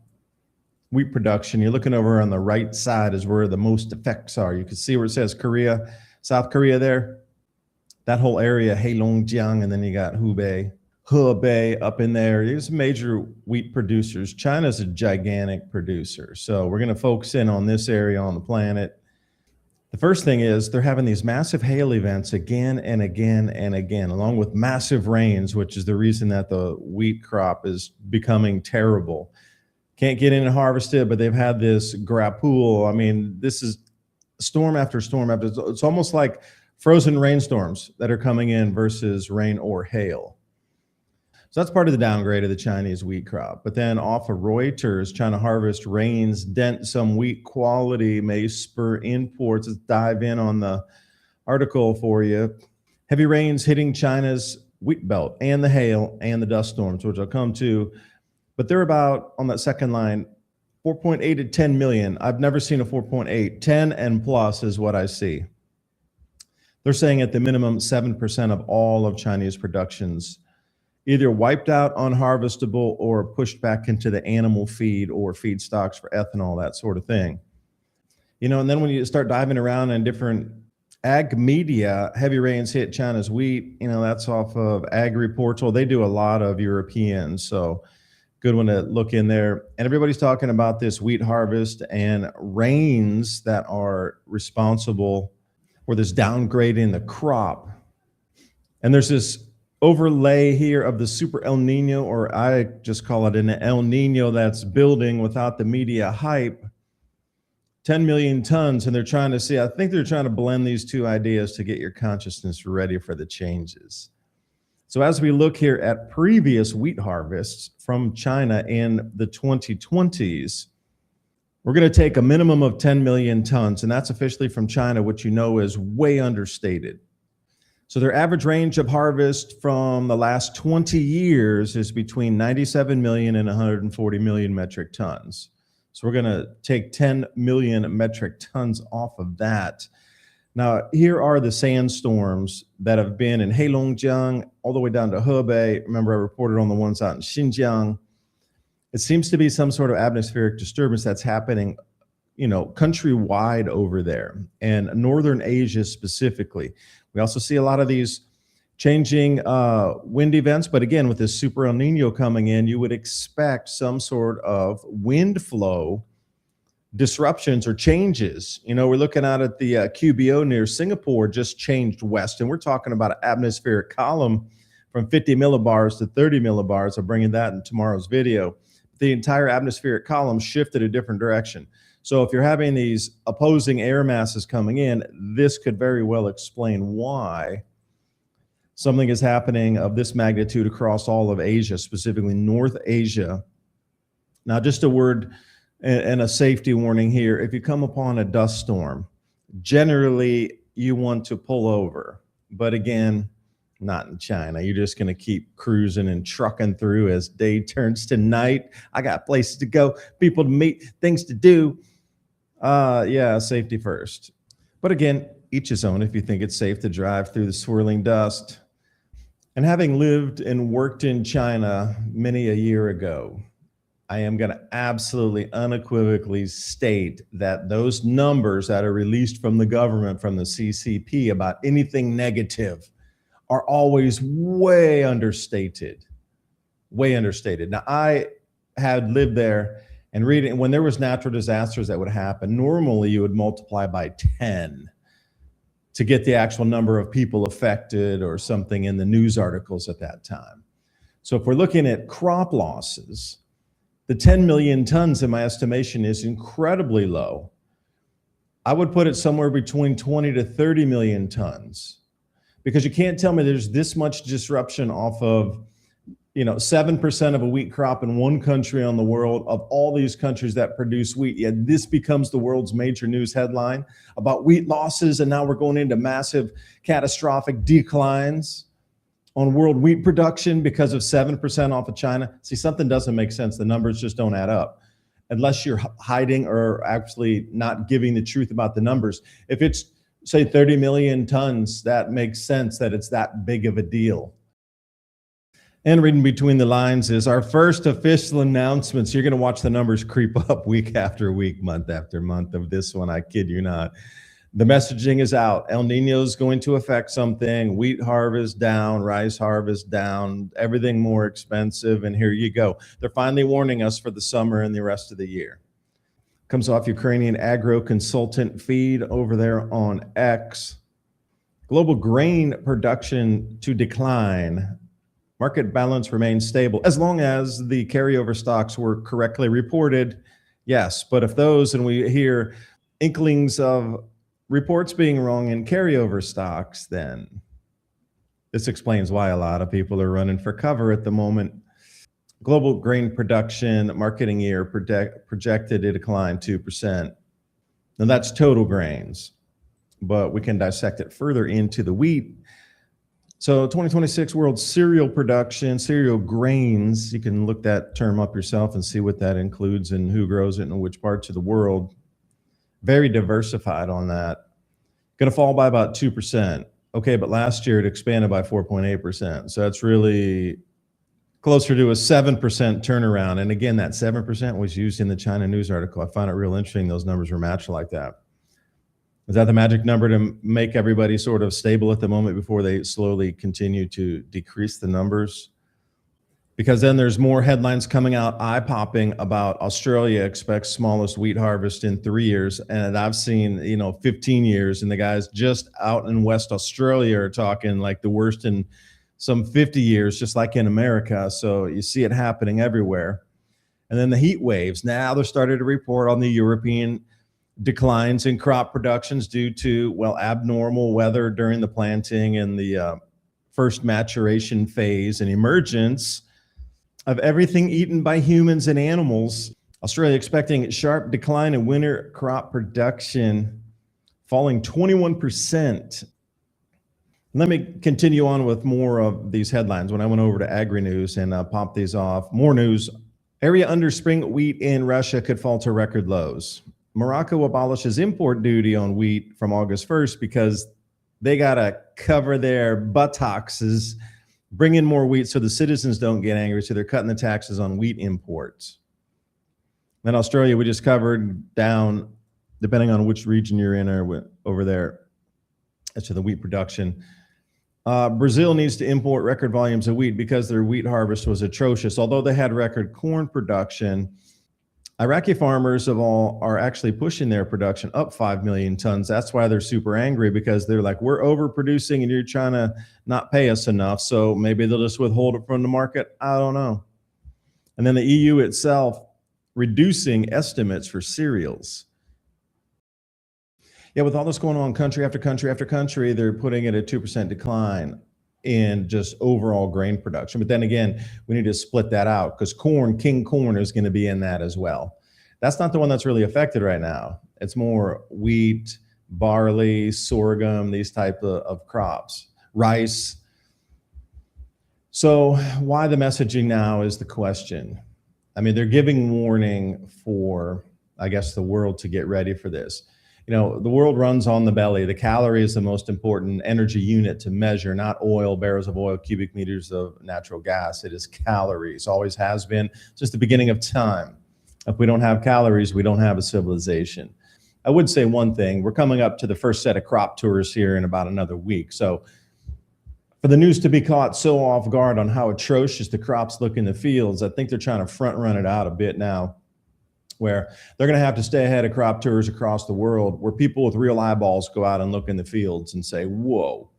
wheat production, you're looking over on the right side is where the most effects are. You can see where it says Korea, South Korea there. That whole area, Heilongjiang, and then you got Hubei up in there. There's major wheat producers. China's a gigantic producer. So we're gonna focus in on this area on the planet. The first thing is they're having these massive hail events again and again and again, along with massive rains, which is the reason that the wheat crop is becoming terrible. Can't get in and harvest it, but they've had this grapule. I mean, this is storm after storm after. It's almost like frozen rainstorms that are coming in versus rain or hail. So that's part of the downgrade of the Chinese wheat crop. But then off of Reuters, China harvest rains dent some wheat quality, may spur imports. Let's dive in on the article for you. Heavy rains hitting China's wheat belt and the hail and the dust storms, which I'll come to. But they're about, on that second line, 4.8 to 10 million. I've never seen a 4.8. 10 and plus is what I see. They're saying at the minimum 7% of all of Chinese productions either wiped out, unharvestable, or pushed back into the animal feed or feedstocks for ethanol, that sort of thing. You know, and then when you start diving around in different ag media, heavy rains hit China's wheat. You know, that's off of Ag Reports. Well, they do a lot of Europeans. So Good one to look in there. And everybody's talking about this wheat harvest and rains that are responsible for this downgrade in the crop. And there's this overlay here of the super El Nino, or I just call it an El Nino that's building without the media hype. 10 million tons, and they're trying to see, I think they're trying to blend these two ideas to get your consciousness ready for the changes. So as we look here at previous wheat harvests from China in the 2020s, we're going to take a minimum of 10 million tons, and that's officially from China, which you know is way understated. So their average range of harvest from the last 20 years is between 97 million and 140 million metric tons. So we're going to take 10 million metric tons off of that. Now, here are the sandstorms that have been in Heilongjiang all the way down to Hebei. Remember, I reported on the ones out in Xinjiang. It seems to be some sort of atmospheric disturbance that's happening, countrywide over there, and Northern Asia specifically. We also see a lot of these changing wind events, but again, with this super El Nino coming in, you would expect some sort of wind flow disruptions or changes. We're looking out at the QBO near Singapore just changed west, and we're talking about an atmospheric column from 50 millibars to 30 millibars. I'm bringing that in tomorrow's video. The entire atmospheric column shifted a different direction. So if you're having these opposing air masses coming in, this could very well explain why something is happening of this magnitude across all of Asia, specifically North Asia. Now, just a word and a safety warning here. If you come upon a dust storm, generally you want to pull over. But again, not in China. You're just going to keep cruising and trucking through as day turns to night. I got places to go, people to meet, things to do. Yeah, safety first. But again, each his own if you think it's safe to drive through the swirling dust. And having lived and worked in China many a year ago, I am going to absolutely unequivocally state that those numbers that are released from the government, from the CCP, about anything negative are always way understated, way understated. Now, I had lived there and reading, when there was natural disasters that would happen, normally you would multiply by 10 to get the actual number of people affected or something in the news articles at that time. So if we're looking at crop losses, the 10 million tons in my estimation is incredibly low. I would put it somewhere between 20 to 30 million tons, because you can't tell me there's this much disruption off of 7% of a wheat crop in one country on the world, of all these countries that produce wheat. Yet this becomes the world's major news headline about wheat losses, and now we're going into massive catastrophic declines on world wheat production because of 7% off of China. See, something doesn't make sense. The numbers just don't add up unless you're hiding or actually not giving the truth about the numbers. If it's, say, 30 million tons, that makes sense that it's that big of a deal. And reading between the lines is our first official announcements. You're going to watch the numbers creep up week after week, month after month of this one. I kid you not. The messaging is out. El Nino is going to affect something. Wheat harvest down, rice harvest down, everything more expensive. And here you go. They're finally warning us for the summer and the rest of the year. Comes off Ukrainian agro consultant feed over there on X. Global grain production to decline. Market balance remains stable as long as the carryover stocks were correctly reported. Yes, but if those, and we hear inklings of reports being wrong in carryover stocks, then this explains why a lot of people are running for cover at the moment. Global grain production marketing year projected to decline 2%. Now that's total grains, but we can dissect it further into the wheat. So 2026 world cereal production, cereal grains, you can look that term up yourself and see what that includes and who grows it and which parts of the world. Very diversified on that. Going to fall by about 2%. Okay, but last year it expanded by 4.8%. So that's really closer to a 7% turnaround. And again, that 7% was used in the China news article. I found it real interesting those numbers were matched like that. Is that the magic number to make everybody sort of stable at the moment before they slowly continue to decrease the numbers? because then there's more headlines coming out, eye-popping, about Australia expects smallest wheat harvest in 3 years, and I've seen 15 years, and the guys just out in West Australia are talking like the worst in some 50 years, just like in America. So you see it happening everywhere. And then the heat waves. Now they're starting to report on the European declines in crop productions due to, well, abnormal weather during the planting and the first maturation phase and emergence of everything eaten by humans and animals. Australia expecting sharp decline in winter crop production, falling 21%. Let me continue on with more of these headlines. When I went over to Agri News and popped these off, more news. Area under spring wheat in Russia could fall to record lows. Morocco abolishes import duty on wheat from August 1st because they got to cover their buttocks, bring in more wheat so the citizens don't get angry. So they're cutting the taxes on wheat imports. Then Australia, we just covered, down, depending on which region you're in or over there, as to the wheat production. Brazil needs to import record volumes of wheat because their wheat harvest was atrocious. Although they had record corn production, Iraqi farmers of all are actually pushing their production up 5 million tons. That's why they're super angry, because they're like, we're overproducing and you're trying to not pay us enough. So maybe they'll just withhold it from the market. I don't know. And then the EU itself reducing estimates for cereals. Yeah, with all this going on, country after country after country, they're putting it at 2% decline in just overall grain production. But then again, we need to split that out, because corn, king corn, is going to be in that as well. That's not the one that's really affected right now. It's more wheat, barley, sorghum, these type of crops, rice. So why the messaging now is the question. I mean, they're giving warning for, I guess, the world to get ready for this. The world runs on the belly. The calorie is the most important energy unit to measure, not oil, barrels of oil, cubic meters of natural gas. It is calories, always has been since the beginning of time. If we don't have calories, we don't have a civilization. I would say one thing. We're coming up to the first set of crop tours here in about another week. So for the news to be caught so off guard on how atrocious the crops look in the fields, I think they're trying to front run it out a bit now, where they're going to have to stay ahead of crop tours across the world, where people with real eyeballs go out and look in the fields and say, whoa,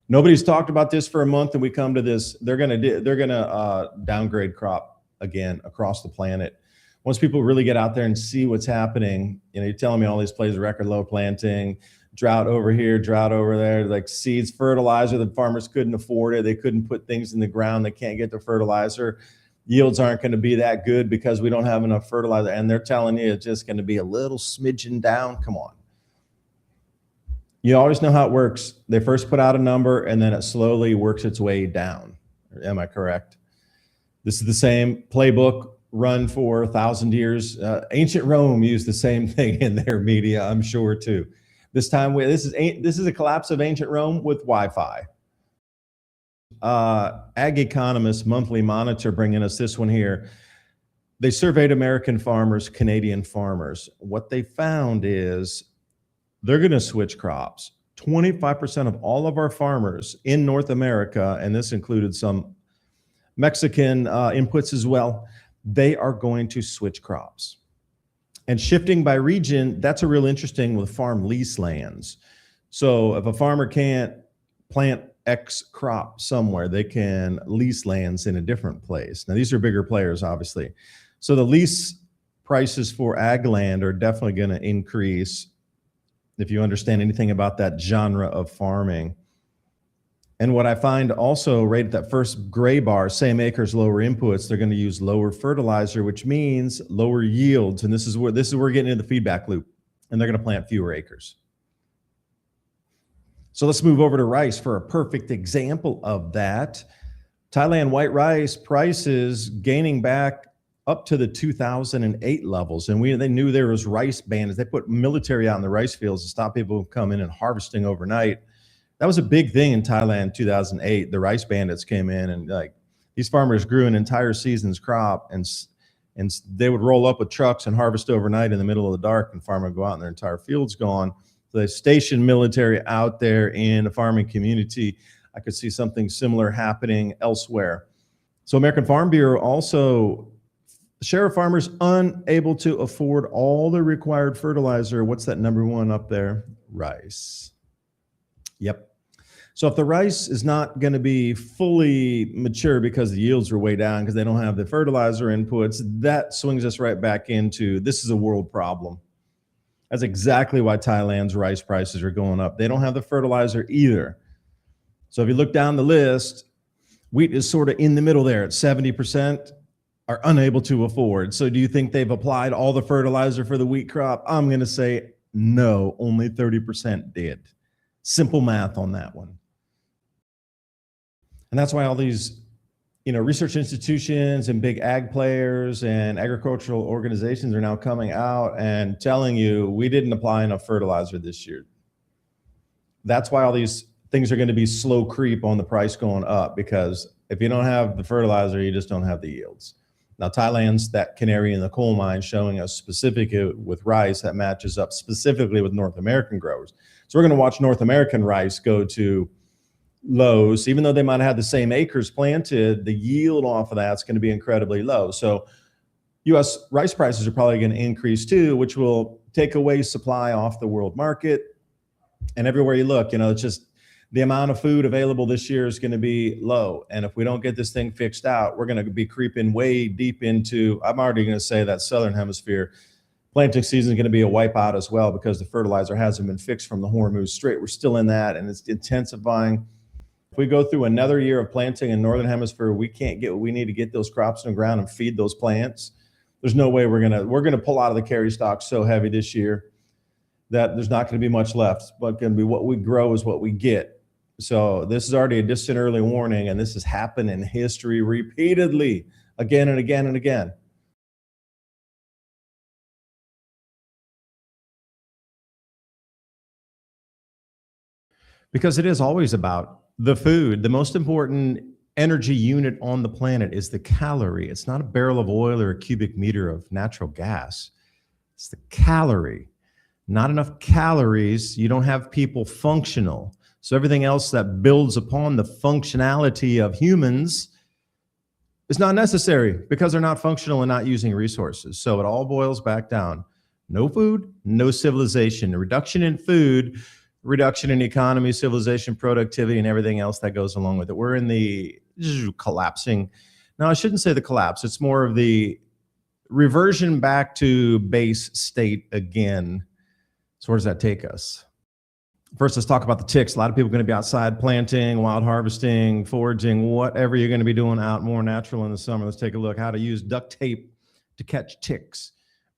nobody's talked about this for a month, and we come to this. They're going to downgrade crop again across the planet. Once people really get out there and see what's happening, you're telling me all these places, record low planting, drought over here, drought over there, like seeds, fertilizer, the farmers couldn't afford it. They couldn't put things in the ground. They can't get the fertilizer. Yields aren't going to be that good because we don't have enough fertilizer. And they're telling you it's just going to be a little smidgen down. Come on. You always know how it works. They first put out a number and then it slowly works its way down. Am I correct? This is the same playbook run for 1,000 years. Ancient Rome used the same thing in their media, I'm sure, too. This time, this is a collapse of ancient Rome with Wi-Fi. Ag Economist Monthly Monitor bringing us this one here. They surveyed American farmers, Canadian farmers. What they found is they're going to switch crops. 25% of all of our farmers in North America, and this included some Mexican inputs as well, they are going to switch crops. And shifting by region, that's a real interesting with farm lease lands. So if a farmer can't plant X crop somewhere, they can lease lands in a different place. Now, these are bigger players, obviously. So the lease prices for ag land are definitely going to increase if you understand anything about that genre of farming. And what I find also right at that first gray bar, same acres, lower inputs, they're going to use lower fertilizer, which means lower yields. And this is where we're getting into the feedback loop, and they're going to plant fewer acres. So let's move over to rice for a perfect example of that. Thailand white rice prices gaining back up to the 2008 levels. And they knew there was rice bandits. They put military out in the rice fields to stop people from coming in and harvesting overnight. That was a big thing in Thailand in 2008. The rice bandits came in, and like these farmers grew an entire season's crop, and they would roll up with trucks and harvest overnight in the middle of the dark, and farmer would go out and their entire field's gone. So they stationed military out there in the farming community. I could see something similar happening elsewhere. So American Farm Bureau also, share of farmers unable to afford all the required fertilizer. What's that number one up there? Rice. Yep. So if the rice is not going to be fully mature because the yields are way down because they don't have the fertilizer inputs, that swings us right back into this is a world problem. That's exactly why Thailand's rice prices are going up. They don't have the fertilizer either. So if you look down the list, wheat is sort of in the middle there at 70% are unable to afford. So do you think they've applied all the fertilizer for the wheat crop? I'm going to say no, only 30% did. Simple math on that one. And that's why all these, research institutions and big ag players and agricultural organizations are now coming out and telling you we didn't apply enough fertilizer this year. That's why all these things are going to be slow creep on the price going up, because if you don't have the fertilizer, you just don't have the yields. Now, Thailand's that canary in the coal mine, showing us specifically with rice that matches up specifically with North American growers. So we're going to watch North American rice go to lows. Even though they might have the same acres planted, the yield off of that's going to be incredibly low. So U.S. rice prices are probably going to increase too, which will take away supply off the world market. And everywhere you look, it's just the amount of food available this year is going to be low. And if we don't get this thing fixed out, we're going to be creeping way deep into, I'm already going to say that Southern Hemisphere planting season is going to be a wipeout as well, because the fertilizer hasn't been fixed from the Hormuz Strait. We're still in that, and it's intensifying. If we go through another year of planting in Northern Hemisphere, we can't get what we need to get those crops in the ground and feed those plants. There's no way we're gonna pull out of the carry stock so heavy this year that there's not going to be much left, but going to be what we grow is what we get. So this is already a distant early warning, and this has happened in history repeatedly, again and again and again. Because it is always about the food. The most important energy unit on the planet is the calorie. It's not a barrel of oil or a cubic meter of natural gas. It's the calorie. Not enough calories, you don't have people functional. So everything else that builds upon the functionality of humans is not necessary because they're not functional and not using resources. So it all boils back down. No food, no civilization. A reduction in food, reduction in economy, civilization, productivity, and everything else that goes along with it. We're in the collapsing. Now, I shouldn't say the collapse. It's more of the reversion back to base state again. So where does that take us? First, let's talk about the ticks. A lot of people are going to be outside planting, wild harvesting, foraging, whatever you're going to be doing out more natural in the summer. Let's take a look how to use duct tape to catch ticks.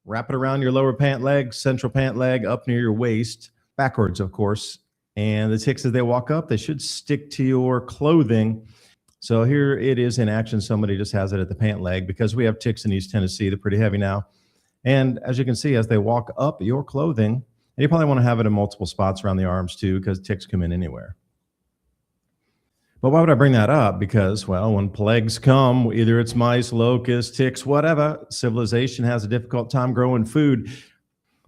Wrap it around your lower pant leg, central pant leg, up near your waist, backwards, of course. And the ticks, as they walk up, they should stick to your clothing. So here it is in action. Somebody just has it at the pant leg because we have ticks in East Tennessee. They're pretty heavy now. And as you can see, as they walk up your clothing, and you probably want to have it in multiple spots around the arms too, because ticks come in anywhere. But why would I bring that up? Because, well, when plagues come, either it's mice, locusts, ticks, whatever, civilization has a difficult time growing food.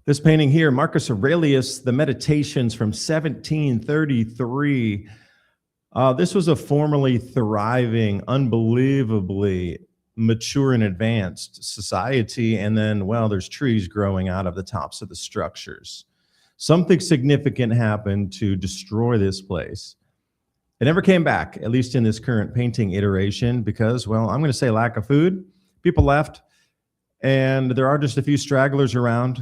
This painting here, Marcus Aurelius, the Meditations from 1733. This was a formerly thriving, unbelievably mature and advanced society. And then, well, there's trees growing out of the tops of the structures. Something significant happened to destroy this place. It never came back, at least in this current painting iteration, because, well, I'm going to say lack of food. People left, and there are just a few stragglers around.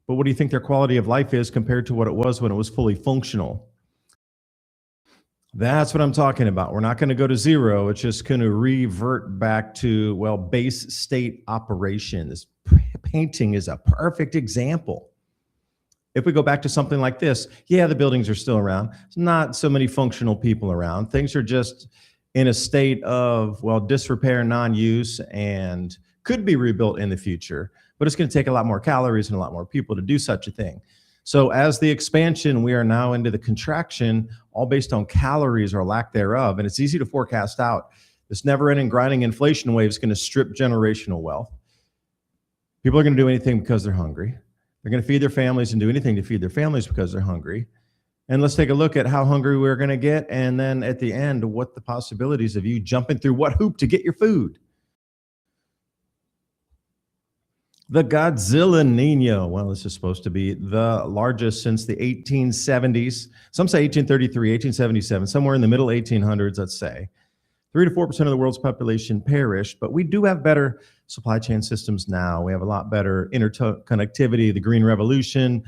But what do you think their quality of life is compared to what it was when it was fully functional? That's what I'm talking about. We're not going to go to zero. It's just going to revert back to, well, base state operation. This painting is a perfect example. If we go back to something like this, yeah, the buildings are still around. There's not so many functional people around. Things are just in a state of, well, disrepair, non-use, and could be rebuilt in the future. But it's going to take a lot more calories and a lot more people to do such a thing. So as the expansion, we are now into the contraction, all based on calories or lack thereof. And it's easy to forecast out. This never-ending grinding inflation wave is going to strip generational wealth. People are going to do anything because they're hungry. They're going to feed their families and do anything to feed their families because they're hungry. And let's take a look at how hungry we're going to get. And then at the end, what the possibilities of you jumping through what hoop to get your food. The Godzilla Nino. Well, this is supposed to be the largest since the 1870s. Some say 1833, 1877, somewhere in the middle 1800s, let's say. 3 to 4% of the world's population perished, but we do have better supply chain systems now. We have a lot better interconnectivity, the green revolution,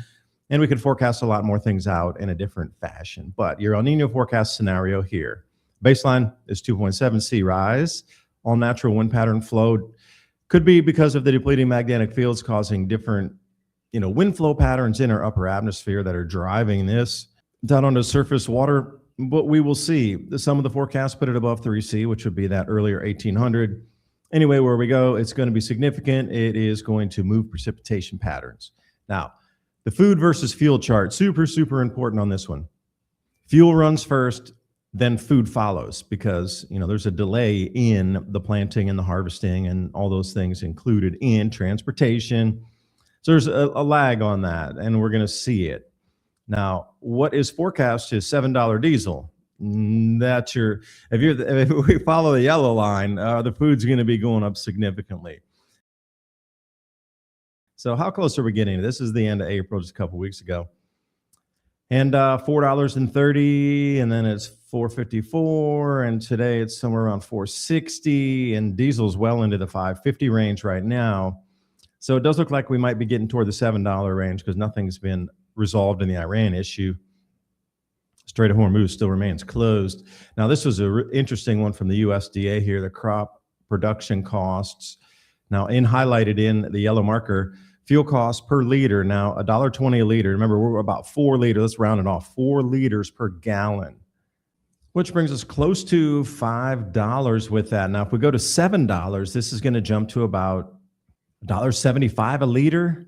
and we can forecast a lot more things out in a different fashion. But your El Nino forecast scenario here, baseline is 2.7 sea rise. All natural wind pattern flow could be because of the depleting magnetic fields causing different, wind flow patterns in our upper atmosphere that are driving this down onto surface water. But we will see. Some of the forecasts put it above 3C, which would be that earlier 1800. Anyway, where we go, it's going to be significant. It is going to move precipitation patterns. Now, the food versus fuel chart, super, super important on this one. Fuel runs first, then food follows, because there's a delay in the planting and the harvesting and all those things included in transportation. So there's a lag on that, and we're going to see it. Now, what is forecast is $7 diesel. That's if we follow the yellow line, the food's going to be going up significantly. So how close are we getting? This is the end of April, just a couple weeks ago. And $4.30, and then it's $4.54, and today it's somewhere around $4.60, and diesel's well into the $5.50 range right now. So it does look like we might be getting toward the $7 range because nothing's been resolved in the Iran issue. Strait of Hormuz still remains closed. Now, this was an interesting one from the USDA here, the crop production costs. Now, highlighted in the yellow marker, fuel costs per liter, now $1.20 a liter. Remember, we're about 4 liters. Let's round it off, 4 liters per gallon, which brings us close to $5 with that. Now, if we go to $7, this is going to jump to about $1.75 a liter.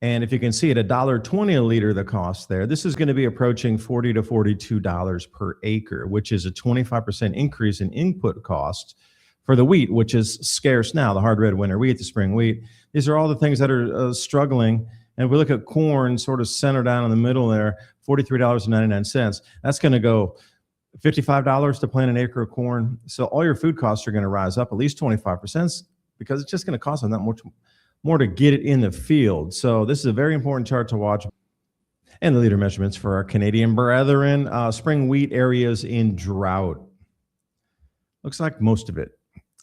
And if you can see it, $1.20 a liter, the cost there, this is going to be approaching $40 to $42 per acre, which is a 25% increase in input costs for the wheat, which is scarce now, the hard red winter wheat, the spring wheat. These are all the things that are struggling. And if we look at corn, sort of centered down in the middle there, $43.99. That's going to go $55 to plant an acre of corn. So all your food costs are going to rise up at least 25% because it's just going to cost them that much more to get it in the field. So this is a very important chart to watch. And the leader measurements for our Canadian brethren. Spring wheat areas in drought. Looks like most of it.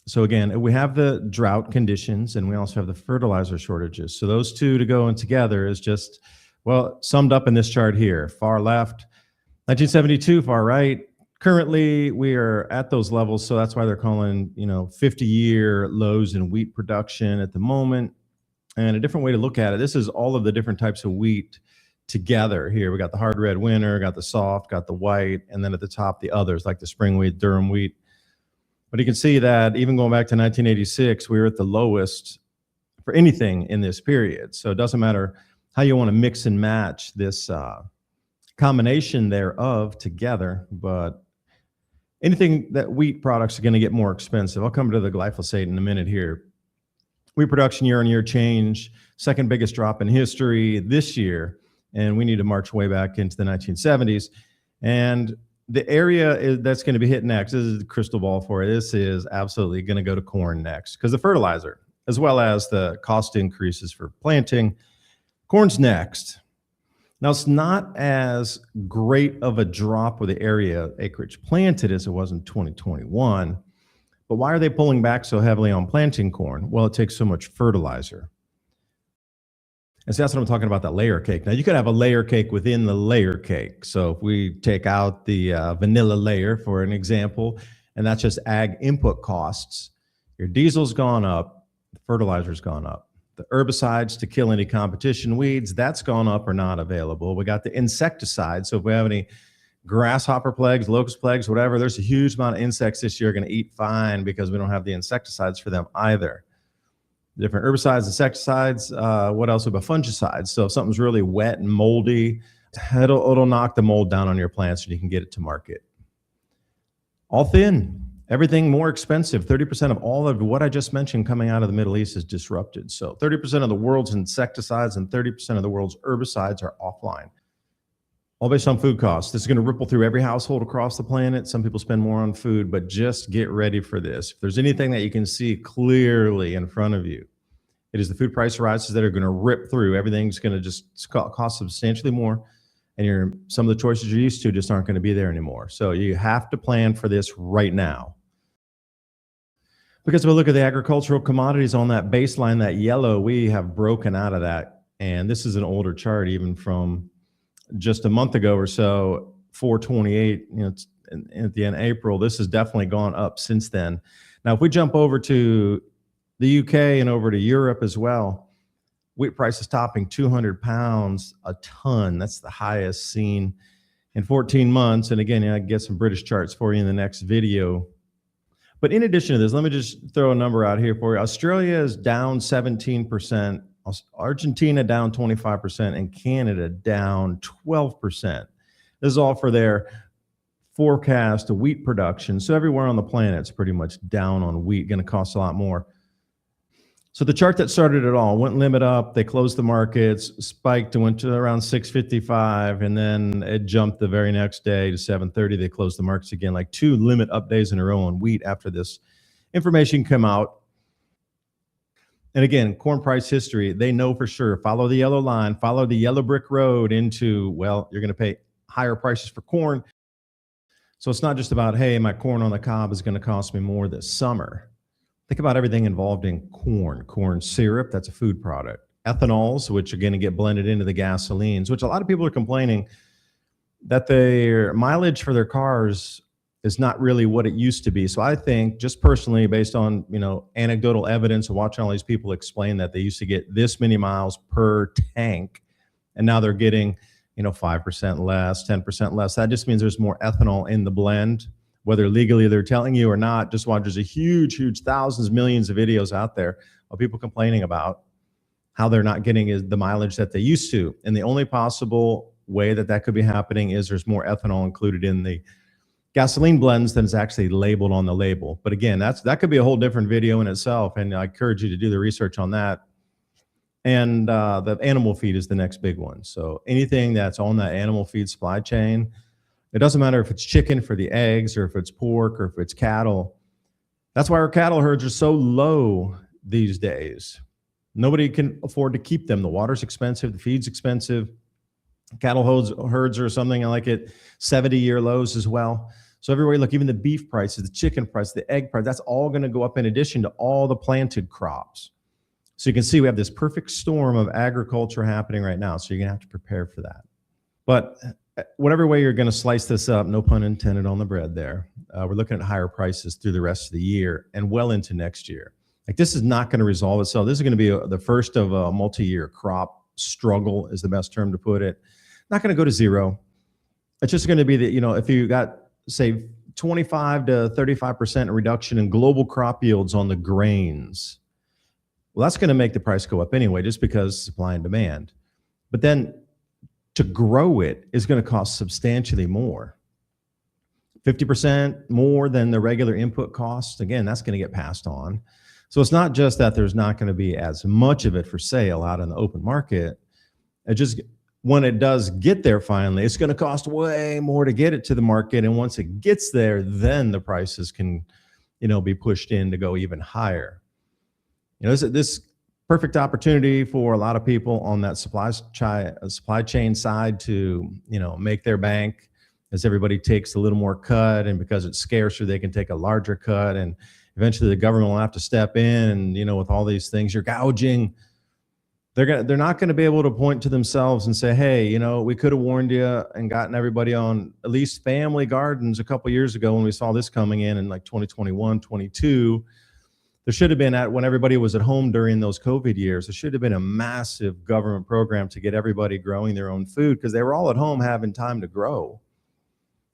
So again, we have the drought conditions and we also have the fertilizer shortages. So those two to go in together is just, well, summed up in this chart here. Far left, 1972, far right. Currently, we are at those levels. So that's why they're calling, 50-year lows in wheat production at the moment. And a different way to look at it, this is all of the different types of wheat together here. We got the hard red winter, got the soft, got the white, and then at the top, the others like the spring wheat, durum wheat. But you can see that even going back to 1986, we were at the lowest for anything in this period. So it doesn't matter how you want to mix and match this combination thereof together, but anything that wheat products are going to get more expensive. I'll come to the glyphosate in a minute here. Wheat production year-on-year change, second biggest drop in history this year, and we need to march way back into the 1970s. And the area that's going to be hit next, this is the crystal ball for it. This is absolutely going to go to corn next because the fertilizer, as well as the cost increases for planting, corn's next. Now, it's not as great of a drop with the area acreage planted as it was in 2021. But why are they pulling back so heavily on planting corn? Well, it takes so much fertilizer. And so that's what I'm talking about, that layer cake. Now, you could have a layer cake within the layer cake. So if we take out the vanilla layer, for an example, and that's just ag input costs, your diesel's gone up, the fertilizer's gone up. The herbicides to kill any competition weeds, that's gone up or not available. We got the insecticides. So if we have any grasshopper plagues, locust plagues, whatever, there's a huge amount of insects this year going to eat fine because we don't have the insecticides for them either. Different herbicides, insecticides, what else about fungicides? So if something's really wet and moldy, it'll knock the mold down on your plants and you can get it to market. All thin, everything more expensive. 30% of all of what I just mentioned coming out of the Middle East is disrupted. So 30% of the world's insecticides and 30% of the world's herbicides are offline. All based on food costs. This is going to ripple through every household across the planet. Some people spend more on food, but just get ready for this. If there's anything that you can see clearly in front of you, it is the food price rises that are going to rip through. Everything's going to just cost substantially more, and some of the choices you're used to just aren't going to be there anymore. So you have to plan for this right now. Because if we look at the agricultural commodities on that baseline, that yellow, we have broken out of that. And this is an older chart, even from just a month ago or so, 428, at the end of April. This has definitely gone up since then. Now, if we jump over to the UK and over to Europe as well, wheat prices topping 200 pounds a ton. That's the highest seen in 14 months. And again, I get some British charts for you in the next video. But in addition to this, let me just throw a number out here for you. Australia is down 17%, Argentina down 25%, and Canada down 12%. This is all for their forecast of wheat production. So everywhere on the planet is pretty much down on wheat, going to cost a lot more. So the chart that started it all went limit up. They closed the markets, spiked and went to around 655, and then it jumped the very next day to 730. They closed the markets again, like 2 limit up days in a row on wheat after this information came out. And again, corn price history, they know for sure, follow the yellow line, follow the yellow brick road into, well, you're going to pay higher prices for corn. So it's not just about, hey, my corn on the cob is going to cost me more this summer. Think about everything involved in corn syrup, that's a food product. Ethanols, which are going to get blended into the gasolines, which a lot of people are complaining that their mileage for their cars is not really what it used to be. So I think, just personally, based on anecdotal evidence of watching all these people explain that they used to get this many miles per tank, and now they're getting 5% less, 10% less. That just means there's more ethanol in the blend. Whether legally they're telling you or not, just watch. There's a huge thousands, millions of videos out there of people complaining about how they're not getting the mileage that they used to. And the only possible way that could be happening is there's more ethanol included in the gasoline blends than is actually labeled on the label. But again, that could be a whole different video in itself. And I encourage you to do the research on that. And the animal feed is the next big one. So anything that's on that animal feed supply chain, it doesn't matter if it's chicken for the eggs or if it's pork or if it's cattle. That's why our cattle herds are so low these days. Nobody can afford to keep them. The water's expensive, the feed's expensive. Cattle herds are something like at 70-year lows as well. So everywhere you look, even the beef prices, the chicken price, the egg price, that's all going to go up in addition to all the planted crops. So you can see we have this perfect storm of agriculture happening right now. So you're going to have to prepare for that. But whatever way you're going to slice this up, no pun intended on the bread there, we're looking at higher prices through the rest of the year and well into next year. Like, this is not going to resolve itself. This is going to be the first of a multi-year crop struggle, is the best term to put it. Not going to go to zero. It's just going to be that, if you got, say, 25 to 35% reduction in global crop yields on the grains, well, that's going to make the price go up anyway, just because supply and demand. But then to grow it is going to cost substantially more. 50% more than the regular input costs. Again, that's going to get passed on. So it's not just that there's not going to be as much of it for sale out in the open market. It just, when it does get there finally, it's going to cost way more to get it to the market. And once it gets there, then the prices can, be pushed in to go even higher. This perfect opportunity for a lot of people on that supply chain side to, make their bank, as everybody takes a little more cut, and because it's scarcer, they can take a larger cut, and eventually the government will have to step in. And with all these things you're gouging, they're not going to be able to point to themselves and say, hey, we could have warned you and gotten everybody on at least family gardens a couple years ago when we saw this coming in like 2021, 22. There should have been, when everybody was at home during those COVID years, there should have been a massive government program to get everybody growing their own food, because they were all at home having time to grow.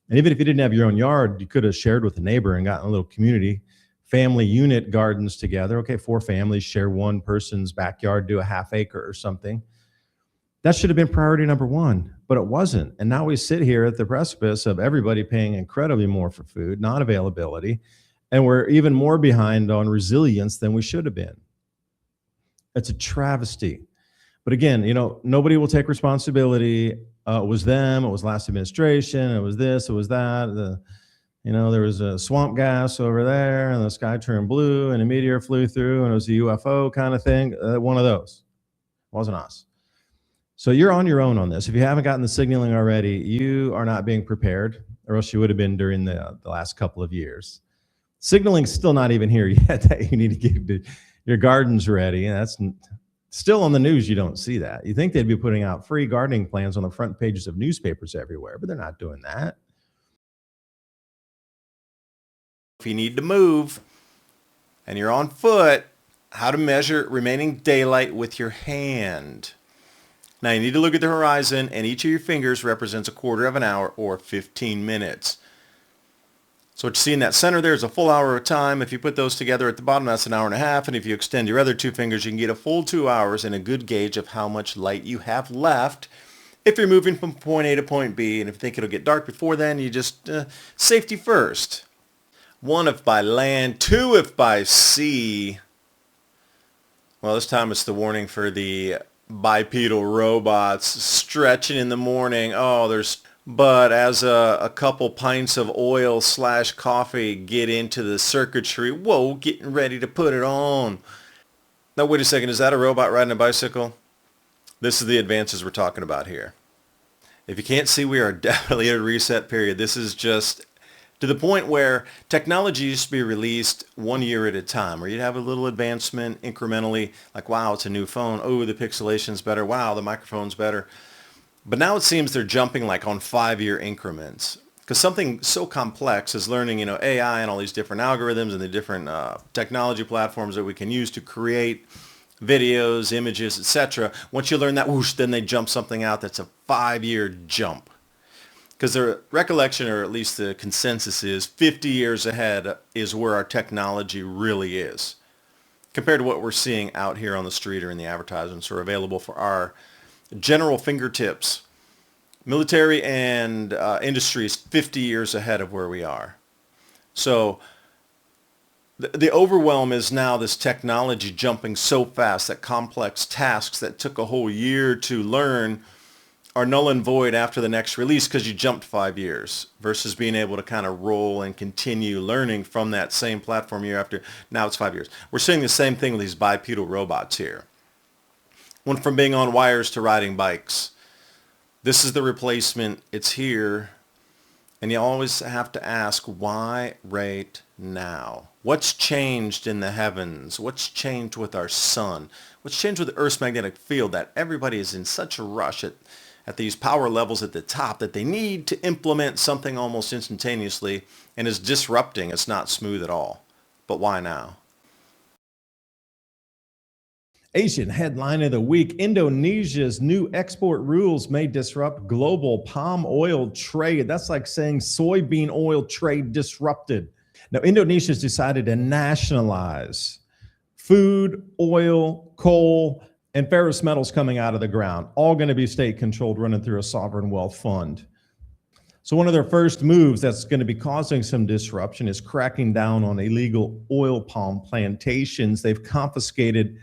And even if you didn't have your own yard, you could have shared with a neighbor and gotten a little community family unit gardens together. Okay, 4 families share one person's backyard, do a half acre or something. That should have been priority number 1, but it wasn't. And now we sit here at the precipice of everybody paying incredibly more for food, not availability. And we're even more behind on resilience than we should have been. It's a travesty. But again, nobody will take responsibility. It was them. It was last administration. It was this. It was that. There was a swamp gas over there, and the sky turned blue, and a meteor flew through, and it was a UFO kind of thing. One of those. It wasn't us. So you're on your own on this. If you haven't gotten the signaling already, you are not being prepared, or else you would have been during the last couple of years. Signaling's still not even here yet that you need to get your gardens ready. And that's still on the news. You don't see that. You think they'd be putting out free gardening plans on the front pages of newspapers everywhere, but they're not doing that. If you need to move and you're on foot, how to measure remaining daylight with your hand. Now you need to look at the horizon, and each of your fingers represents a quarter of an hour or 15 minutes. So what you see in that center there is a full hour of time. If you put those together at the bottom, that's an hour and a half. And if you extend your other two fingers, you can get a full 2 hours and a good gauge of how much light you have left if you're moving from point A to point B. And if you think it'll get dark before then, you just safety first. 1 if by land, 2 if by sea. Well, this time it's the warning for the bipedal robots stretching in the morning. But as a couple pints of oil / coffee get into the circuitry, whoa, getting ready to put it on. Now, wait a second, is that a robot riding a bicycle? This is the advances we're talking about here. If you can't see, we are definitely at a reset period. This is just to the point where technology used to be released 1 year at a time, where you'd have a little advancement incrementally, like, wow, it's a new phone. Oh, the pixelation's better. Wow, the microphone's better. But now it seems they're jumping like on 5-year increments, because something so complex as learning, AI and all these different algorithms and the different technology platforms that we can use to create videos, images, etc. Once you learn that, whoosh, then they jump something out that's a 5-year jump. Because their recollection, or at least the consensus is, 50 years ahead is where our technology really is, compared to what we're seeing out here on the street or in the advertisements or available for our general fingertips. Military and industry is 50 years ahead of where we are. So the overwhelm is now this technology jumping so fast that complex tasks that took a whole year to learn are null and void after the next release because you jumped 5 years, versus being able to kind of roll and continue learning from that same platform year after. Now it's 5 years. We're seeing the same thing with these bipedal robots here. Went from being on wires to riding bikes. This is the replacement. It's here. And you always have to ask, why right now? What's changed in the heavens? What's changed with our sun? What's changed with the Earth's magnetic field that everybody is in such a rush at these power levels at the top that they need to implement something almost instantaneously, and is disrupting. It's not smooth at all. But why now? Asian headline of the week: Indonesia's new export rules may disrupt global palm oil trade. That's like saying soybean oil trade disrupted. Now, Indonesia's decided to nationalize food, oil, coal, and ferrous metals coming out of the ground, all going to be state controlled, running through a sovereign wealth fund. So one of their first moves that's going to be causing some disruption is cracking down on illegal oil palm plantations. They've confiscated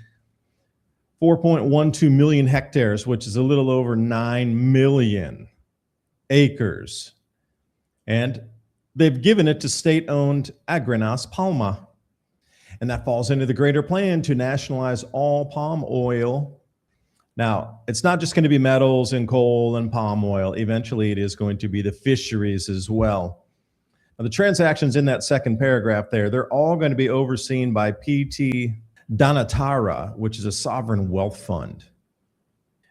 4.12 million hectares, which is a little over 9 million acres. And they've given it to state-owned Agranas Palma. And that falls into the greater plan to nationalize all palm oil. Now, it's not just going to be metals and coal and palm oil. Eventually, it is going to be the fisheries as well. Now, the transactions in that second paragraph there, they're all going to be overseen by PT Danatara, which is a sovereign wealth fund.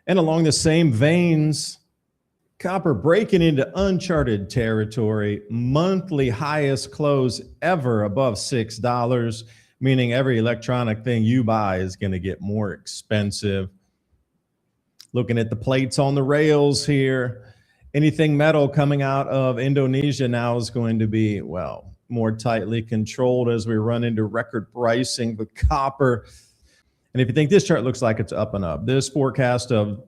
And along the same veins, copper breaking into uncharted territory, monthly highest close ever above $6, meaning every electronic thing you buy is going to get more expensive. Looking at the plates on the rails here, anything metal coming out of Indonesia now is going to be, well, more tightly controlled as we run into record pricing with copper. And if you think this chart looks like it's up and up, this forecast of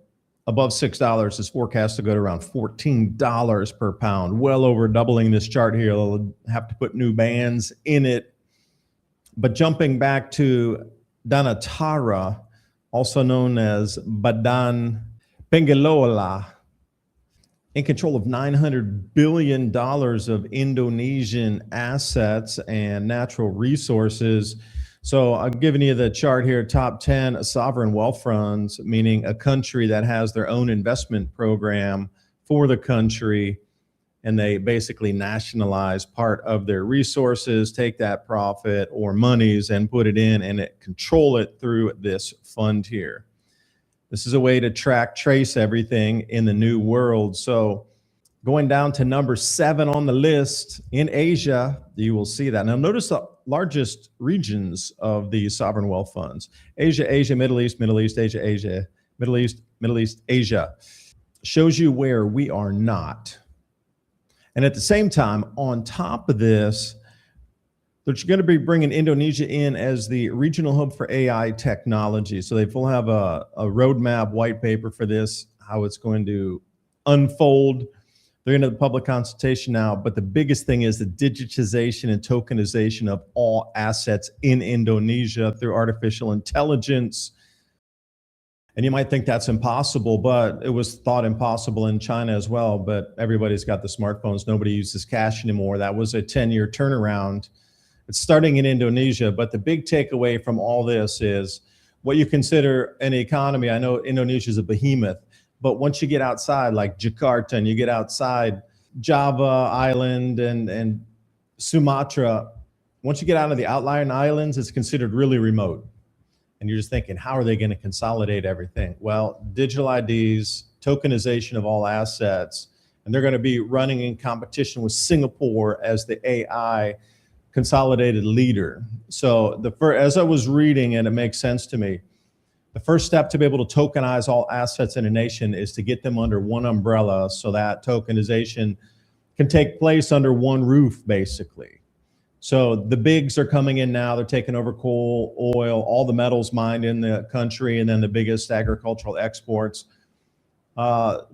above $6 is forecast to go to around $14 per pound, well over doubling this chart here. They'll have to put new bands in it. But jumping back to Danatara, also known as Badan Pengelola, in control of $900 billion of Indonesian assets and natural resources. So I'm giving you the chart here, top 10 sovereign wealth funds, meaning a country that has their own investment program for the country, and they basically nationalize part of their resources, take that profit or monies and put it in and control it through this fund here. This is a way to track, trace everything in the new world. So going down to number 7 on the list, in Asia, you will see that. Now notice the largest regions of the sovereign wealth funds: Asia, Asia, Middle East, Middle East, Asia, Asia, Middle East, Middle East, Asia. Shows you where we are not. And at the same time, on top of this, they're going to be bringing Indonesia in as the regional hub for AI technology. So they will have a roadmap white paper for this, how it's going to unfold. They're into the public consultation now, but the biggest thing is the digitization and tokenization of all assets in Indonesia through artificial intelligence. And you might think that's impossible, but it was thought impossible in China as well. But everybody's got the smartphones. Nobody uses cash anymore. That was a 10-year turnaround. It's starting in Indonesia, but the big takeaway from all this is what you consider an economy. I know Indonesia is a behemoth, but once you get outside, like Jakarta, and you get outside Java Island and Sumatra, once you get out of the outlying islands, it's considered really remote. And you're just thinking, how are they going to consolidate everything? Well, digital IDs, tokenization of all assets, and they're going to be running in competition with Singapore as the AI consolidated leader. So as I was reading, and it makes sense to me, the first step to be able to tokenize all assets in a nation is to get them under one umbrella so that tokenization can take place under one roof, basically. So the bigs are coming in now. They're taking over coal, oil, all the metals mined in the country, and then the biggest agricultural exports.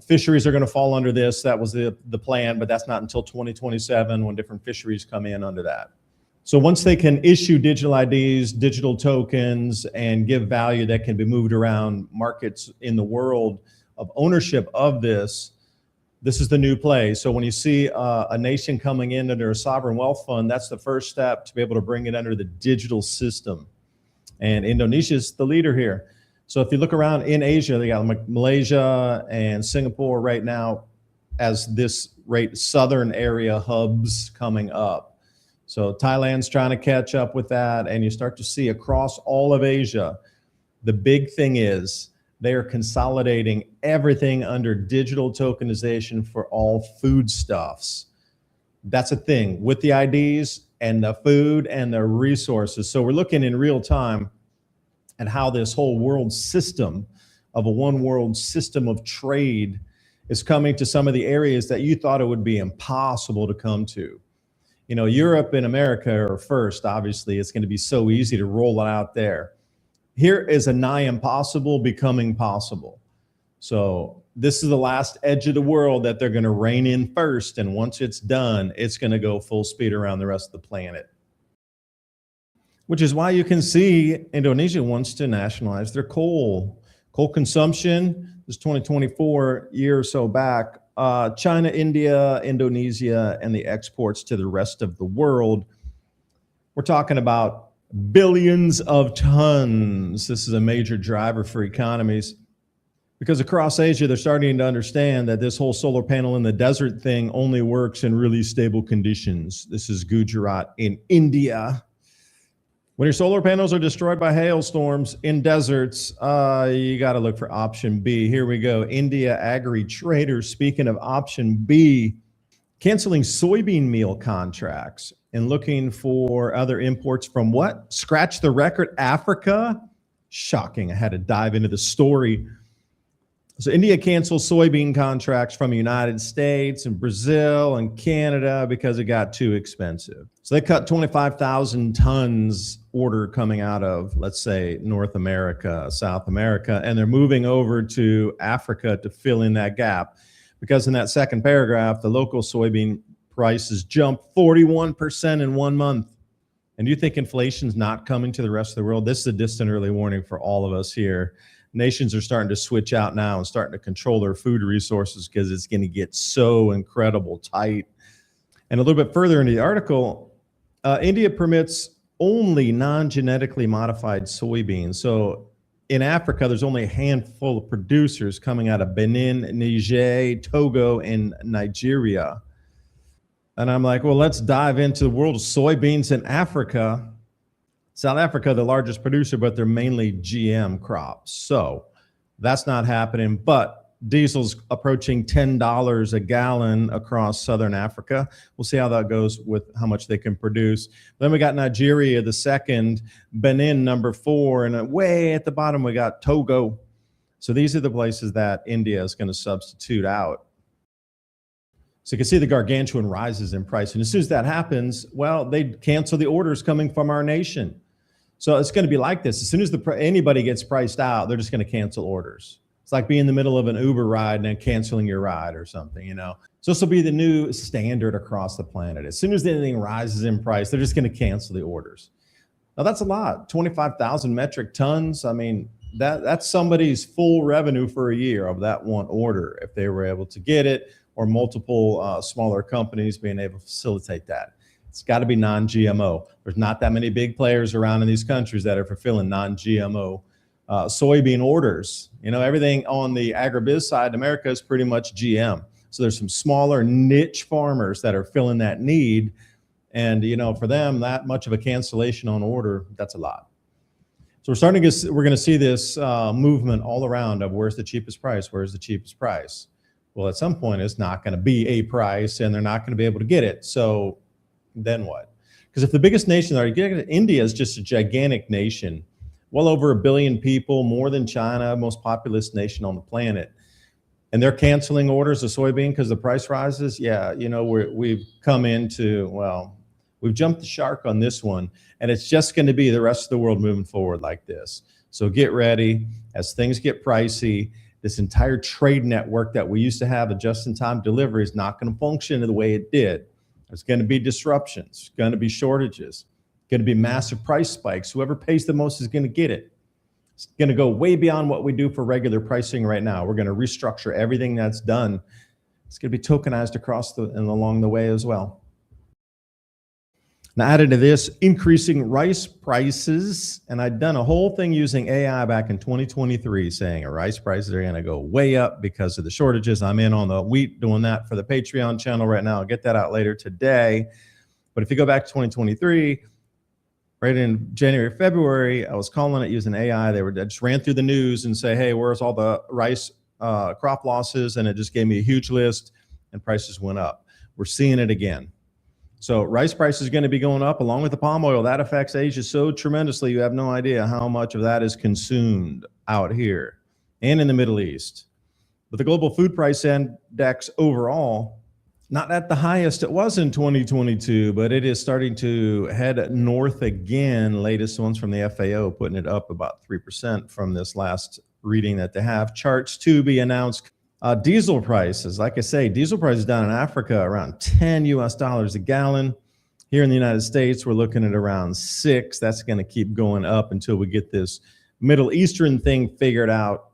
Fisheries are going to fall under this. That was the plan, but that's not until 2027 when different fisheries come in under that. So once they can issue digital IDs, digital tokens, and give value that can be moved around markets in the world of ownership of this, this is the new play. So when you see a nation coming in under a sovereign wealth fund, that's the first step to be able to bring it under the digital system. And Indonesia is the leader here. So if you look around in Asia, they got Malaysia and Singapore right now as this southern area hubs coming up. So Thailand's trying to catch up with that, and you start to see across all of Asia, the big thing is they are consolidating everything under digital tokenization for all foodstuffs. That's a thing with the IDs and the food and the resources. So we're looking in real time at how this whole world system of a one world system of trade is coming to some of the areas that you thought it would be impossible to come to. You know, Europe and America are first, obviously. It's going to be so easy to roll it out there. Here is a nigh impossible becoming possible. So this is the last edge of the world that they're going to rein in first. And once it's done, it's going to go full speed around the rest of the planet. Which is why you can see Indonesia wants to nationalize their coal. Coal consumption, this 2024 year or so back, China, India, Indonesia, and the exports to the rest of the world. We're talking about billions of tons. This is a major driver for economies because across Asia, they're starting to understand that this whole solar panel in the desert thing only works in really stable conditions. This is Gujarat in India. When your solar panels are destroyed by hailstorms in deserts, you got to look for option B. Here we go. India agri traders, speaking of option B, canceling soybean meal contracts and looking for other imports from what? Scratch the record, Africa? Shocking. I had to dive into the story. So India canceled soybean contracts from the United States and Brazil and Canada because it got too expensive. So they cut 25,000 tons order coming out of, let's say, North America, South America, and they're moving over to Africa to fill in that gap. Because in that second paragraph, the local soybean prices jumped 41% in 1 month. And you think inflation's not coming to the rest of the world? This is a distant early warning for all of us here. Nations are starting to switch out now and starting to control their food resources because it's going to get so incredible tight. And a little bit further into the article, India permits only non-genetically modified soybeans. So in Africa, there's only a handful of producers coming out of Benin, Niger, Togo, and Nigeria. And I'm like, well, let's dive into the world of soybeans in Africa. South Africa, the largest producer, but they're mainly GM crops. So that's not happening. But diesel's approaching $10 a gallon across Southern Africa. We'll see how that goes with how much they can produce. Then we got Nigeria, the second, Benin, number 4, and way at the bottom, we got Togo. So these are the places that India is going to substitute out. So you can see the gargantuan rises in price. And as soon as that happens, well, they cancel the orders coming from our nation. So it's going to be like this. As soon as anybody gets priced out, they're just going to cancel orders. It's like being in the middle of an Uber ride and then canceling your ride or something, So this will be the new standard across the planet. As soon as anything rises in price, they're just going to cancel the orders. Now that's a lot, 25,000 metric tons. I mean, that's somebody's full revenue for a year of that one order if they were able to get it, or multiple smaller companies being able to facilitate that. It's got to be non-GMO. There's not that many big players around in these countries that are fulfilling non-GMO soybean orders. Everything on the agribiz side in America is pretty much GM. So there's some smaller niche farmers that are filling that need. And, for them, that much of a cancellation on order, that's a lot. So we're going to see this movement all around of where's the cheapest price? Where's the cheapest price? Well, at some point, it's not going to be a price and they're not going to be able to get it. So then what? Because if the biggest nation, India is just a gigantic nation, well over 1 billion people, more than China, most populous nation on the planet. And they're canceling orders of soybean because the price rises. Yeah, we've come into, we've jumped the shark on this one. And it's just going to be the rest of the world moving forward like this. So get ready as things get pricey. This entire trade network that we used to have, a just-in-time delivery, is not going to function the way it did. There's going to be disruptions, going to be shortages, going to be massive price spikes. Whoever pays the most is going to get it. It's going to go way beyond what we do for regular pricing right now. We're going to restructure everything that's done. It's going to be tokenized across and along the way as well. Now, added to this, increasing rice prices, and I'd done a whole thing using AI back in 2023 saying rice prices are going to go way up because of the shortages. I'm in on the wheat doing that for the Patreon channel right now. I'll get that out later today. But if you go back to 2023, right in January, February, I was calling it using AI. I just ran through the news and say, hey, where's all the rice crop losses? And it just gave me a huge list and prices went up. We're seeing it again. So rice price is going to be going up along with the palm oil. That affects Asia so tremendously. You have no idea how much of that is consumed out here and in the Middle East. But the global food price index overall, not at the highest it was in 2022, but it is starting to head north again. Latest ones from the FAO putting it up about 3% from this last reading that they have. Charts to be announced. Diesel prices, like I say, diesel prices down in Africa around $10 a gallon. Here in the United States, we're looking at around 6. That's going to keep going up until we get this Middle Eastern thing figured out.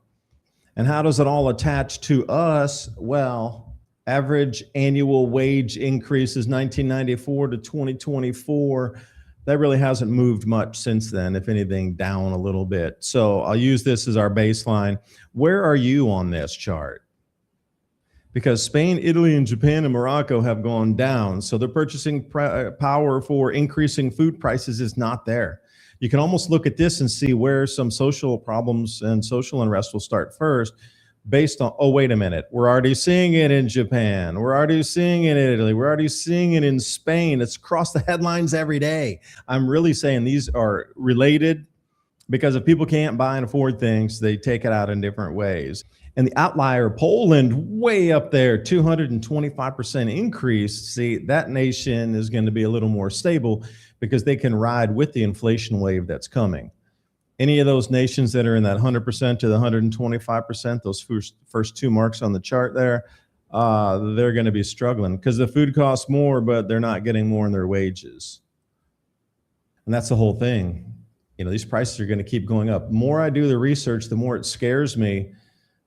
And how does it all attach to us? Well, average annual wage increases 1994 to 2024. That really hasn't moved much since then, if anything, down a little bit. So I'll use this as our baseline. Where are you on this chart? Because Spain, Italy, and Japan and Morocco have gone down. So the purchasing power for increasing food prices is not there. You can almost look at this and see where some social problems and social unrest will start first based on, oh, wait a minute, we're already seeing it in Japan. We're already seeing it in Italy. We're already seeing it in Spain. It's across the headlines every day. I'm really saying these are related because if people can't buy and afford things, they take it out in different ways. And the outlier, Poland, way up there, 225% increase. See, that nation is going to be a little more stable because they can ride with the inflation wave that's coming. Any of those nations that are in that 100% to the 125%, those first two marks on the chart there, they're going to be struggling because the food costs more, but they're not getting more in their wages. And that's the whole thing. These prices are going to keep going up. The more I do the research, the more it scares me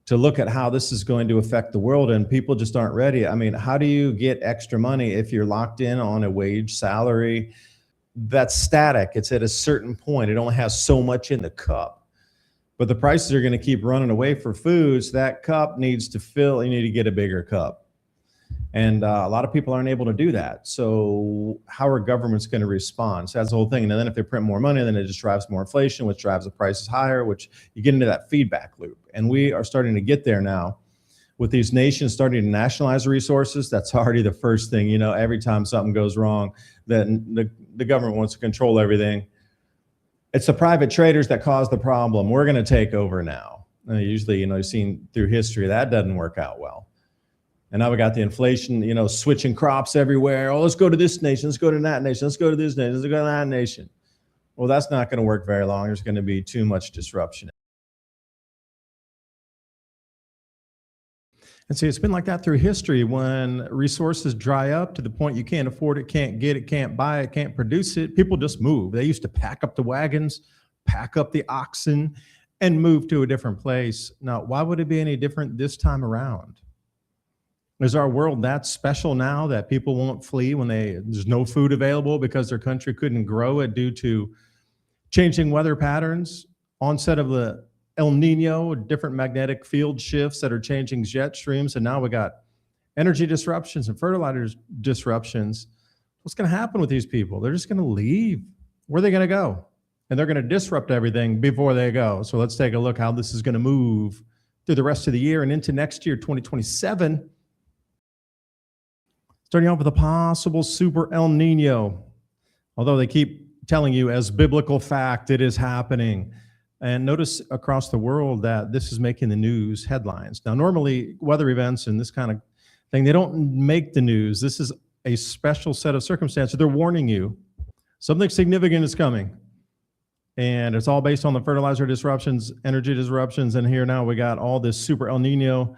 to look at how this is going to affect the world, and people just aren't ready. I mean, how do you get extra money if you're locked in on a wage salary that's static? It's at a certain point. It only has so much in the cup. But the prices are going to keep running away for foods. That cup needs to fill. You need to get a bigger cup. And a lot of people aren't able to do that. So how are governments going to respond? So that's the whole thing. And then if they print more money, then it just drives more inflation, which drives the prices higher, which you get into that feedback loop. And we are starting to get there now with these nations starting to nationalize resources. That's already the first thing. Every time something goes wrong, then the government wants to control everything. It's the private traders that cause the problem. We're going to take over now. And usually, you've seen through history that doesn't work out well. And now we got the inflation, switching crops everywhere. Oh, let's go to this nation. Let's go to that nation. Let's go to this nation. Let's go to that nation. Well, that's not going to work very long. There's going to be too much disruption. And see, it's been like that through history. When resources dry up to the point you can't afford it, can't get it, can't buy it, can't produce it, people just move. They used to pack up the wagons, pack up the oxen, and move to a different place. Now, why would it be any different this time around? Is our world that special now that people won't flee when there's no food available because their country couldn't grow it due to changing weather patterns, onset of the El Nino, different magnetic field shifts that are changing jet streams, and now we got energy disruptions and fertilizer disruptions? What's going to happen with these people? They're just going to leave. Where are they going to go? And they're going to disrupt everything before they go. So let's take a look how this is going to move through the rest of the year and into next year, 2027. Starting off with a possible super El Nino, although they keep telling you as biblical fact it is happening. And notice across the world that this is making the news headlines. Now, normally weather events and this kind of thing, they don't make the news. This is a special set of circumstances. They're warning you something significant is coming. And it's all based on the fertilizer disruptions, energy disruptions. And here now we got all this super El Nino.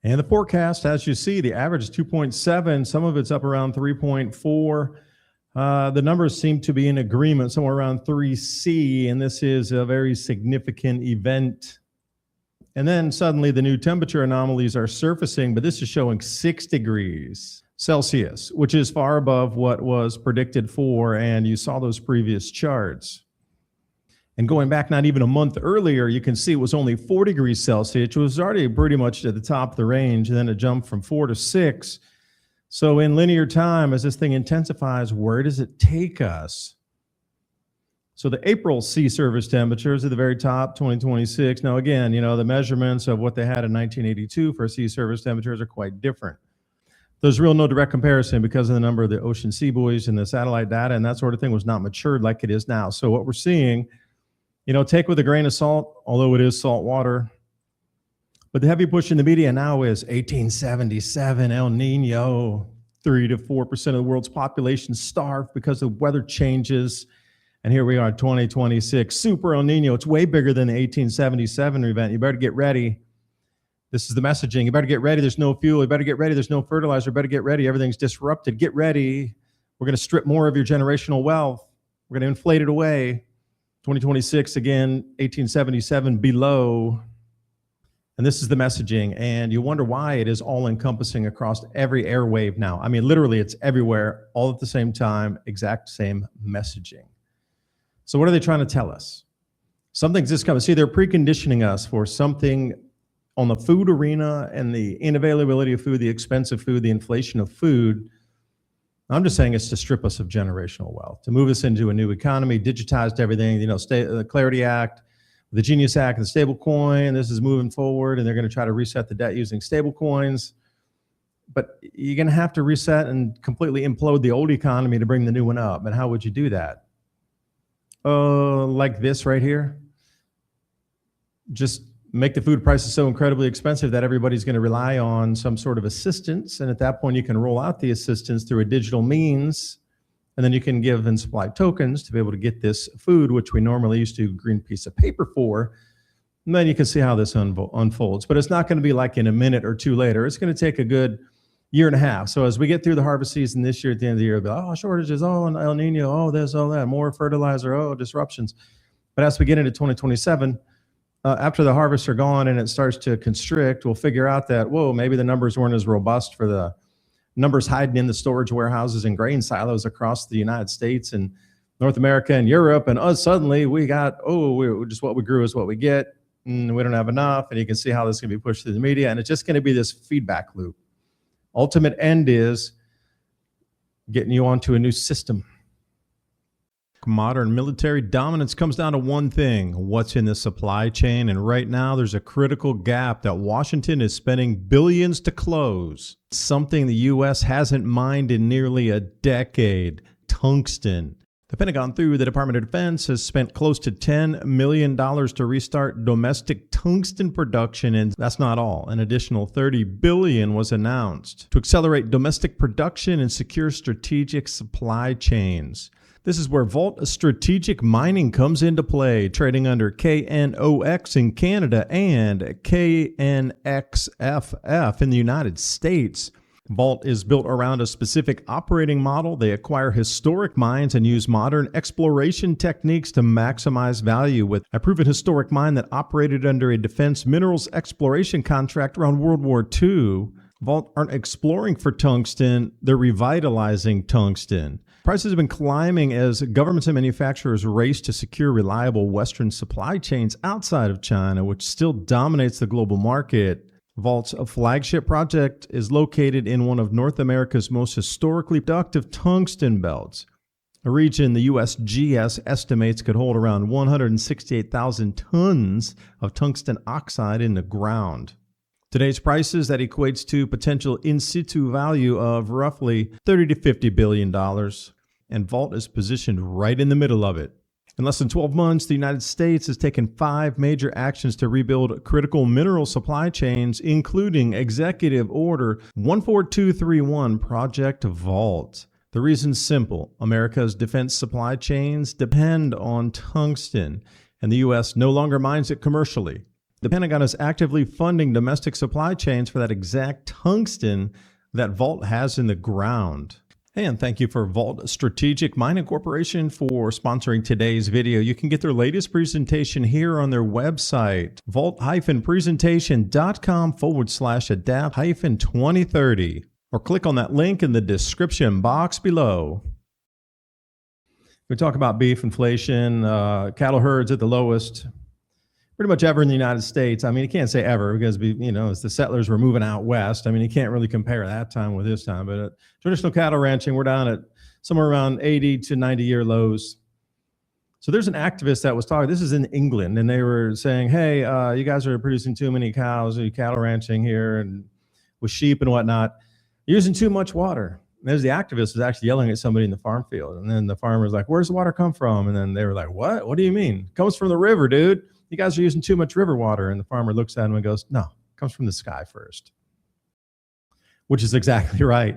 And the forecast, as you see, the average is 2.7. Some of it's up around 3.4. The numbers seem to be in agreement, somewhere around 3C, and this is a very significant event. And then suddenly the new temperature anomalies are surfacing, but this is showing 6 degrees Celsius, which is far above what was predicted for, and you saw those previous charts. And going back not even a month earlier, you can see it was only 4 degrees Celsius, which was already pretty much at the top of the range, and then it jumped from 4 to 6. So in linear time, as this thing intensifies, where does it take us? So the April sea surface temperatures at the very top, 2026. Now again, the measurements of what they had in 1982 for sea surface temperatures are quite different. There's real no direct comparison because of the number of the ocean sea buoys and the satellite data and that sort of thing was not matured like it is now. So what we're seeing, take with a grain of salt, although it is salt water. But the heavy push in the media now is 1877 El Nino, 3 to 4% of the world's population starved because of weather changes. And here we are, 2026, super El Nino. It's way bigger than the 1877 event. You better get ready. This is the messaging. You better get ready. There's no fuel. You better get ready. There's no fertilizer. You better get ready. Everything's disrupted. Get ready. We're going to strip more of your generational wealth. We're going to inflate it away. 2026, again, 1877 below. And this is the messaging. And you wonder why it is all encompassing across every airwave now. I mean, literally, it's everywhere, all at the same time, exact same messaging. So what are they trying to tell us? Something's just coming. See, they're preconditioning us for something on the food arena and the inavailability of food, the expensive food, the inflation of food. I'm just saying it's to strip us of generational wealth, to move us into a new economy, digitized everything, the Clarity Act, the Genius Act, the stable coin. This is moving forward, and they're going to try to reset the debt using stable coins. But you're going to have to reset and completely implode the old economy to bring the new one up. And how would you do that? Like this right here. Just make the food prices so incredibly expensive that everybody's going to rely on some sort of assistance. And at that point, you can roll out the assistance through a digital means. And then you can give and supply tokens to be able to get this food, which we normally used to a green piece of paper for. And then you can see how this unfolds. But it's not going to be like in a minute or two later. It's going to take a good year and a half. So as we get through the harvest season this year, at the end of the year, be like, oh, shortages, oh, El Nino, oh, this, oh, that, more fertilizer, oh, disruptions. But as we get into 2027, after the harvests are gone and it starts to constrict, we'll figure out that, whoa, maybe the numbers weren't as robust for the numbers hiding in the storage warehouses and grain silos across the United States and North America and Europe. And suddenly we got, just what we grew is what we get. And we don't have enough. And you can see how this can be pushed through the media. And it's just going to be this feedback loop. Ultimate end is getting you onto a new system. Modern military dominance comes down to one thing: what's in the supply chain. And right now there's a critical gap that Washington is spending billions to close. Something the U.S. hasn't mined in nearly a decade: tungsten. The Pentagon, through the Department of Defense, has spent close to $10 million to restart domestic tungsten production, and that's not all. An additional $30 billion was announced to accelerate domestic production and secure strategic supply chains. This is where Vault Strategic Mining comes into play, trading under KNOX in Canada and KNXFF in the United States. Vault is built around a specific operating model. They acquire historic mines and use modern exploration techniques to maximize value. With a proven historic mine that operated under a defense minerals exploration contract around World War II, Vault aren't exploring for tungsten, they're revitalizing tungsten. Prices have been climbing as governments and manufacturers race to secure reliable Western supply chains outside of China, which still dominates the global market. Vault's flagship project is located in one of North America's most historically productive tungsten belts, a region the USGS estimates could hold around 168,000 tons of tungsten oxide in the ground. Today's prices, that equates to potential in situ value of roughly $30 to $50 billion, and Vault is positioned right in the middle of it. In less than 12 months, the United States has taken 5 major actions to rebuild critical mineral supply chains, including Executive Order 14231, Project Vault. The reason's simple: America's defense supply chains depend on tungsten, and the U.S. no longer mines it commercially. The Pentagon is actively funding domestic supply chains for that exact tungsten that Vault has in the ground. And thank you for Vault Strategic Mining Corporation for sponsoring today's video. You can get their latest presentation here on their website, vault-presentation.com/adapt-2030, or click on that link in the description box below. We talk about beef inflation, cattle herds at the lowest pretty much ever in the United States. I mean, you can't say ever because, as the settlers were moving out west, I mean, you can't really compare that time with this time. But traditional cattle ranching, we're down at somewhere around 80 to 90-year lows. So there's an activist that was talking, this is in England, and they were saying, hey, you guys are producing too many cows, cattle ranching here, and with sheep and whatnot, you're using too much water. And there's the activist was actually yelling at somebody in the farm field. And then the farmer's like, where's the water come from? And then they were like, what? What do you mean? It comes from the river, dude. You guys are using too much river water. And the farmer looks at him and goes, no, it comes from the sky first, which is exactly right.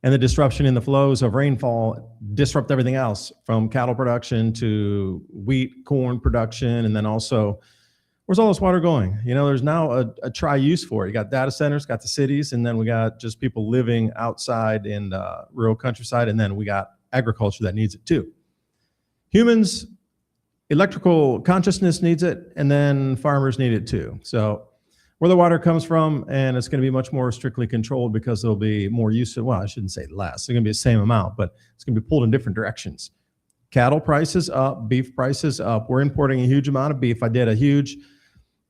And the disruption in the flows of rainfall disrupt everything else, from cattle production to wheat, corn production. And then also, where's all this water going? There's now a tri-use for it. You got data centers, got the cities, and then we got just people living outside in rural countryside. And then we got agriculture that needs it too. Humans, electrical consciousness needs it, and then farmers need it too. So where the water comes from, and it's going to be much more strictly controlled because there'll be more use of, well, I shouldn't say less. It's going to be the same amount, but it's going to be pulled in different directions. Cattle prices up, beef prices up. We're importing a huge amount of beef. I did a huge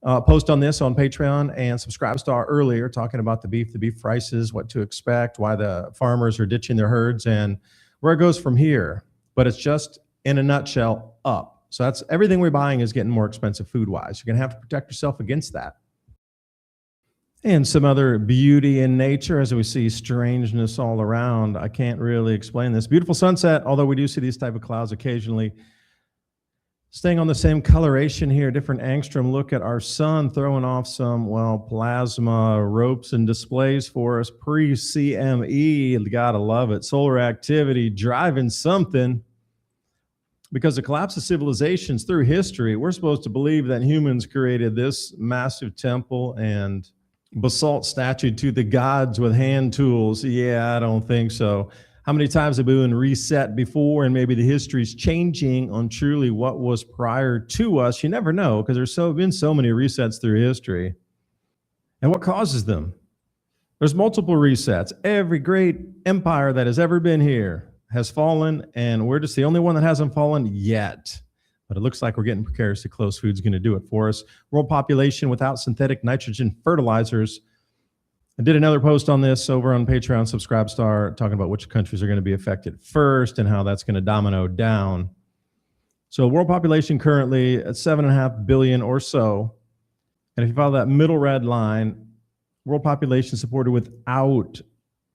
post on this on Patreon and Subscribestar earlier, talking about the beef prices, what to expect, why the farmers are ditching their herds, and where it goes from here. But it's just, in a nutshell, up. So that's everything we're buying is getting more expensive food-wise. You're going to have to protect yourself against that. And some other beauty in nature, as we see strangeness all around. I can't really explain this. Beautiful sunset, although we do see these type of clouds occasionally. Staying on the same coloration here, different angstrom. Look at our sun throwing off some, plasma ropes and displays for us. Pre-CME, gotta love it. Solar activity driving something. Because the collapse of civilizations through history, we're supposed to believe that humans created this massive temple and Basalt statue to the gods with hand tools. Yeah, I don't think so. How many times have we been reset before, and maybe the history's changing on truly what was prior to us? You never know, because there's been so many resets through history. And what causes them? There's multiple resets. Every great empire that has ever been here has fallen, and we're just the only one that hasn't fallen yet. But it looks like we're getting precariously close. Food's going to do it for us. World population without synthetic nitrogen fertilizers. I did another post on this over on Patreon, Subscribestar, talking about which countries are going to be affected first and how that's going to domino down. So world population currently at 7.5 billion or so. And if you follow that middle red line, world population supported without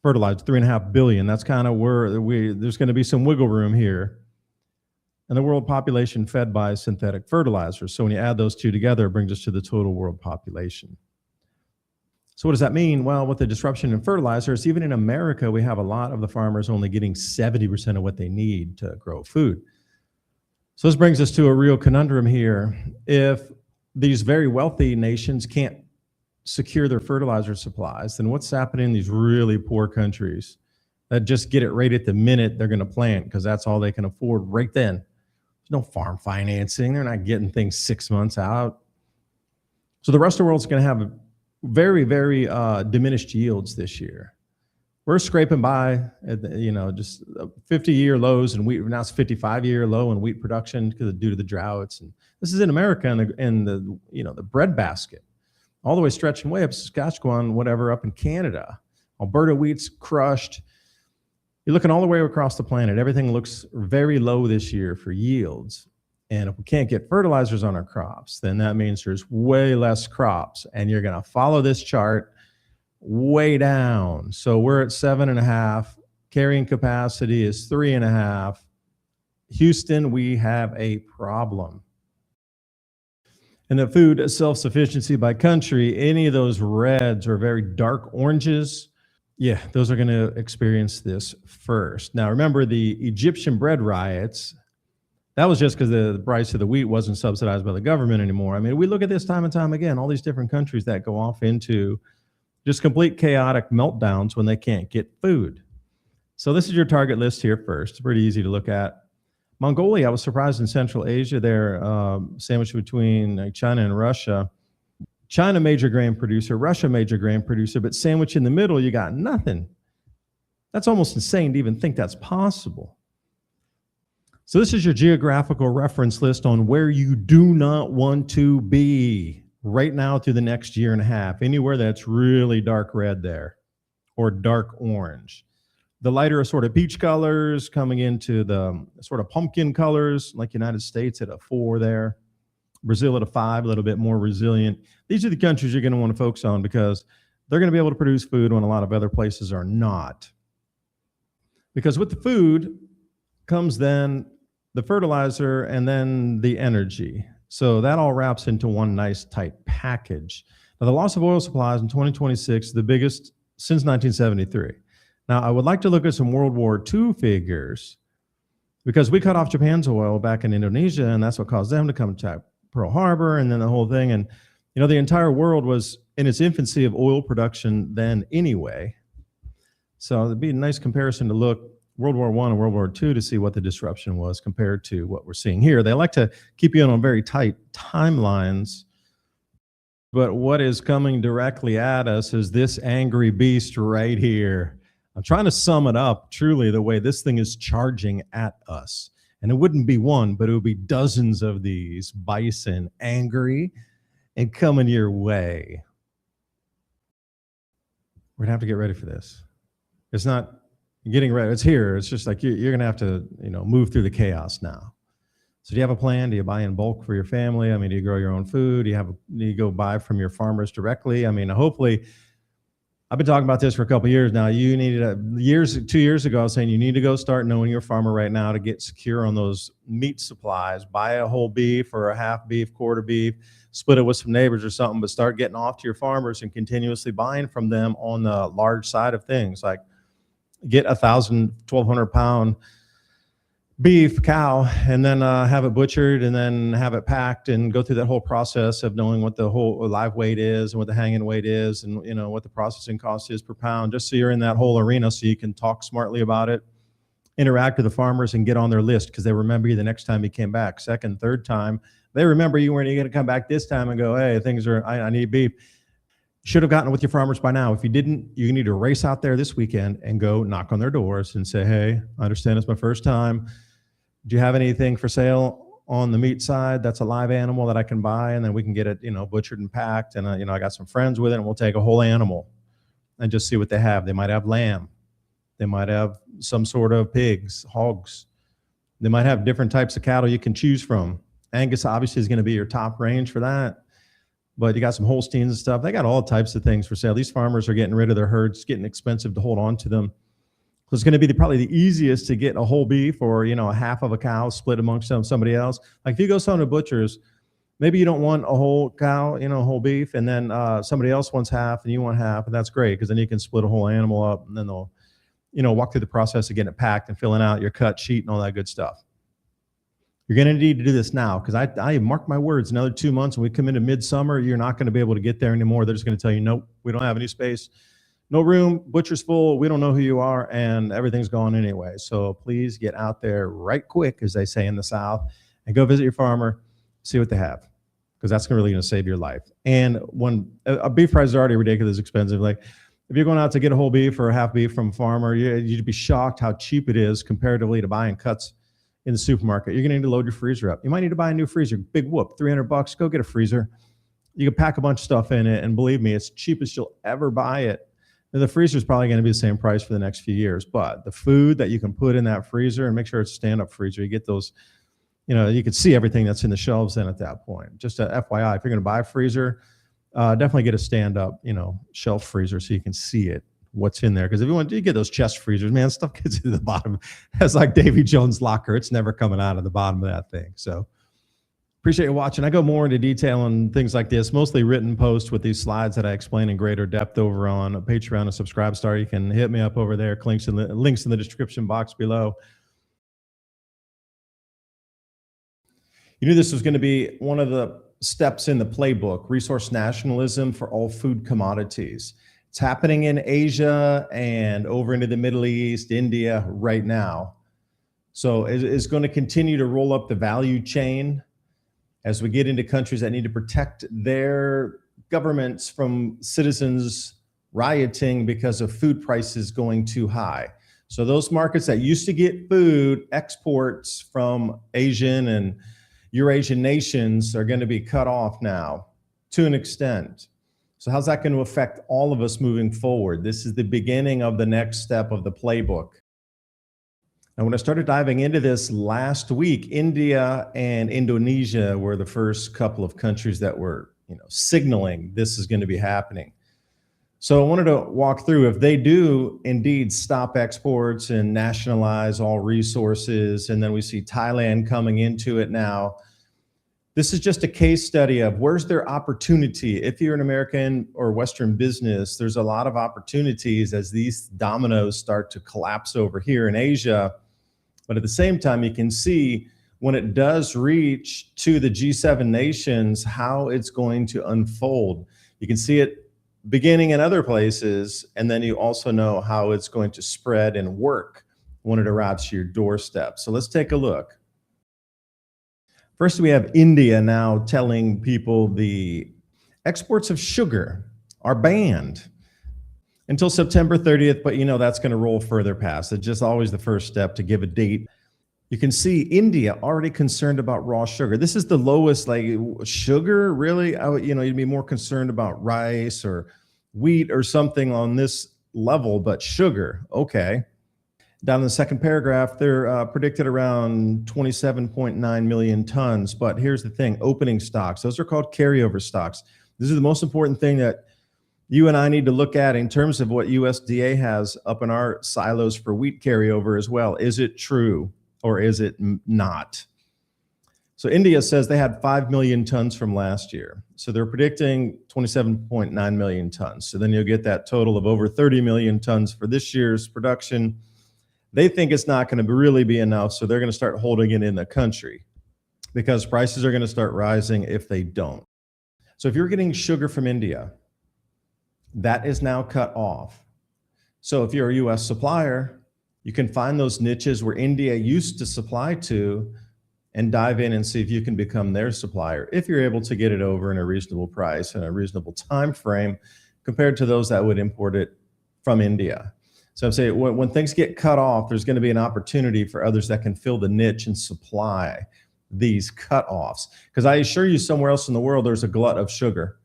fertilizer, 3.5 billion. That's kind of where there's going to be some wiggle room here. And the world population fed by synthetic fertilizers. So when you add those two together, it brings us to the total world population. So what does that mean? Well, with the disruption in fertilizers, even in America, we have a lot of the farmers only getting 70% of what they need to grow food. So this brings us to a real conundrum here. If these very wealthy nations can't secure their fertilizer supplies, then what's happening in these really poor countries that just get it right at the minute they're going to plant, because that's all they can afford right then? There's no farm financing. They're not getting things 6 months out. So the rest of the world's going to have very, very diminished yields this year. We're scraping by at just 50-year lows in wheat. Now it's 55-year low in wheat production due to the droughts. And this is in America and the bread basket, all the way stretching way up Saskatchewan, whatever, up in Canada. Alberta wheat's crushed. You're looking all the way across the planet. Everything looks very low this year for yields. And if we can't get fertilizers on our crops, then that means there's way less crops. And you're going to follow this chart way down. So we're at 7.5. Carrying capacity is 3.5. Houston, we have a problem. And the food self-sufficiency by country, any of those reds or very dark oranges, yeah, those are going to experience this first. Now, remember the Egyptian bread riots. That was just because the price of the wheat wasn't subsidized by the government anymore. I mean, we look at this time and time again, all these different countries that go off into just complete chaotic meltdowns when they can't get food. So this is your target list here first. It's pretty easy to look at. Mongolia, I was surprised in Central Asia there, sandwiched between China and Russia. China, major grain producer, Russia, major grain producer, but sandwiched in the middle, you got nothing. That's almost insane to even think that's possible. So this is your geographical reference list on where you do not want to be right now through the next year and a half, anywhere that's really dark red there or dark orange. The lighter sort of peach colors coming into the sort of pumpkin colors, like United States at a 4 there. Brazil at a 5, a little bit more resilient. These are the countries you're going to want to focus on because they're going to be able to produce food when a lot of other places are not. Because with the food comes then the fertilizer and then the energy. So that all wraps into one nice tight package. Now, the loss of oil supplies in 2026 is the biggest since 1973. Now, I would like to look at some World War II figures because we cut off Japan's oil back in Indonesia, and that's what caused them to come attack Pearl Harbor and then the whole thing. And, the entire world was in its infancy of oil production then anyway. So it'd be a nice comparison to look World War I and World War II to see what the disruption was compared to what we're seeing here. They like to keep you on very tight timelines, but what is coming directly at us is this angry beast right here. I'm trying to sum it up truly the way this thing is charging at us. And it wouldn't be one, but it would be dozens of these bison angry and coming your way. We're gonna have to get ready for this. It's not getting ready, it's here. It's just like you're gonna have to, move through the chaos now. So do you have a plan? Do you buy in bulk for your family? I mean, do you grow your own food? Do you go buy from your farmers directly? I mean, hopefully, I've been talking about this for a couple of years now. 2 years ago, I was saying you need to go start knowing your farmer right now to get secure on those meat supplies. Buy a whole beef or a half beef, quarter beef, split it with some neighbors or something, but start getting off to your farmers and continuously buying from them on the large side of things. Like get 1,000, 1,200 pound beef, cow, and then have it butchered and then have it packed and go through that whole process of knowing what the whole live weight is and what the hanging weight is and what the processing cost is per pound, just so you're in that whole arena so you can talk smartly about it, interact with the farmers and get on their list because they remember you the next time you came back. Second, third time, they remember you weren't going to come back this time and go, hey, I need beef. Should have gotten it with your farmers by now. If you didn't, you need to race out there this weekend and go knock on their doors and say, hey, I understand it's my first time. Do you have anything for sale on the meat side that's a live animal that I can buy? And then we can get it, butchered and packed. And, I got some friends with it and we'll take a whole animal and just see what they have. They might have lamb. They might have some sort of pigs, hogs. They might have different types of cattle you can choose from. Angus obviously is going to be your top range for that. But you got some Holsteins and stuff. They got all types of things for sale. These farmers are getting rid of their herds. It's getting expensive to hold on to them. So it's going to be probably the easiest to get a whole beef or, a half of a cow split amongst somebody else. Like if you go to a butcher's, maybe you don't want a whole cow, whole beef, and then somebody else wants half and you want half, and that's great because then you can split a whole animal up and then they'll, walk through the process of getting it packed and filling out your cut sheet and all that good stuff. You're going to need to do this now because I mark my words, another 2 months when we come into midsummer, you're not going to be able to get there anymore. They're just going to tell you, nope, we don't have any space. No room, butcher's full, we don't know who you are, and everything's gone anyway. So please get out there right quick, as they say in the South, and go visit your farmer, see what they have, because that's really going to save your life. And when a beef price is already ridiculous expensive, like if you're going out to get a whole beef or a half beef from a farmer, you'd be shocked how cheap it is comparatively to buying cuts in the supermarket. You're going to need to load your freezer up. You might need to buy a new freezer. Big whoop, $300. Go get a freezer. You can pack a bunch of stuff in it, and believe me, it's the cheapest you'll ever buy it. The freezer is probably going to be the same price for the next few years, but the food that you can put in that freezer, and make sure it's a stand-up freezer, you get those, you can see everything that's in the shelves then at that point. Just a FYI, if you're going to buy a freezer, definitely get a stand-up, shelf freezer so you can see it, what's in there. Because if you get those chest freezers, man, stuff gets to the bottom. It's like Davy Jones' locker. It's never coming out of the bottom of that thing. So appreciate you watching. I go more into detail on things like this, mostly written posts with these slides that I explain in greater depth over on Patreon and Subscribestar. You can hit me up over there. Links in the description box below. You knew this was going to be one of the steps in the playbook, resource nationalism for all food commodities. It's happening in Asia and over into the Middle East, India right now. So it's going to continue to roll up the value chain as we get into countries that need to protect their governments from citizens rioting because of food prices going too high. So those markets that used to get food exports from Asian and Eurasian nations are going to be cut off now to an extent. So how's that going to affect all of us moving forward? This is the beginning of the next step of the playbook. And when I started diving into this last week, India and Indonesia were the first couple of countries that were, signaling this is going to be happening. So I wanted to walk through if they do indeed stop exports and nationalize all resources, and then we see Thailand coming into it now. This is just a case study of where's their opportunity. If you're an American or Western business, there's a lot of opportunities as these dominoes start to collapse over here in Asia. But at the same time, you can see when it does reach to the G7 nations, how it's going to unfold. You can see it beginning in other places, and then you also know how it's going to spread and work when it arrives to your doorstep. So let's take a look. First, we have India now telling people the exports of sugar are banned until September 30th, but that's going to roll further past. It's just always the first step to give a date. You can see India already concerned about raw sugar. This is the lowest, like sugar, really? You'd be more concerned about rice or wheat or something on this level, but sugar, okay. Down in the second paragraph, they're predicted around 27.9 million tons. But here's the thing, opening stocks, those are called carryover stocks. This is the most important thing that you and I need to look at in terms of what USDA has up in our silos for wheat carryover as well. Is it true or is it not? So India says they had 5 million tons from last year. So they're predicting 27.9 million tons. So then you'll get that total of over 30 million tons for this year's production. They think it's not going to really be enough, so they're going to start holding it in the country because prices are going to start rising if they don't. So if you're getting sugar from India, that is now cut off. So if you're a US supplier, you can find those niches where India used to supply to and dive in and see if you can become their supplier if you're able to get it over in a reasonable price and a reasonable time frame compared to those that would import it from India. So I'm saying when things get cut off, there's going to be an opportunity for others that can fill the niche and supply these cutoffs. Because I assure you, somewhere else in the world, there's a glut of sugar.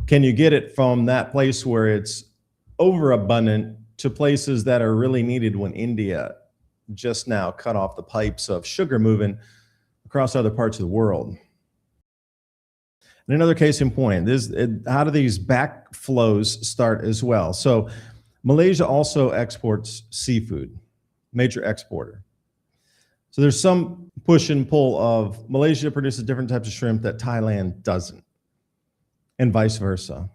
Can you get it from that place where it's overabundant to places that are really needed when India just now cut off the pipes of sugar moving across other parts of the world? And another case in point, how do these backflows start as well? So Malaysia also exports seafood, major exporter. So there's some push and pull of Malaysia produces different types of shrimp that Thailand doesn't, and vice versa.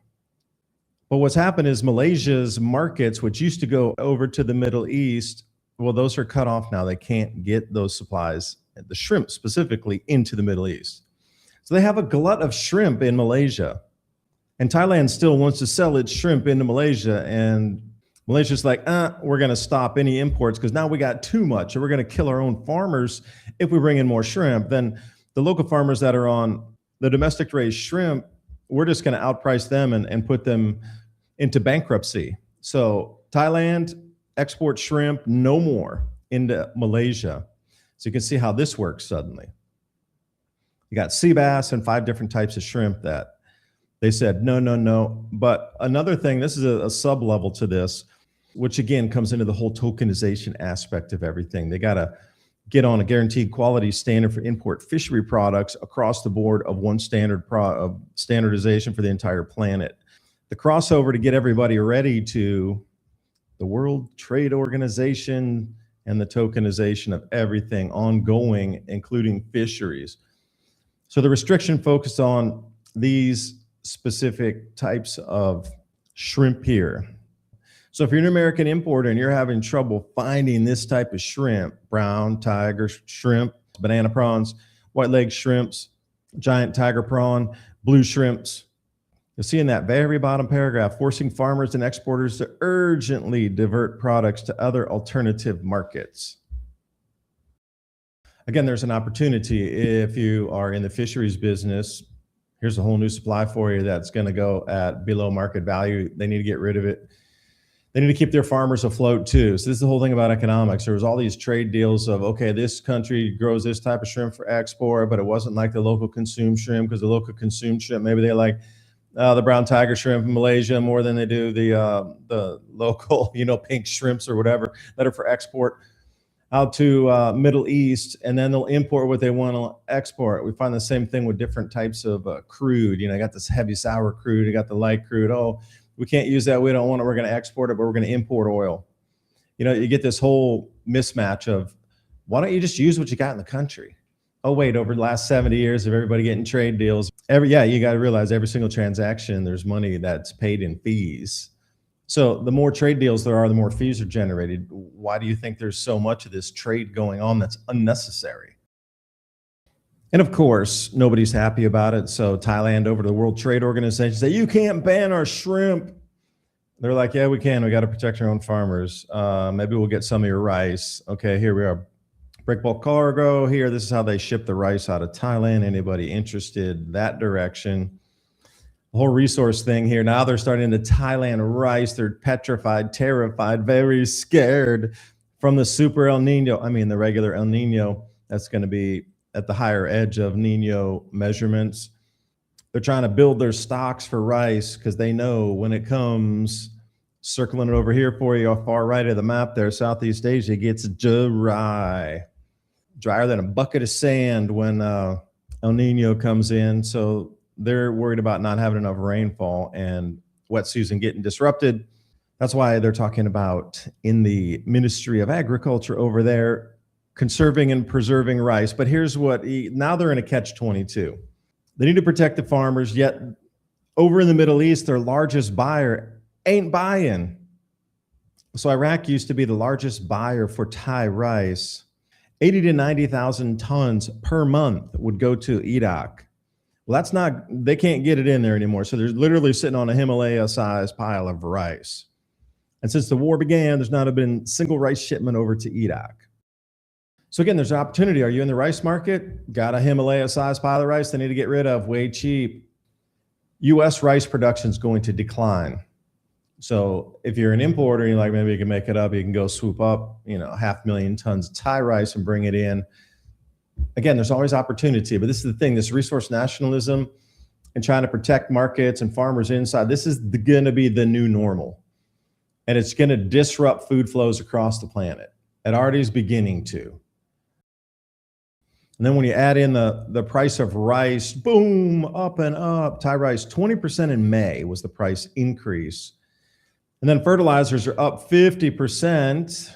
But what's happened is Malaysia's markets, which used to go over to the Middle East, well, those are cut off now. They can't get those supplies, the shrimp specifically, into the Middle East. So they have a glut of shrimp in Malaysia. And Thailand still wants to sell its shrimp into Malaysia. And Malaysia's like, we're going to stop any imports because now we got too much. And we're going to kill our own farmers if we bring in more shrimp. Then the local farmers that are on the domestic raised shrimp, we're just going to outprice them and put them into bankruptcy. So Thailand exports shrimp no more into Malaysia. So you can see how this works suddenly. You got sea bass and 5 different types of shrimp that they said, no. But another thing, this is a sub-level to this, which again comes into the whole tokenization aspect of everything. They got to get on a guaranteed quality standard for import fishery products across the board of one standard of standardization for the entire planet. The crossover to get everybody ready to the World Trade Organization and the tokenization of everything ongoing, including fisheries. So the restriction focused on these specific types of shrimp here. So if you're an American importer and you're having trouble finding this type of shrimp, brown tiger shrimp, banana prawns, white leg shrimps, giant tiger prawn, blue shrimps, you'll see in that very bottom paragraph, forcing farmers and exporters to urgently divert products to other alternative markets. Again, there's an opportunity if you are in the fisheries business. Here's a whole new supply for you that's going to go at below market value. They need to get rid of it. They need to keep their farmers afloat too. So this is the whole thing about economics. There was all these trade deals of, okay, this country grows this type of shrimp for export, but it wasn't like the local consumed shrimp because the local consumed shrimp, maybe they like the brown tiger shrimp in Malaysia more than they do the local, pink shrimps or whatever that are for export out to Middle East, and then they'll import what they want to export. We find the same thing with different types of crude. You got this heavy sour crude, you got the light crude. Oh, we can't use that. We don't want it. We're going to export it, but we're going to import oil. You get this whole mismatch of why don't you just use what you got in the country? Oh, wait, over the last 70 years of everybody getting trade deals, you got to realize every single transaction, there's money that's paid in fees. So the more trade deals there are, the more fees are generated. Why do you think there's so much of this trade going on that's unnecessary? And of course, nobody's happy about it. So Thailand over to the World Trade Organization say, you can't ban our shrimp. They're like, yeah, we can. We got to protect our own farmers. Maybe we'll get some of your rice. Okay, here we are. Break bulk cargo here. This is how they ship the rice out of Thailand. Anybody interested that direction? The whole resource thing here. Now they're starting to Thailand rice. They're petrified, terrified, very scared from the super El Nino. I mean, the regular El Nino that's going to be at the higher edge of Nino measurements. They're trying to build their stocks for rice because they know when it comes, circling it over here for you, far right of the map there, Southeast Asia gets dry. Drier than a bucket of sand when El Nino comes in. So they're worried about not having enough rainfall and wet season getting disrupted. That's why they're talking about in the Ministry of Agriculture over there, conserving and preserving rice. But here's now they're in a catch-22. They need to protect the farmers, yet over in the Middle East, their largest buyer ain't buying. So Iraq used to be the largest buyer for Thai rice. 80 to 90,000 tons per month would go to Iraq. Well, that's not, they can't get it in there anymore. So they're literally sitting on a Himalaya-sized pile of rice. And since the war began, there's not been a single rice shipment over to Iraq. So again, there's an opportunity. Are you in the rice market? Got a Himalaya-sized pile of rice they need to get rid of, way cheap. U.S. rice production is going to decline. So if you're an importer, and you're like, maybe you can make it up, you can go swoop up, 500,000 tons of Thai rice and bring it in. Again, there's always opportunity, but this is the thing, this resource nationalism and trying to protect markets and farmers inside, this is going to be the new normal. And it's going to disrupt food flows across the planet. It already is beginning to. And then when you add in the price of rice, boom, up and up. Thai rice, 20% in May was the price increase. And then fertilizers are up 50%.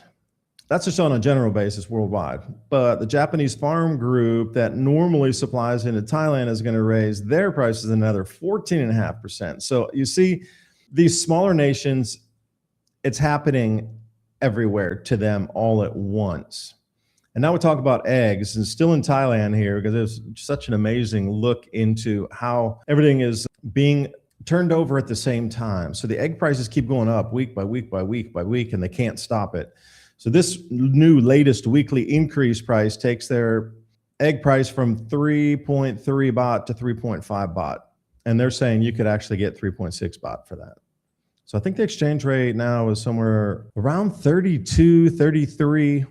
That's just on a general basis worldwide. But the Japanese farm group that normally supplies into Thailand is going to raise their prices another 14.5%. So you see, these smaller nations, it's happening everywhere to them all at once. And now we talk about eggs, and still in Thailand here, because there's such an amazing look into how everything is being turned over at the same time. So the egg prices keep going up week by week by week by week, and they can't stop it. So this new latest weekly increase price takes their egg price from 3.3 baht to 3.5 baht. And they're saying you could actually get 3.6 baht for that. So I think the exchange rate now is somewhere around 32, 33.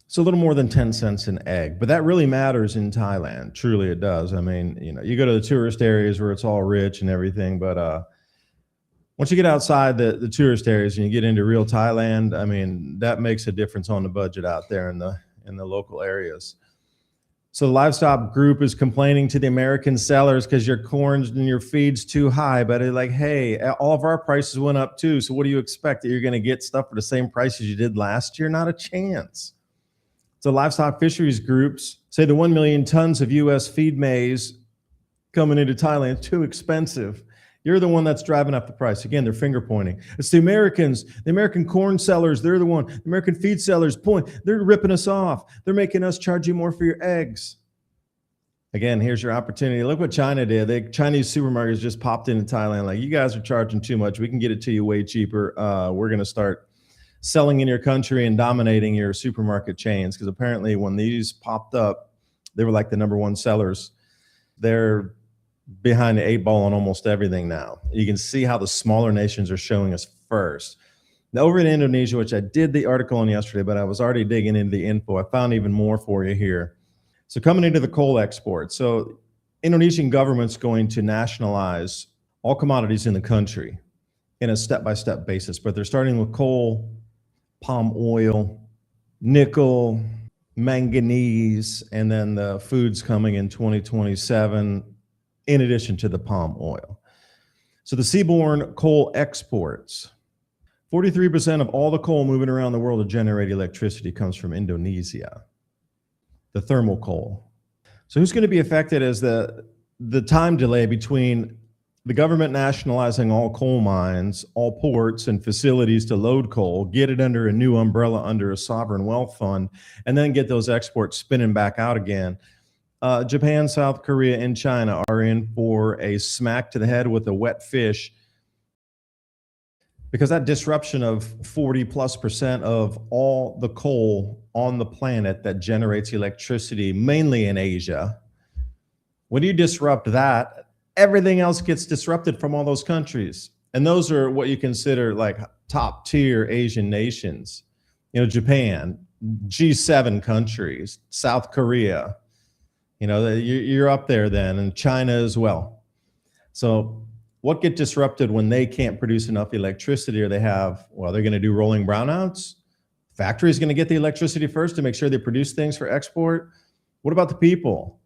It's a little more than 10 cents an egg, but that really matters in Thailand. Truly it does. I mean, you go to the tourist areas where it's all rich and everything, but once you get outside the tourist areas and you get into real Thailand, I mean, that makes a difference on the budget out there in the local areas. So the livestock group is complaining to the American sellers because your corn and your feed's too high, but they're like, hey, all of our prices went up too. So what do you expect, that you're going to get stuff for the same price as you did last year? Not a chance. So livestock fisheries groups say the 1 million tons of U.S. feed maize coming into Thailand is too expensive. You're the one that's driving up the price. Again, they're finger pointing. It's the Americans, the American corn sellers. They're the one. The American feed sellers they're ripping us off. They're making us charge you more for your eggs. Again, here's your opportunity. Look what China did. The Chinese supermarkets just popped into Thailand. Like, you guys are charging too much. We can get it to you way cheaper. We're going to start selling in your country and dominating your supermarket chains, because apparently when these popped up, they were like the #1 sellers. They're behind the 8 ball on almost everything now. You can see how the smaller nations are showing us first. Now, over in Indonesia, which I did the article on yesterday, but I was already digging into the info, I found even more for you here. So coming into the coal export. So Indonesian government's going to nationalize all commodities in the country in a step-by-step basis, but they're starting with coal, palm oil, nickel, manganese, and then the food's coming in 2027, in addition to the palm oil. So the seaborne coal exports, 43% of all the coal moving around the world to generate electricity comes from Indonesia, the thermal coal. So who's going to be affected as the time delay between the government nationalizing all coal mines, all ports and facilities to load coal, get it under a new umbrella under a sovereign wealth fund, and then get those exports spinning back out again? Japan, South Korea, and China are in for a smack to the head with a wet fish, because that disruption of 40+% of all the coal on the planet that generates electricity, mainly in Asia, when you disrupt that, everything else gets disrupted from all those countries. And those are what you consider like top tier Asian nations. Japan, G7 countries, South Korea, you're up there then, and China as well. So what get disrupted when they can't produce enough electricity, or they're going to do rolling brownouts? Factory is going to get the electricity first to make sure they produce things for export. What about the people?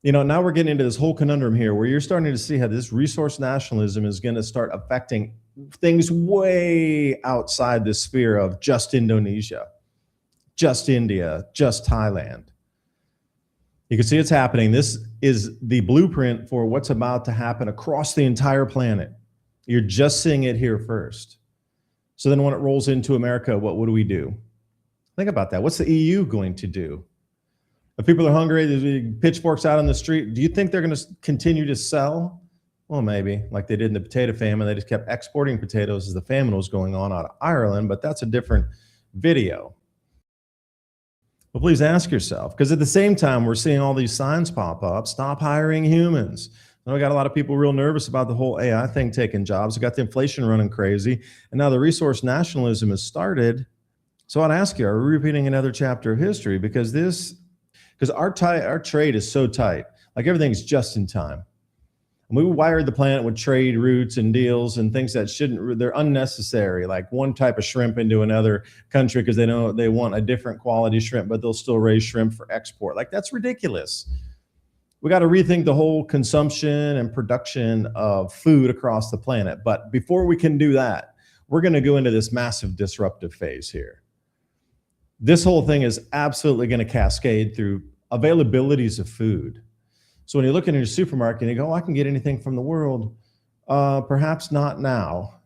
Now we're getting into this whole conundrum here where you're starting to see how this resource nationalism is going to start affecting things way outside the sphere of just Indonesia, just India, just Thailand. You can see it's happening. This is the blueprint for what's about to happen across the entire planet. You're just seeing it here first. So then when it rolls into America, what do we do? Think about that. What's the EU going to do? If people are hungry, there's pitchforks out on the street, do you think they're going to continue to sell? Well, maybe, like they did in the potato famine. They just kept exporting potatoes as the famine was going on out of Ireland, but that's a different video. But please ask yourself, because at the same time, we're seeing all these signs pop up, stop hiring humans. Now, we got a lot of people real nervous about the whole AI thing taking jobs. We got the inflation running crazy, and now the resource nationalism has started. So I'd ask you, are we repeating another chapter of history? Because our trade is so tight, like everything's just in time. And we wired the planet with trade routes and deals and things that they're unnecessary, like one type of shrimp into another country because they know they want a different quality shrimp, but they'll still raise shrimp for export. Like, that's ridiculous. We got to rethink the whole consumption and production of food across the planet. But before we can do that, we're going to go into this massive disruptive phase here. This whole thing is absolutely going to cascade through availabilities of food. So when you look in your supermarket and you go, oh, I can get anything from the world, perhaps not now,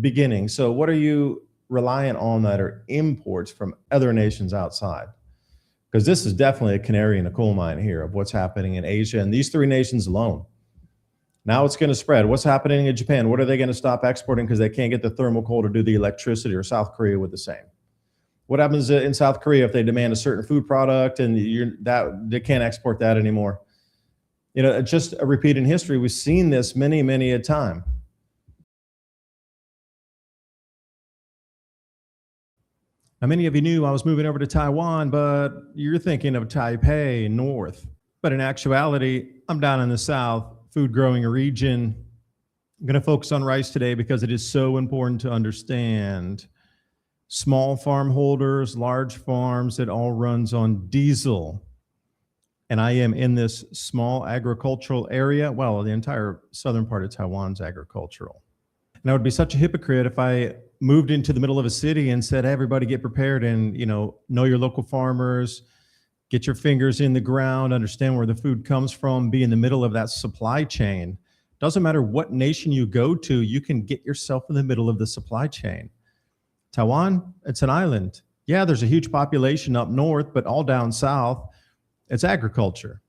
beginning. So what are you reliant on that are imports from other nations outside? Because this is definitely a canary in a coal mine here of what's happening in Asia and these three nations alone. Now it's going to spread. What's happening in Japan? What are they going to stop exporting because they can't get the thermal coal to do the electricity, or South Korea with the same? What happens in South Korea if they demand a certain food product and they can't export that anymore? You know, just a repeat in history. We've seen this many, many a time. Now, many of you knew I was moving over to Taiwan, but you're thinking of Taipei, north. But in actuality, I'm down in the south, food growing region. I'm going to focus on rice today because it is so important to understand. Small farm holders, large farms, it all runs on diesel. And I am in this small agricultural area. Well, the entire southern part of Taiwan's agricultural. And I would be such a hypocrite if I moved into the middle of a city and said, hey, everybody get prepared and, know your local farmers, get your fingers in the ground, understand where the food comes from, be in the middle of that supply chain. Doesn't matter what nation you go to, you can get yourself in the middle of the supply chain. Taiwan, it's an island. Yeah, there's a huge population up north, but all down south, it's agriculture.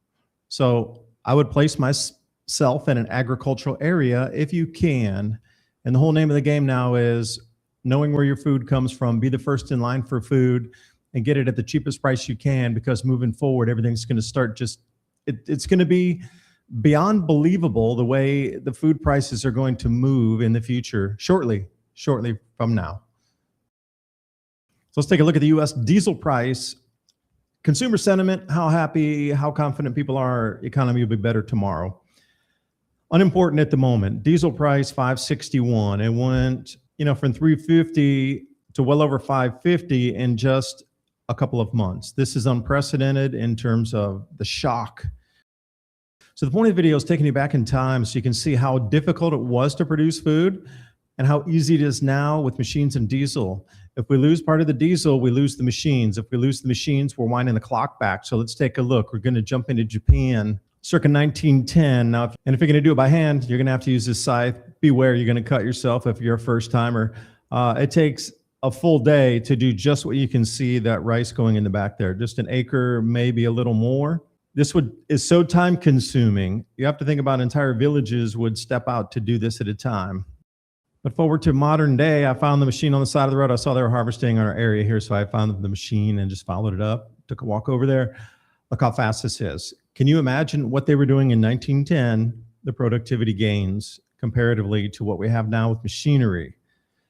So I would place myself in an agricultural area if you can. And the whole name of the game now is knowing where your food comes from, be the first in line for food and get it at the cheapest price you can, because moving forward, everything's going to start it's going to be beyond believable the way the food prices are going to move in the future, shortly from now. So let's take a look at the U.S. diesel price. Consumer sentiment, how happy, how confident people are, economy will be better tomorrow. Unimportant at the moment. Diesel price, $5.61. It went, from $3.50 to well over $5.50 in just a couple of months. This is unprecedented in terms of the shock. So the point of the video is taking you back in time so you can see how difficult it was to produce food and how easy it is now with machines and diesel. If we lose part of the diesel, we lose the machines. If we lose the machines, we're winding the clock back. So let's take a look. We're going to jump into Japan, circa 1910. Now, if you're going to do it by hand, you're going to have to use this scythe. Beware, you're going to cut yourself if you're a first timer. It takes a full day to do just what you can see, that rice going in the back there. Just an acre, maybe a little more. This is so time consuming. You have to think about entire villages would step out to do this at a time. But forward to modern day, I found the machine on the side of the road. I saw they were harvesting our area here, so I found the machine and just followed it up. Took a walk over there. Look how fast this is. Can you imagine what they were doing in 1910, the productivity gains comparatively to what we have now with machinery?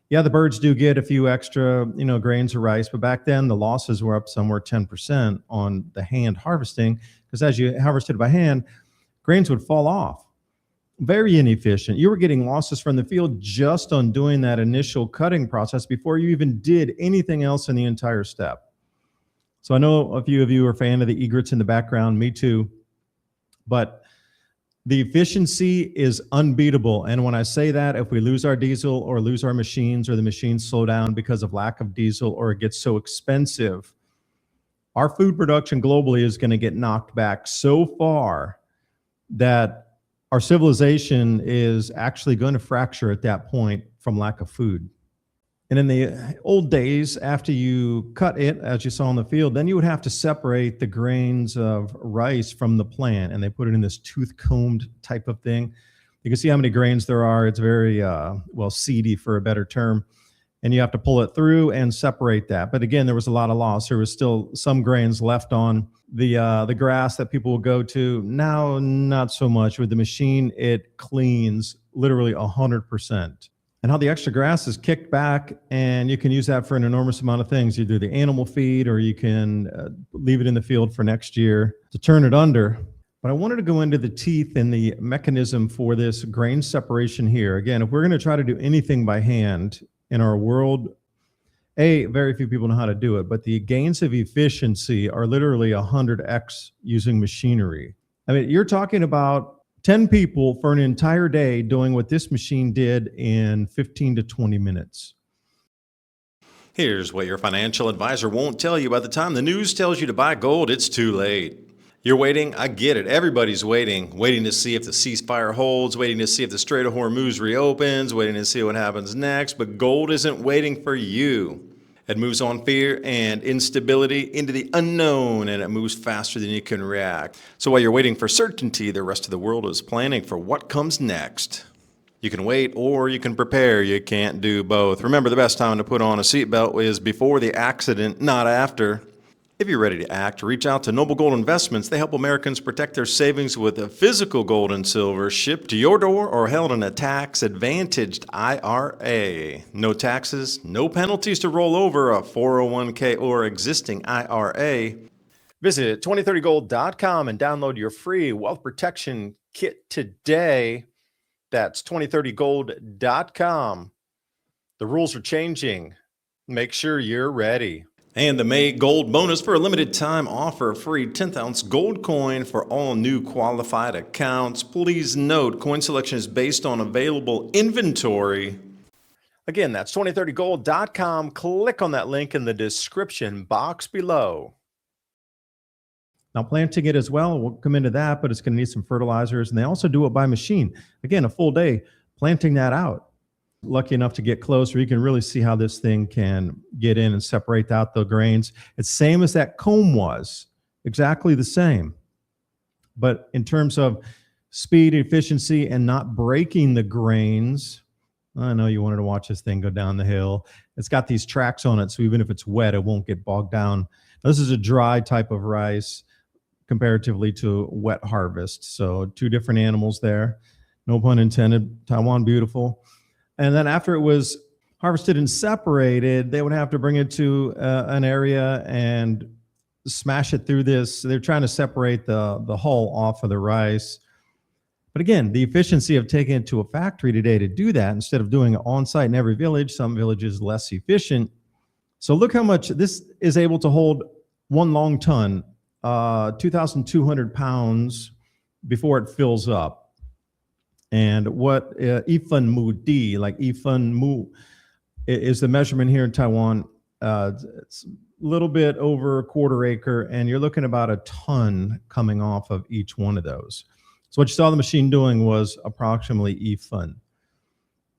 Yeah, the birds do get a few extra, grains of rice, but back then the losses were up somewhere 10% on the hand harvesting, because as you harvested by hand, grains would fall off. Very inefficient. You were getting losses from the field just on doing that initial cutting process before you even did anything else in the entire step. So I know a few of you are a fan of the egrets in the background, me too, but the efficiency is unbeatable. And when I say that, if we lose our diesel or lose our machines, or the machines slow down because of lack of diesel, or it gets so expensive, our food production globally is going to get knocked back so far that our civilization is actually going to fracture at that point from lack of food. And in the old days, after you cut it, as you saw in the field, then you would have to separate the grains of rice from the plant. And they put it in this tooth combed type of thing. You can see how many grains there are. It's very, well, seedy for a better term. And you have to pull it through and separate that. But again, there was a lot of loss. There was still some grains left on the grass that people will go to. Now, not so much. With the machine, it cleans literally 100%. And how the extra grass is kicked back, and you can use that for an enormous amount of things. You do the animal feed, or you can leave it in the field for next year to turn it under. But I wanted to go into the teeth and the mechanism for this grain separation here. Again, if we're going to try to do anything by hand in our world, very few people know how to do it, but the gains of efficiency are literally 100x using machinery. I mean, you're talking about 10 people for an entire day doing what this machine did in 15 to 20 minutes. Here's what your financial advisor won't tell you. By the time the news tells you to buy gold, it's too late. You're waiting. I get it. Everybody's waiting to see if the ceasefire holds, waiting to see if the Strait of Hormuz reopens, waiting to see what happens next. But gold isn't waiting for you. It moves on fear and instability into the unknown, and it moves faster than you can react. So while you're waiting for certainty, the rest of the world is planning for what comes next. You can wait or you can prepare. You can't do both. Remember, the best time to put on a seatbelt is before the accident, not after. If you're ready to act, reach out to Noble Gold Investments. They help Americans protect their savings with a physical gold and silver shipped to your door or held in a tax-advantaged IRA. No taxes, no penalties to roll over a 401k or existing IRA. Visit 2030gold.com and download your free wealth protection kit today. That's 2030gold.com. The rules are changing. Make sure you're ready. And the May Gold Bonus for a limited time offer, a free 10th ounce gold coin for all new qualified accounts. Please note, coin selection is based on available inventory. Again, that's 2030gold.com. Click on that link in the description box below. Now, planting it as well, we'll come into that, but it's going to need some fertilizers. And they also do it by machine. Again, a full day planting that out. Lucky enough to get closer, you can really see how this thing can get in and separate out the grains. It's same as that comb was, exactly the same. But in terms of speed, efficiency, and not breaking the grains, I know you wanted to watch this thing go down the hill. It's got these tracks on it, so even if it's wet, it won't get bogged down. This is a dry type of rice comparatively to wet harvest. So two different animals there. No pun intended. Taiwan beautiful. And then after it was harvested and separated, they would have to bring it to an area and smash it through this. They're trying to separate the hull off of the rice. But again, the efficiency of taking it to a factory today to do that instead of doing it on site in every village, some villages less efficient. So look how much this is able to hold one long ton, 2,200 pounds before it fills up. And what Ifan Mu D, like Ifan Mu, is the measurement here in Taiwan. It's a little bit over a quarter acre, and you're looking about a ton coming off of each one of those. So what you saw the machine doing was approximately Ifan.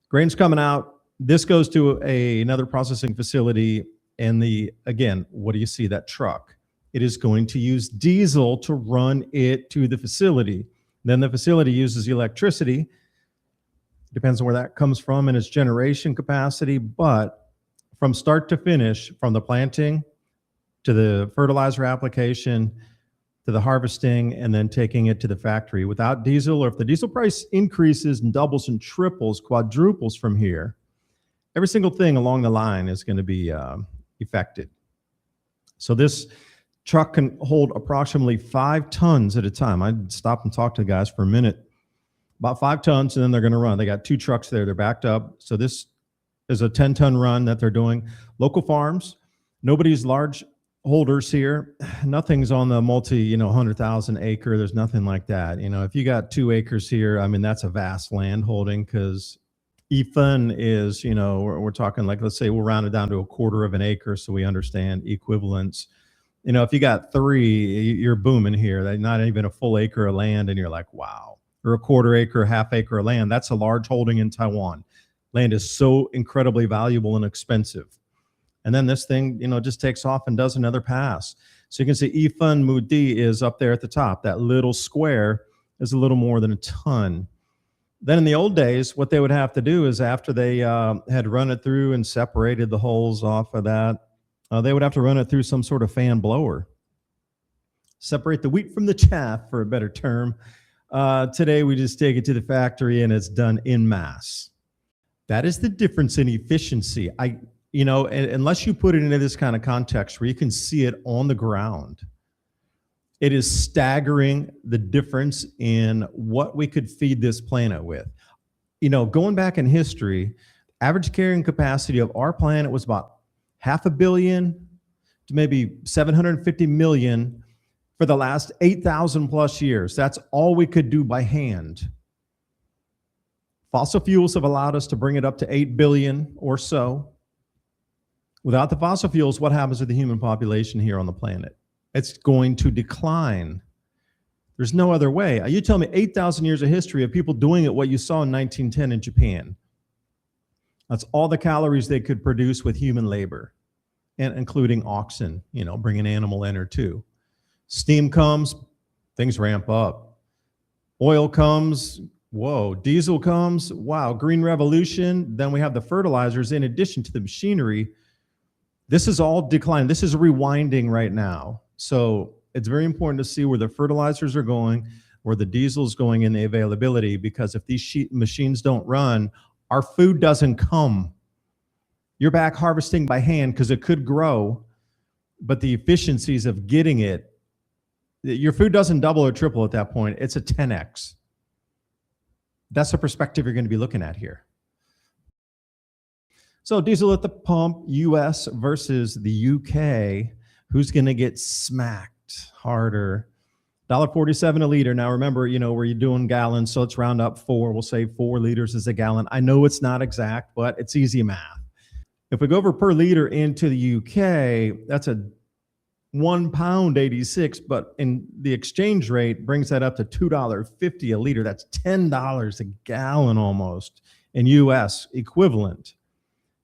Grains coming out. This goes to another processing facility, and again, what do you see? That truck. It is going to use diesel to run it to the facility. Then the facility uses electricity. Depends on where that comes from and its generation capacity. But from start to finish, from the planting to the fertilizer application to the harvesting and then taking it to the factory, without diesel, or if the diesel price increases and doubles and triples, quadruples from here, every single thing along the line is going to be affected. So this truck can hold approximately 5 tons at a time. I'd stop and talk to the guys for a minute. About 5 tons, and then they're going to run. They got 2 trucks there. They're backed up. So this is a 10-ton run that they're doing. Local farms. Nobody's large holders here. Nothing's on the multi, 100,000 acre. There's nothing like that. If you got 2 acres here, I mean, that's a vast land holding, because Ifan is, we're talking like, let's say we'll round it down to a quarter of an acre so we understand equivalence. If you got 3, you're booming here. They're not even a full acre of land, and you're like, wow. Or a quarter acre, half acre of land. That's a large holding in Taiwan. Land is so incredibly valuable and expensive. And then this thing, just takes off and does another pass. So you can see Ifan Mudi is up there at the top. That little square is a little more than a ton. Then in the old days, what they would have to do is after they had run it through and separated the holes off of that, they would have to run it through some sort of fan blower. Separate the wheat from the chaff, for a better term. Today, we just take it to the factory and it's done en masse. That is the difference in efficiency. Unless you put it into this kind of context where you can see it on the ground, it is staggering the difference in what we could feed this planet with. Going back in history, average carrying capacity of our planet was about 500 million to maybe 750 million for the last 8,000 plus years. That's all we could do by hand. Fossil fuels have allowed us to bring it up to 8 billion or so. Without the fossil fuels, what happens to the human population here on the planet? It's going to decline. There's no other way. You tell me 8,000 years of history of people doing it what you saw in 1910 in Japan. That's all the calories they could produce with human labor, and including oxen, bring an animal in or two. Steam comes, things ramp up. Oil comes, whoa. Diesel comes, wow. Green revolution. Then we have the fertilizers in addition to the machinery. This is all decline. This is rewinding right now. So it's very important to see where the fertilizers are going, where the diesel's going in the availability, because if these machines don't run, our food doesn't come. You're back harvesting by hand because it could grow, but the efficiencies of getting it, your food doesn't double or triple at that point. It's a 10x. That's the perspective you're going to be looking at here. So diesel at the pump, US versus the UK. Who's going to get smacked harder? $1.47 a liter. Now remember, where you're doing gallons, so let's round up 4. We'll say 4 liters is a gallon. I know it's not exact, but it's easy math. If we go over per liter into the UK, that's a £1.86, but in the exchange rate brings that up to $2.50 a liter. That's $10 a gallon almost in US equivalent.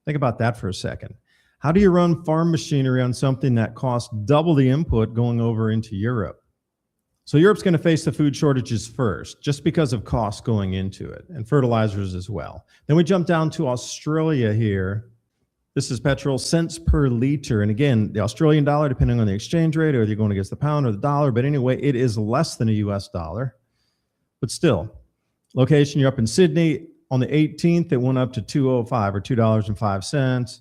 Think about that for a second. How do you run farm machinery on something that costs double the input going over into Europe? So Europe's going to face the food shortages first, just because of costs going into it, and fertilizers as well. Then we jump down to Australia here. This is petrol cents per liter. And again, the Australian dollar, depending on the exchange rate, or if you're going against the pound or the dollar, but anyway, it is less than a US dollar. But still, location, you're up in Sydney. On the 18th, it went up to $2.05 or $2.05.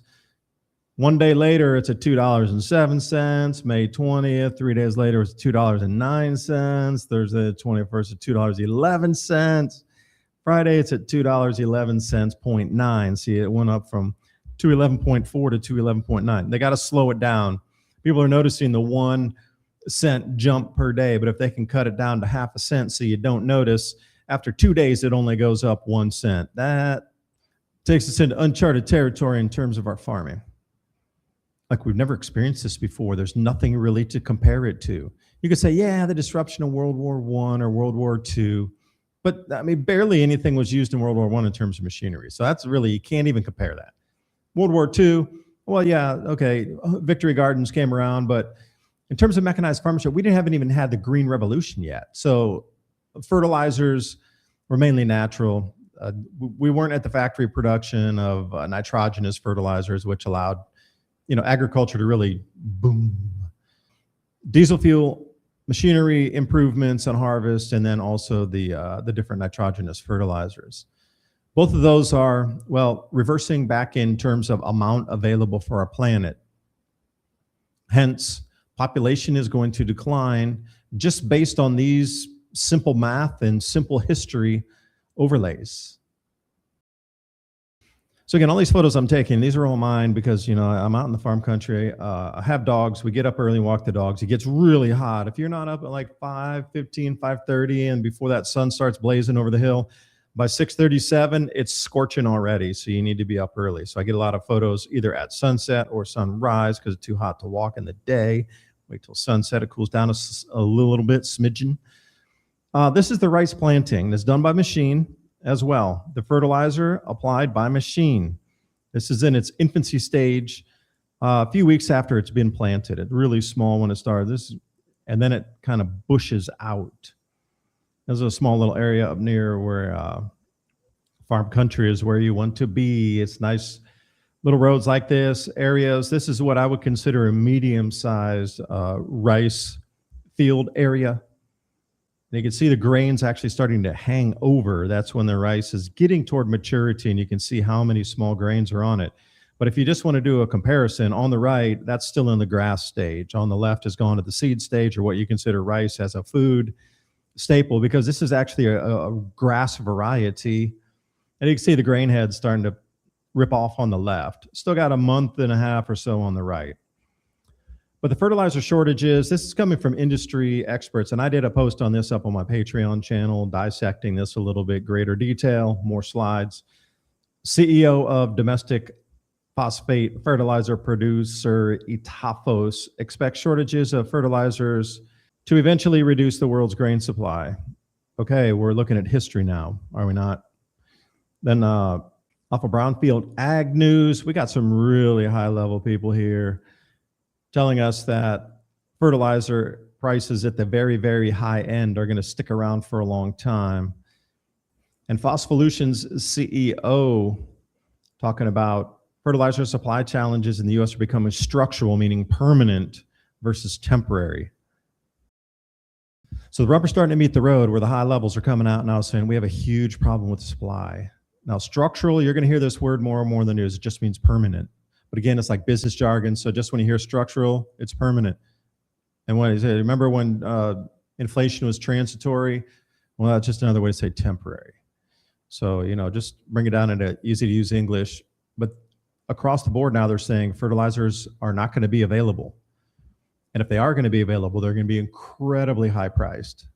One day later, it's at $2.07. May 20th, 3 days later, it's $2.09. Thursday, the 21st, at $2.11. Friday, it's at $2.11.9. See, it went up from 211.4 to 211.9. They got to slow it down. People are noticing the 1 cent jump per day, but if they can cut it down to half a cent so you don't notice, after 2 days, it only goes up 1 cent. That takes us into uncharted territory in terms of our farming. Like, we've never experienced this before. There's nothing really to compare it to. You could say, yeah, the disruption of World War I or World War II, but barely anything was used in World War I in terms of machinery. So that's really, you can't even compare that. World War II, well, yeah, okay, Victory Gardens came around, but in terms of mechanized farmmanship, we haven't even had the Green Revolution yet. So fertilizers were mainly natural. We weren't at the factory production of nitrogenous fertilizers, which allowed agriculture to really boom. Diesel fuel, machinery improvements on harvest, and then also the different nitrogenous fertilizers. Both of those are, well, reversing back in terms of amount available for our planet. Hence, population is going to decline just based on these simple math and simple history overlays. So again, all these photos I'm taking, these are all mine because, I'm out in the farm country. I have dogs. We get up early and walk the dogs. It gets really hot. If you're not up at like 5:15, 5:30, and before that sun starts blazing over the hill, by 6:37, it's scorching already. So you need to be up early. So I get a lot of photos either at sunset or sunrise because it's too hot to walk in the day. Wait till sunset. It cools down a little bit, smidgen. This is the rice planting that's done by machine. as well. The fertilizer applied by machine. This is in its infancy stage, a few weeks after it's been planted. It's really small when it starts, and then it kind of bushes out. There's a small little area up near where farm country is where you want to be. It's nice little roads like this, areas. This is what I would consider a medium-sized rice field area. And you can see the grains actually starting to hang over. That's when the rice is getting toward maturity, and you can see how many small grains are on it. But if you just want to do a comparison, on the right, that's still in the grass stage. On the left has gone to the seed stage, or what you consider rice as a food staple, because this is actually a grass variety. And you can see the grain heads starting to rip off on the left. Still got a month and a half or so on the right. But the fertilizer shortages, this is coming from industry experts. And I did a post on this up on my Patreon channel, dissecting this a little bit greater detail, more slides. CEO of domestic phosphate fertilizer producer Itafos expects shortages of fertilizers to eventually reduce the world's grain supply. Okay, we're looking at history now, are we not? Then off of Brownfield Ag News, we got some really high-level people here telling us that fertilizer prices at the very, very high end are going to stick around for a long time. And Phospholution's CEO talking about fertilizer supply challenges in the U.S. are becoming structural, meaning permanent versus temporary. So the rubber's starting to meet the road where the high levels are coming out now saying we have a huge problem with supply. Now, structural, you're going to hear this word more and more in the news. It just means permanent. But again, it's like business jargon. So just when you hear structural, it's permanent. And when remember when inflation was transitory? Well, that's just another way to say temporary. So, just bring it down into easy to use English. But across the board now, they're saying fertilizers are not going to be available. And if they are going to be available, they're going to be incredibly high priced.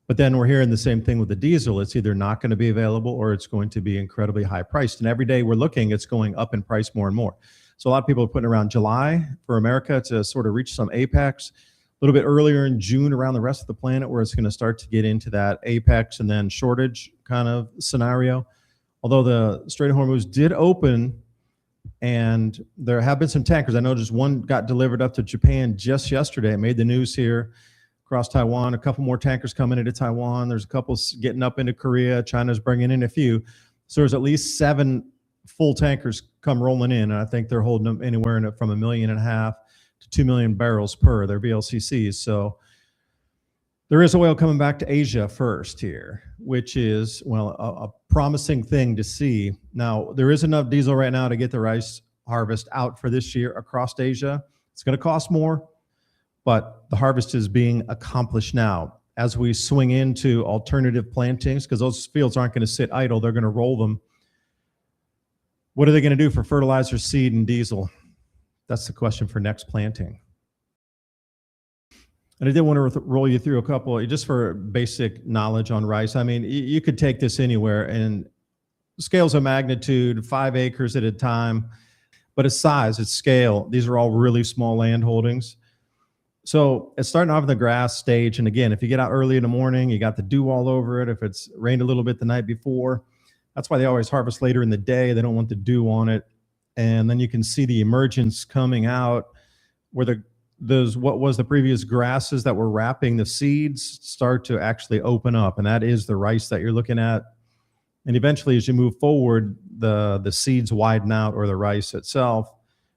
But then we're hearing the same thing with the diesel. It's either not going to be available or it's going to be incredibly high priced. And every day we're looking, it's going up in price more and more. So a lot of people are putting around July for America to sort of reach some apex. A little bit earlier in June around the rest of the planet where it's going to start to get into that apex and then shortage kind of scenario. Although the Strait of Hormuz did open and there have been some tankers. I know just one got delivered up to Japan just yesterday. It made the news here. Across Taiwan, a couple more tankers coming into Taiwan. There's a couple getting up into Korea. China's bringing in a few. So there's at least 7 full tankers come rolling in. And I think they're holding them anywhere from 1.5 million to 2 million barrels per. They're VLCCs. So there is oil coming back to Asia first here, which is, well, a promising thing to see. Now, there is enough diesel right now to get the rice harvest out for this year across Asia. It's going to cost more, but the harvest is being accomplished now. As we swing into alternative plantings, because those fields aren't going to sit idle, they're going to roll them. What are they going to do for fertilizer, seed, and diesel? That's the question for next planting. And I did want to roll you through a couple, just for basic knowledge on rice. I mean, you could take this anywhere, and scales of magnitude, 5 acres at a time, but its size, its scale, these are all really small land holdings. So it's starting off in the grass stage. And again, if you get out early in the morning, you got the dew all over it. If it's rained a little bit the night before, that's why they always harvest later in the day. They don't want the dew on it. And then you can see the emergence coming out where what was the previous grasses that were wrapping the seeds start to actually open up. And that is the rice that you're looking at. And eventually, as you move forward, the seeds widen out, or the rice itself.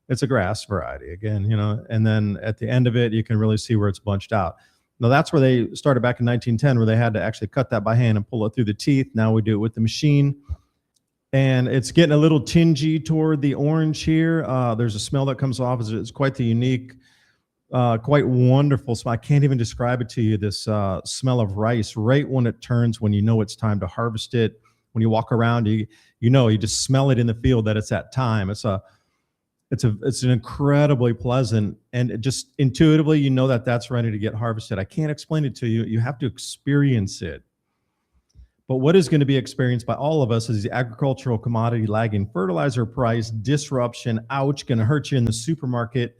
It's a grass variety again, and then at the end of it, you can really see where it's bunched out. Now that's where they started back in 1910, where they had to actually cut that by hand and pull it through the teeth. Now we do it with the machine, and it's getting a little tingy toward the orange here. There's a smell that comes off. It's quite the unique, quite wonderful smell. I can't even describe it to you, this smell of rice right when it turns, when you know it's time to harvest it. When you walk around, you just smell it in the field that it's that time. It's an incredibly pleasant, and just intuitively, you know that that's ready to get harvested. I can't explain it to you. You have to experience it. But what is going to be experienced by all of us is the agricultural commodity lagging fertilizer price disruption. Ouch, going to hurt you in the supermarket.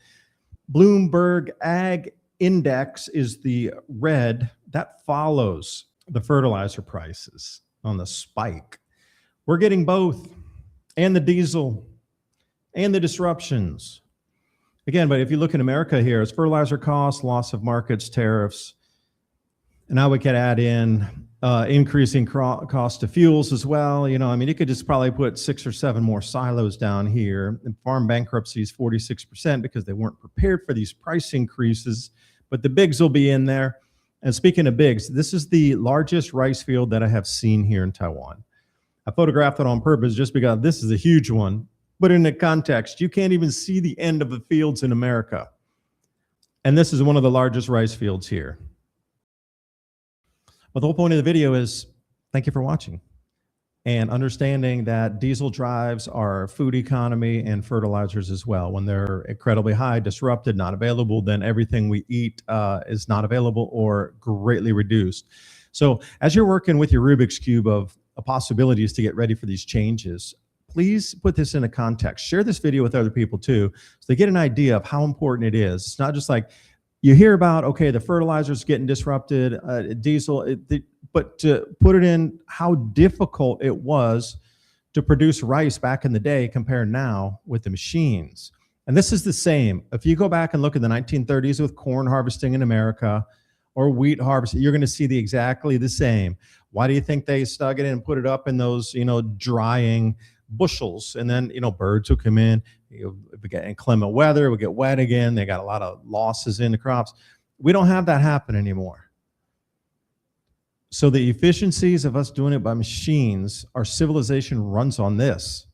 Bloomberg Ag Index is the red that follows the fertilizer prices. on the spike. We're getting both, and the diesel, and the disruptions. Again, but if you look at America here, it's fertilizer costs, loss of markets, tariffs, and now we could add in increasing cost of fuels as well. You know, I mean, you could just probably put 6 or 7 more silos down here. And farm bankruptcies, 46%, because they weren't prepared for these price increases. But the bigs will be in there. And speaking of bigs, this is the largest rice field that I have seen here in Taiwan. I photographed it on purpose just because this is a huge one. But in the context, you can't even see the end of the fields in America. And this is one of the largest rice fields here. But the whole point of the video is thank you for watching and understanding that diesel drives our food economy and fertilizers as well. When they're incredibly high, disrupted, not available, then everything we eat is not available or greatly reduced. So as you're working with your Rubik's Cube of possibilities to get ready for these changes, please put this into context. Share this video with other people too, so they get an idea of how important it is. It's not just like, you hear about, okay, the fertilizer's getting disrupted, diesel, but to put it in how difficult it was to produce rice back in the day compared now with the machines. And this is the same. If you go back and look at the 1930s with corn harvesting in America or wheat harvesting, you're going to see exactly the same. Why do you think they stuck it in and put it up in those, drying bushels? And then, birds will come in, we get inclement weather, we get wet again, they got a lot of losses in the crops. We don't have that happen anymore. So the efficiencies of us doing it by machines, our civilization runs on this.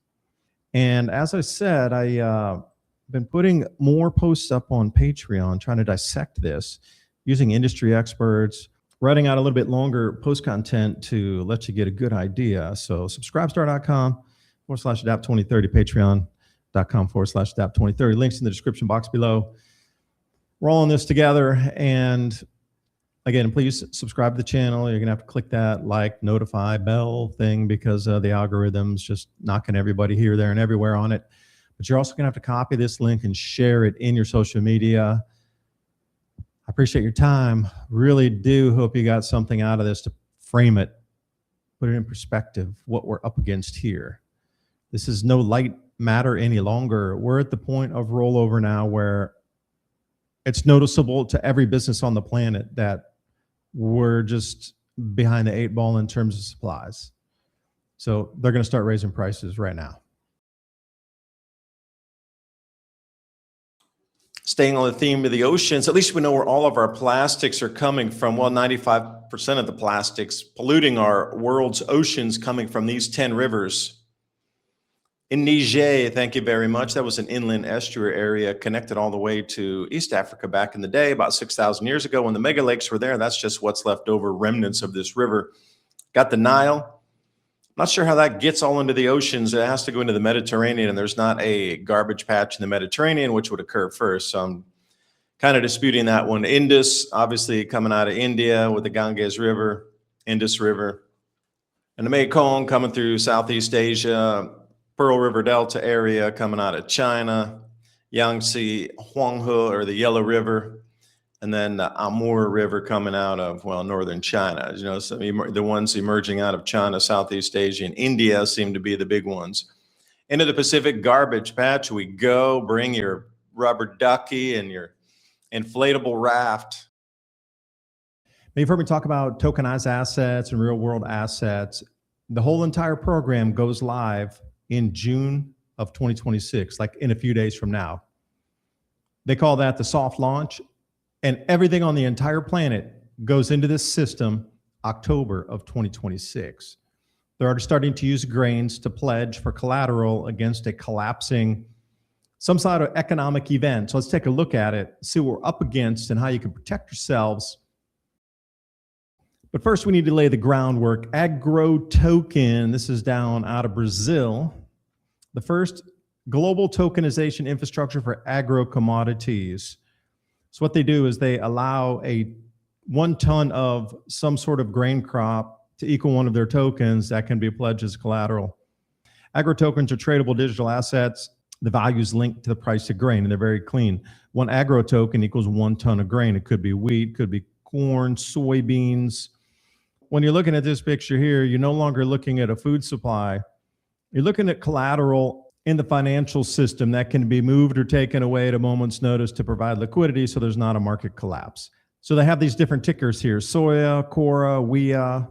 And as I said, I've been putting more posts up on Patreon, trying to dissect this, using industry experts, writing out a little bit longer post content to let you get a good idea. So subscribestar.com/DAP2030, patreon.com/DAP2030. Links in the description box below. We're all in this together. And again, please subscribe to the channel. You're going to have to click that like, notify, bell thing because the algorithm's just knocking everybody here, there, and everywhere on it. But you're also going to have to copy this link and share it in your social media. I appreciate your time. Really do hope you got something out of this to frame it, put it in perspective, what we're up against here. This is no light matter any longer. We're at the point of rollover now where it's noticeable to every business on the planet that we're just behind the 8 ball in terms of supplies. So they're going to start raising prices right now. Staying on the theme of the oceans, at least we know where all of our plastics are coming from. Well, 95% of the plastics polluting our world's oceans coming from these 10 rivers. In Niger, thank you very much. That was an inland estuary area connected all the way to East Africa back in the day, about 6,000 years ago when the mega lakes were there. That's just what's left over, remnants of this river. Got the Nile. Not sure how that gets all into the oceans. It has to go into the Mediterranean, and there's not a garbage patch in the Mediterranean, which would occur first. So I'm kind of disputing that one. Indus, obviously coming out of India with the Ganges River, Indus River, and the Mekong coming through Southeast Asia, Pearl River Delta area coming out of China, Yangtze, Huanghe, or the Yellow River, and then the Amur River coming out of, well, northern China. So the ones emerging out of China, Southeast Asia, and India seem to be the big ones. Into the Pacific garbage patch we go. Bring your rubber ducky and your inflatable raft. You've heard me talk about tokenized assets and real world assets. The whole entire program goes live in June of 2026, like in a few days from now. They call that the soft launch. And everything on the entire planet goes into this system October of 2026. They're already starting to use grains to pledge for collateral against a collapsing, some sort of economic event. So let's take a look at it, see what we're up against and how you can protect yourselves. But first we need to lay the groundwork. Agro Token, this is down out of Brazil. The first global tokenization infrastructure for agro commodities. So what they do is they allow 1 ton of some sort of grain crop to equal one of their tokens that can be pledged as collateral. Agro tokens are tradable digital assets. The value is linked to the price of grain, and they're very clean. 1 agro token equals 1 ton of grain. It could be wheat, could be corn, soybeans, when you're looking at this picture here, you're no longer looking at a food supply. You're looking at collateral in the financial system that can be moved or taken away at a moment's notice to provide liquidity so there's not a market collapse. So they have these different tickers here: Soya, Cora, Whear.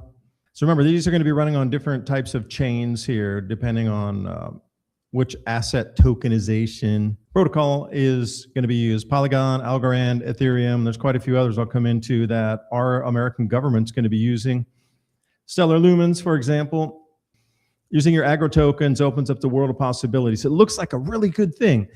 So remember, these are going to be running on different types of chains here, depending on which asset tokenization protocol is going to be used. Polygon, Algorand, Ethereum. There's quite a few others I'll come into that our American government's going to be using. Stellar Lumens, for example. Using your agro tokens opens up the world of possibilities. It looks like a really good thing.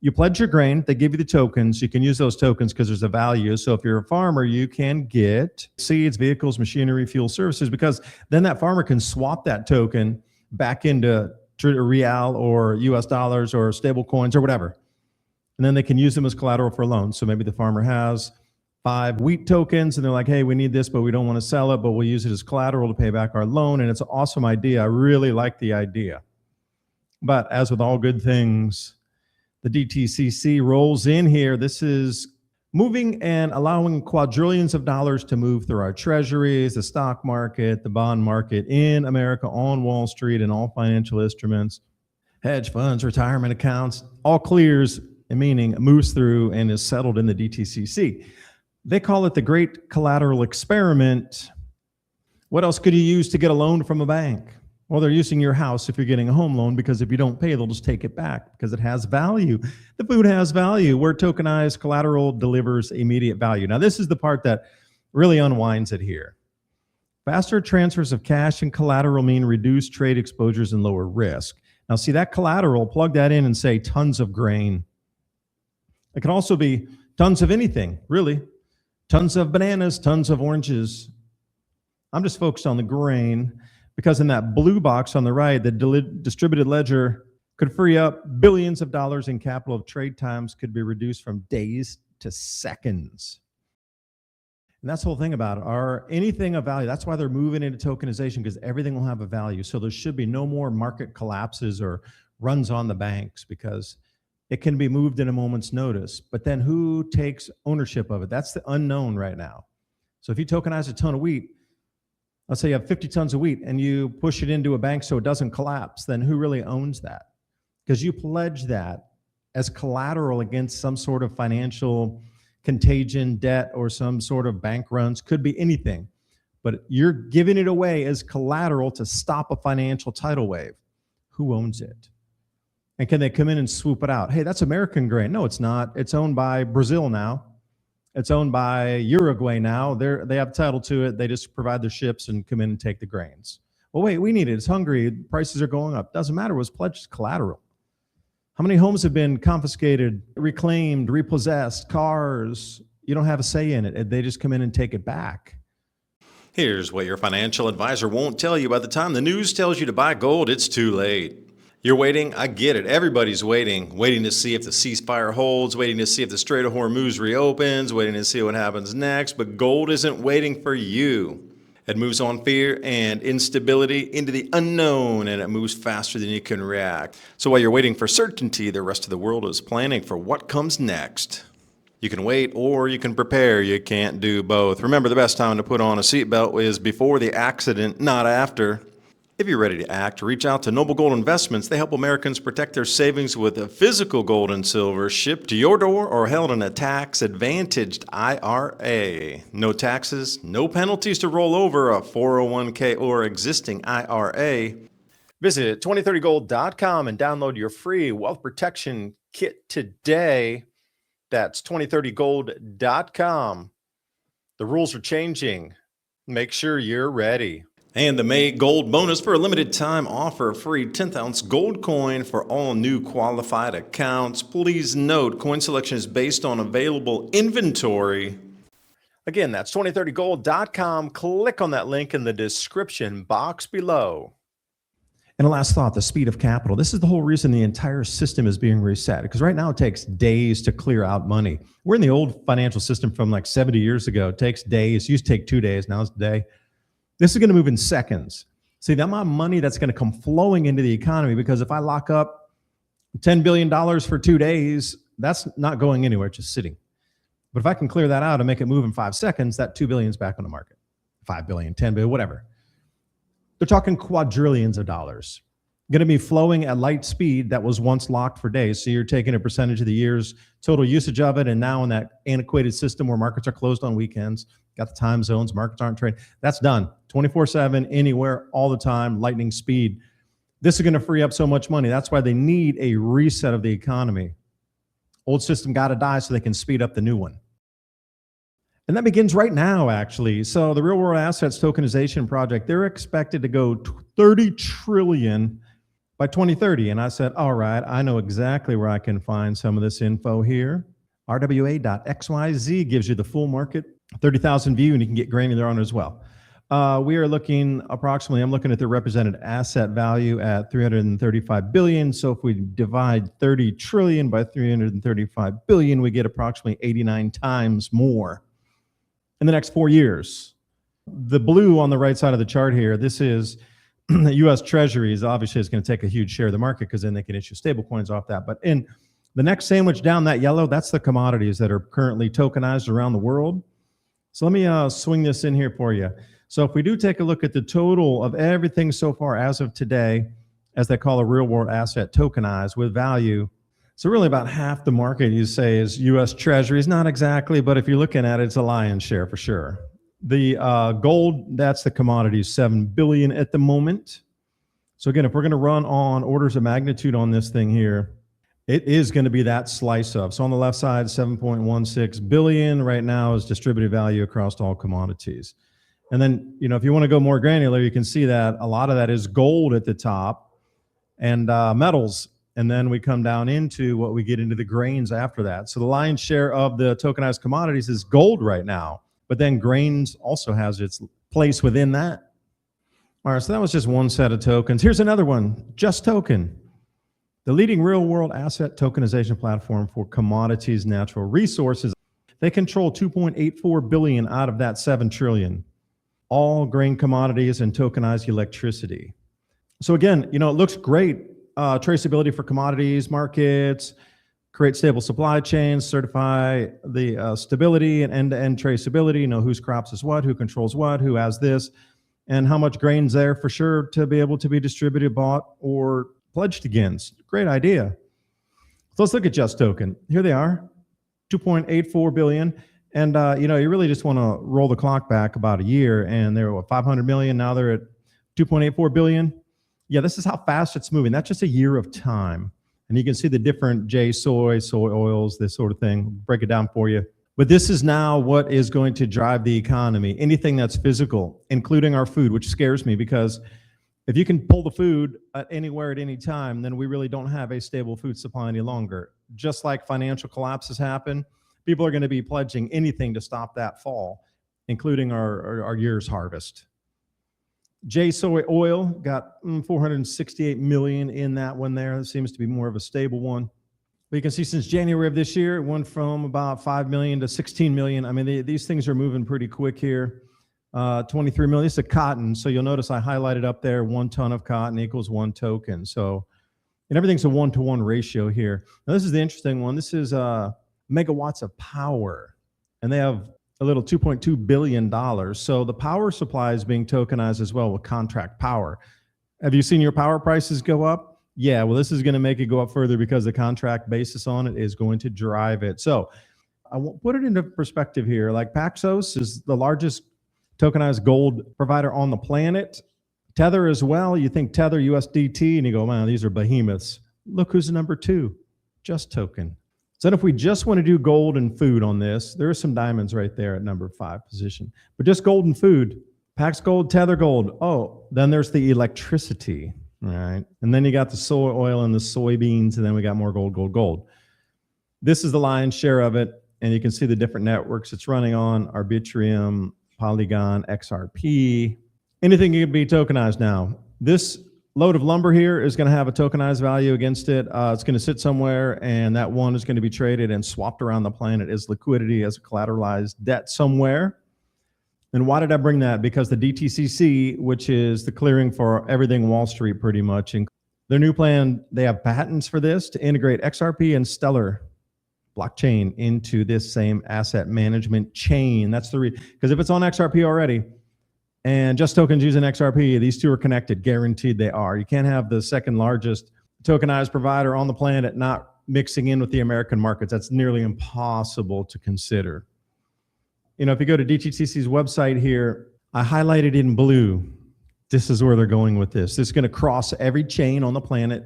You pledge your grain, they give you the tokens. You can use those tokens because there's a value. So if you're a farmer, you can get seeds, vehicles, machinery, fuel, services, because then that farmer can swap that token back into real or US dollars or stable coins or whatever. And then they can use them as collateral for a loan. So maybe the farmer has 5 wheat tokens and they're like, hey, we need this, but we don't want to sell it, but we'll use it as collateral to pay back our loan. And it's an awesome idea. I really like the idea. But as with all good things, the DTCC rolls in here. This is moving and allowing quadrillions of dollars to move through our treasuries, the stock market, the bond market in America, on Wall Street, and all financial instruments, hedge funds, retirement accounts, all clears, meaning moves through and is settled in the DTCC. They call it the Great Collateral Experiment. What else could you use to get a loan from a bank? Well, they're using your house if you're getting a home loan, because if you don't pay, they'll just take it back because it has value. The food has value. Where tokenized collateral delivers immediate value. Now, this is the part that really unwinds it here. Faster transfers of cash and collateral mean reduced trade exposures and lower risk. Now, see that collateral, plug that in and say tons of grain. It can also be tons of anything, really. Tons of bananas, tons of oranges. I'm just focused on the grain because in that blue box on the right, the distributed ledger could free up billions of dollars in capital if trade times could be reduced from days to seconds. And that's the whole thing about it. Anything of value, that's why they're moving into tokenization, because everything will have a value. So there should be no more market collapses or runs on the banks, because it can be moved in a moment's notice. But then who takes ownership of it? That's the unknown right now. So if you tokenize a ton of wheat, let's say you have 50 tons of wheat and you push it into a bank so it doesn't collapse, then who really owns that? Because you pledge that as collateral against some sort of financial contagion, debt, or some sort of bank runs. Could be anything. But you're giving it away as collateral to stop a financial tidal wave. Who owns it? And can they come in and swoop it out? Hey, that's American grain. No, it's not. It's owned by Brazil now. It's owned by Uruguay now. They have title to it. They just provide their ships and come in and take the grains. Well, wait, we need it. It's hungry. Prices are going up. Doesn't matter. It was pledged collateral. How many homes have been confiscated, reclaimed, repossessed, cars? You don't have a say in it. They just come in and take it back. Here's what your financial advisor won't tell you. By the time the news tells you to buy gold, it's too late. You're waiting. I get it. Everybody's waiting to see if the ceasefire holds, waiting to see if the Strait of Hormuz reopens, waiting to see what happens next. But gold isn't waiting for you. It moves on fear and instability into the unknown, and it moves faster than you can react. So while you're waiting for certainty, the rest of the world is planning for what comes next. You can wait or you can prepare. You can't do both. Remember, the best time to put on a seatbelt is before the accident, not after. If you're ready to act, reach out to Noble Gold Investments. They help Americans protect their savings with a physical gold and silver shipped to your door or held in a tax-advantaged IRA. No taxes, no penalties to roll over a 401k or existing IRA. Visit 2030gold.com and download your free wealth protection kit today. That's 2030gold.com. The rules are changing. Make sure you're ready. And the May Gold Bonus for a limited time offer a free 10th ounce gold coin for all new qualified accounts. Please note, coin selection is based on available inventory. Again, that's 2030gold.com. Click on that link in the description box below. And a last thought, the speed of capital. This is the whole reason the entire system is being reset, because right now it takes days to clear out money. We're in the old financial system from like 70 years ago. It takes days. It used to take 2 days. Now it's a day. This is going to move in seconds. See, the amount of money that's going to come flowing into the economy, because if I lock up $10 billion for 2 days, that's not going anywhere, it's just sitting. But if I can clear that out and make it move in 5 seconds, that $2 billion is back on the market. 5 billion, 10 billion, whatever. They're talking quadrillions of dollars going to be flowing at light speed that was once locked for days. So you're taking a percentage of the year's total usage of it. And now in that antiquated system where markets are closed on weekends, got the time zones, markets aren't trading, that's done 24/7, anywhere, all the time, lightning speed. This is going to free up so much money. That's why they need a reset of the economy. Old system got to die so they can speed up the new one. And that begins right now, actually. So the real world assets tokenization project, they're expected to go 30 trillion by 2030. And I said, all right, I know exactly where I can find some of this info here. RWA.xyz gives you the full market, 30,000 view, and you can get granular on it as well. We are looking approximately, I'm looking at the represented asset value at 335 billion. So if we divide 30 trillion by 335 billion, we get approximately 89 times more in the next 4 years. The blue on the right side of the chart here, this is U.S. Treasuries. Obviously, it's going to take a huge share of the market because then they can issue stable coins off that. But in the next sandwich down, that yellow, that's the commodities that are currently tokenized around the world. So let me swing this in here for you. So if we do take a look at the total of everything so far as of today, as they call a real world asset tokenized with value, so really about half the market you say is U.S. Treasuries, not exactly, but if you're looking at it, it's a lion's share for sure. The gold, that's the commodities, 7 billion at the moment. So again, if we're going to run on orders of magnitude on this thing here, it is going to be that slice of. So on the left side, 7.16 billion right now is distributed value across all commodities. And then, if you want to go more granular, you can see that a lot of that is gold at the top and metals. And then we come down into what we get into the grains after that. So the lion's share of the tokenized commodities is gold right now. But then grains also has its place within that. All right, so that was just one set of tokens. Here's another one, Just Token, the leading real-world asset tokenization platform for commodities, natural resources. They control 2.84 billion out of that 7 trillion, all grain commodities and tokenized electricity. So again, it looks great. Traceability for commodities, markets, create stable supply chains, certify the stability and end-to-end traceability, know whose crops is what, who controls what, who has this, and how much grain's there for sure to be able to be distributed, bought, or pledged against. Great idea. So let's look at Just Token. Here they are, 2.84 billion. And you really just want to roll the clock back about a year, and they were 500 million. Now they're at 2.84 billion. Yeah, this is how fast it's moving. That's just a year of time. And you can see the different soy oils, this sort of thing. Break it down for you. But this is now what is going to drive the economy. Anything that's physical, including our food, which scares me because if you can pull the food anywhere at any time, then we really don't have a stable food supply any longer. Just like financial collapses happen, people are going to be pledging anything to stop that fall, including our year's harvest. soy oil got 468 million in that one there. It seems to be more of a stable one. But you can see since January of this year, it went from about 5 million to 16 million. I mean, these things are moving pretty quick here. 23 million, this is a cotton. So you'll notice I highlighted up there, 1 ton of cotton equals 1 token. So, and everything's a 1-to-1 ratio here. Now this is the interesting one. This is megawatts of power. And they have a little $2.2 billion. So the power supply is being tokenized as well with contract power. Have you seen your power prices go up? Yeah, well, this is going to make it go up further because the contract basis on it is going to drive it. So I will put it into perspective here. Like Paxos is the largest tokenized gold provider on the planet. Tether as well. You think Tether, USDT, and you go, man, these are behemoths. Look who's number 2, Just Token. So then if we just want to do gold and food on this, there are some diamonds right there at number 5 position. But just gold and food, Pax Gold, Tether Gold. Oh, then there's the electricity, right? And then you got the soy oil and the soybeans, and then we got more gold, gold, gold. This is the lion's share of it, and you can see the different networks it's running on, Arbitrum, Polygon, XRP. Anything can be tokenized now. This load of lumber here is going to have a tokenized value against it. It's going to sit somewhere, and that one is going to be traded and swapped around the planet as liquidity, as a collateralized debt somewhere. And why did I bring that? Because the DTCC, which is the clearing for everything Wall Street pretty much, and their new plan, they have patents for this to integrate XRP and Stellar blockchain into this same asset management chain. That's the because if it's on XRP already, and Just Tokens using XRP. These two are connected, guaranteed they are. You can't have the second largest tokenized provider on the planet not mixing in with the American markets. That's nearly impossible to consider. If you go to DTCC's website here, I highlighted in blue, this is where they're going with this. This is going to cross every chain on the planet.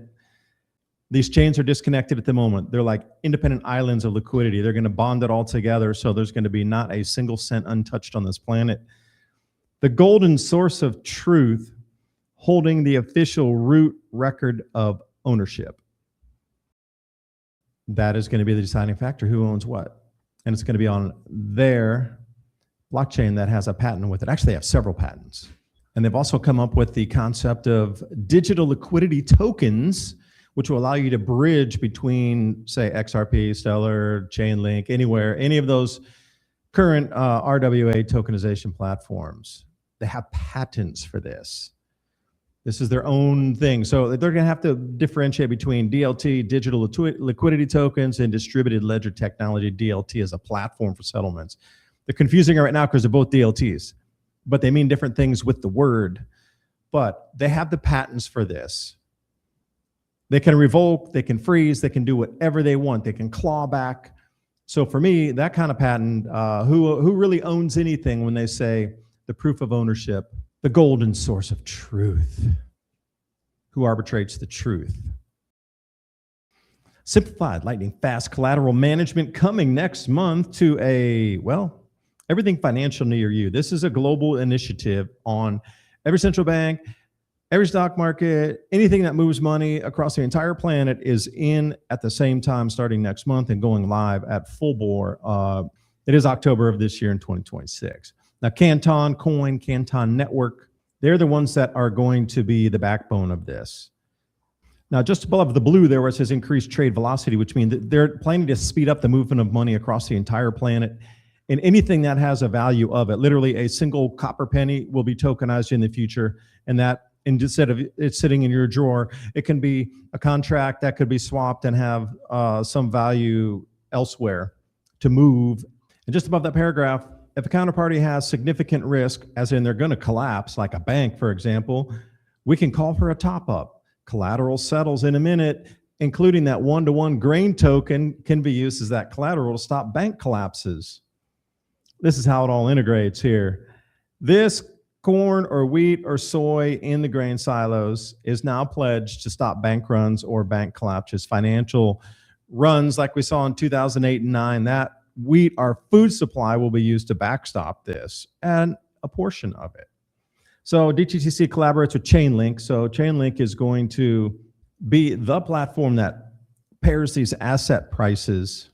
These chains are disconnected at the moment. They're like independent islands of liquidity. They're going to bond it all together, so there's going to be not a single cent untouched on this planet. The golden source of truth, holding the official root record of ownership. That is going to be the deciding factor, who owns what. And it's going to be on their blockchain that has a patent with it. Actually, they have several patents. And they've also come up with the concept of digital liquidity tokens, which will allow you to bridge between, say, XRP, Stellar, Chainlink, anywhere, any of those current RWA tokenization platforms. They have patents for this. This is their own thing. So they're going to have to differentiate between DLT, digital liquidity tokens, and distributed ledger technology, DLT, as a platform for settlements. They're confusing it right now because they're both DLTs, but they mean different things with the word. But they have the patents for this. They can revoke, they can freeze, they can do whatever they want. They can claw back. So for me, that kind of patent, who really owns anything when they say the proof of ownership, the golden source of truth, who arbitrates the truth. Simplified, lightning fast collateral management coming next month to everything financial near you. This is a global initiative on every central bank, every stock market, anything that moves money across the entire planet is in at the same time starting next month and going live at full bore. It is October of this year in 2026. Now, Canton Coin, Canton Network, they're the ones that are going to be the backbone of this. Now, just above the blue there where it says increased trade velocity, which means that they're planning to speed up the movement of money across the entire planet. And anything that has a value of it, literally a single copper penny will be tokenized in the future. And that, instead of it sitting in your drawer, it can be a contract that could be swapped and have some value elsewhere to move. And just above that paragraph, if a counterparty has significant risk, as in they're going to collapse, like a bank, for example, we can call for a top-up. Collateral settles in a minute, including that one-to-one grain token can be used as that collateral to stop bank collapses. This is how it all integrates here. This corn or wheat or soy in the grain silos is now pledged to stop bank runs or bank collapses, financial runs like we saw in 2008 and 9. That wheat, our food supply, will be used to backstop this, and a portion of it. So DTCC collaborates with Chainlink. So Chainlink is going to be the platform that pairs these asset prices,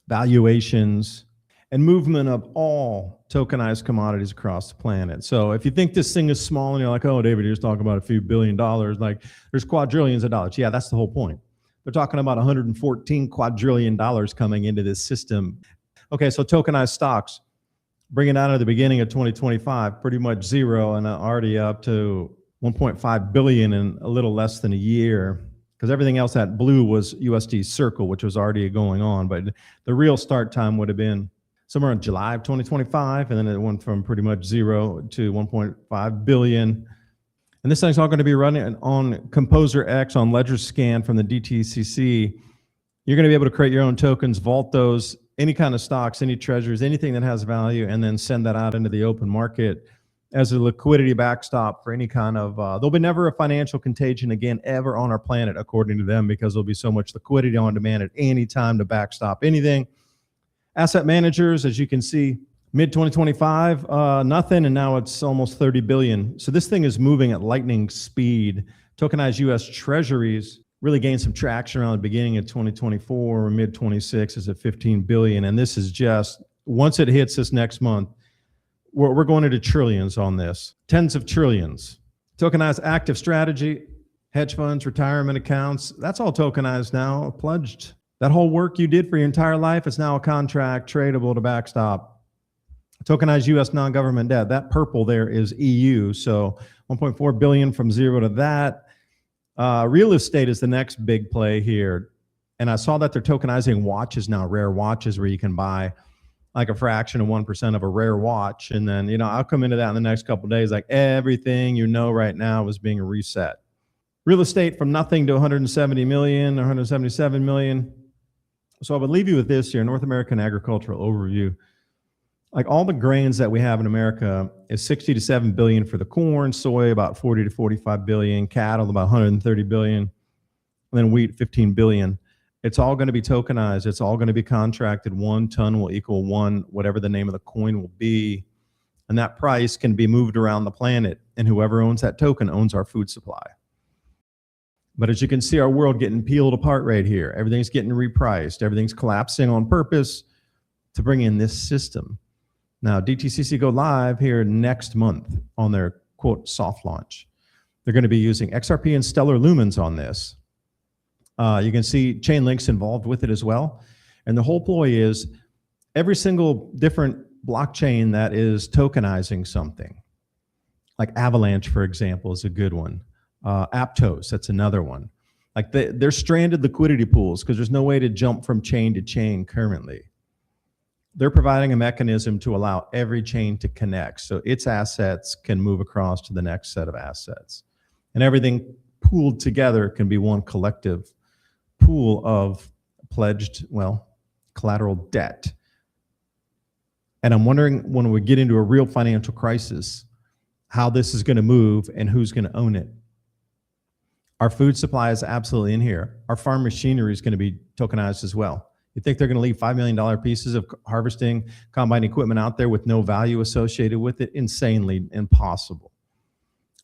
valuations, and movement of all tokenized commodities across the planet. So if you think this thing is small and you're like, oh, David, you're just talking about a few $1 billion, like there's quadrillions of dollars. Yeah, that's the whole point. They're talking about $114 quadrillion coming into this system. Okay, so tokenized stocks, bring it out at the beginning of 2025, pretty much zero, and already up to 1.5 billion in a little less than a year, because everything else that blue was USD Circle, which was already going on. But the real start time would have been somewhere in July of 2025, and then it went from pretty much zero to 1.5 billion. And this thing's all going to be running on Composer X on Ledger Scan from the DTCC. You're going to be able to create your own tokens, vault those, any kind of stocks, any treasuries, anything that has value, and then send that out into the open market as a liquidity backstop for any kind of, there'll be never a financial contagion again ever on our planet, according to them, because there'll be so much liquidity on demand at any time to backstop anything. Asset managers, as you can see, mid-2025, nothing, and now it's almost 30 billion. So this thing is moving at lightning speed. Tokenized US treasuries really gained some traction around the beginning of 2024 or mid-26 is at 15 billion. And this is just, once it hits this next month, we're going into trillions on this, tens of trillions. Tokenized active strategy, hedge funds, retirement accounts, that's all tokenized now, pledged. That whole work you did for your entire life is now a contract tradable to backstop. Tokenized US non-government debt, that purple there is EU. So 1.4 billion from zero to that. Real estate is the next big play here. And I saw that they're tokenizing watches now, rare watches where you can buy like a fraction of 1% of a rare watch. And then, I'll come into that in the next couple of days, like everything right now is being reset. Real estate from nothing to 170 million, 177 million. So I would leave you with this here, North American agricultural overview. Like all the grains that we have in America is 60 to 7 billion for the corn, soy about 40 to 45 billion, cattle about 130 billion, and then wheat 15 billion. It's all going to be tokenized. It's all going to be contracted. 1 ton will equal one, whatever the name of the coin will be. And that price can be moved around the planet. And whoever owns that token owns our food supply. But as you can see, our world getting peeled apart right here. Everything's getting repriced. Everything's collapsing on purpose to bring in this system. Now, DTCC go live here next month on their, quote, soft launch. They're going to be using XRP and stellar lumens on this. You can see chain links involved with it as well. And the whole ploy is every single different blockchain that is tokenizing something, like Avalanche, for example, is a good one. Aptos, that's another one. Like they're stranded liquidity pools because there's no way to jump from chain to chain currently. They're providing a mechanism to allow every chain to connect so its assets can move across to the next set of assets. And everything pooled together can be one collective pool of pledged, collateral debt. And I'm wondering when we get into a real financial crisis, how this is going to move and who's going to own it. Our food supply is absolutely in here. Our farm machinery is going to be tokenized as well. You think they're going to leave $5 million pieces of harvesting combine equipment out there with no value associated with it? Insanely impossible.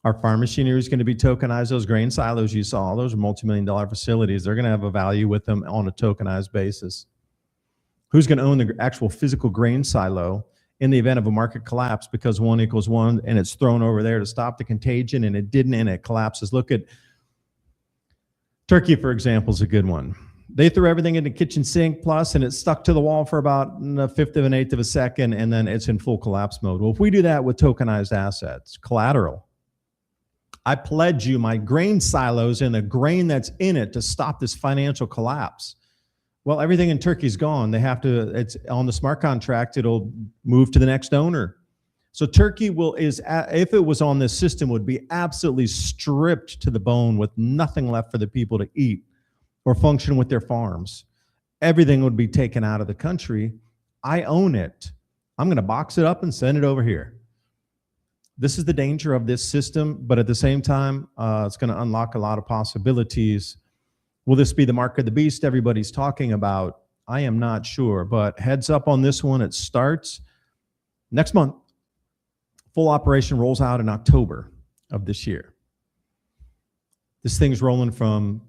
Our farm machinery is going to be tokenized. Those grain silos you saw, those are multi-million-dollar facilities. They're going to have a value with them on a tokenized basis. Who's going to own the actual physical grain silo in the event of a market collapse because 1 equals 1 and it's thrown over there to stop the contagion and it didn't and it collapses? Look at Turkey, for example, is a good one. They threw everything in the kitchen sink plus, and it stuck to the wall for about a fifth of an eighth of a second, and then it's in full collapse mode. Well, if we do that with tokenized assets, collateral, I pledge you my grain silos and the grain that's in it to stop this financial collapse. Well, everything in Turkey's gone. They have to, it's on the smart contract, it'll move to the next owner. So Turkey if it was on this system, would be absolutely stripped to the bone with nothing left for the people to eat or function with their farms. Everything would be taken out of the country. I own it. I'm going to box it up and send it over here. This is the danger of this system, but at the same time, it's going to unlock a lot of possibilities. Will this be the mark of the beast everybody's talking about? I am not sure, but heads up on this one. It starts next month. Full operation rolls out in October of this year. This thing's rolling from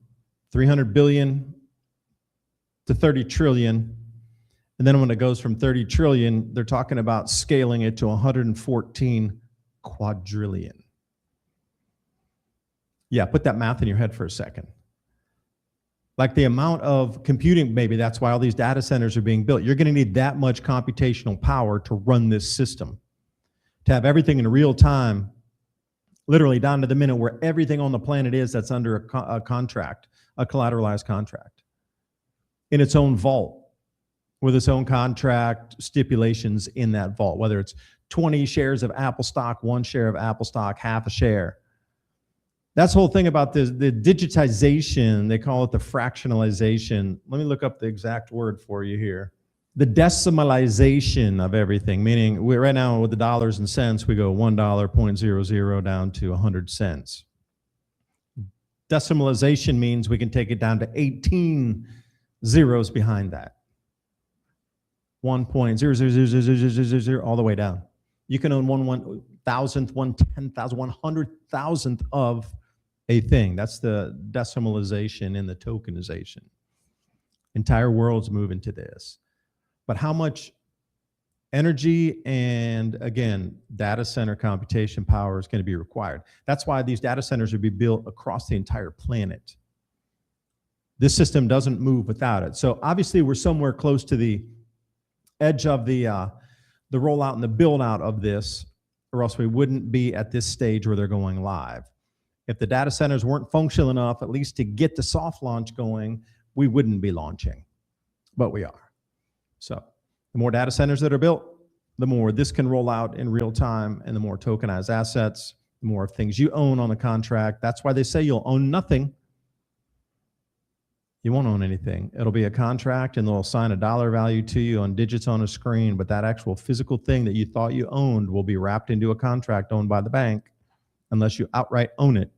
300 billion to 30 trillion. And then when it goes from 30 trillion, they're talking about scaling it to 114 quadrillion. Yeah, put that math in your head for a second. Like the amount of computing, maybe that's why all these data centers are being built. You're going to need that much computational power to run this system, to have everything in real time, literally down to the minute where everything on the planet is that's under a contract, a collateralized contract, in its own vault, with its own contract stipulations in that vault, whether it's 20 shares of Apple stock, 1 share of Apple stock, half a share. That's the whole thing about the digitization. They call it the fractionalization. Let me look up the exact word for you here. The decimalization of everything, meaning right now with the dollars and cents, we go $1, 0.00 down to 100 cents. Decimalization means we can take it down to 18 zeros behind that. 1.00000 all the way down. You can own 1/1000th, 1/10,000, 100,000th of a thing. That's the decimalization and the tokenization. Entire world's moving to this. But how much energy and, again, data center computation power is going to be required? That's why these data centers will be built across the entire planet. This system doesn't move without it. So obviously we're somewhere close to the edge of the rollout and the build out of this, or else we wouldn't be at this stage where they're going live. If the data centers weren't functional enough, at least to get the soft launch going, we wouldn't be launching, but we are. So The more data centers that are built, the more this can roll out in real time, and the more tokenized assets, the more things you own on the contract. That's why they say you'll own nothing. You won't own anything. It'll be a contract, and they'll assign a dollar value to you on digits on a screen, but that actual physical thing that you thought you owned will be wrapped into a contract owned by the bank unless you outright own it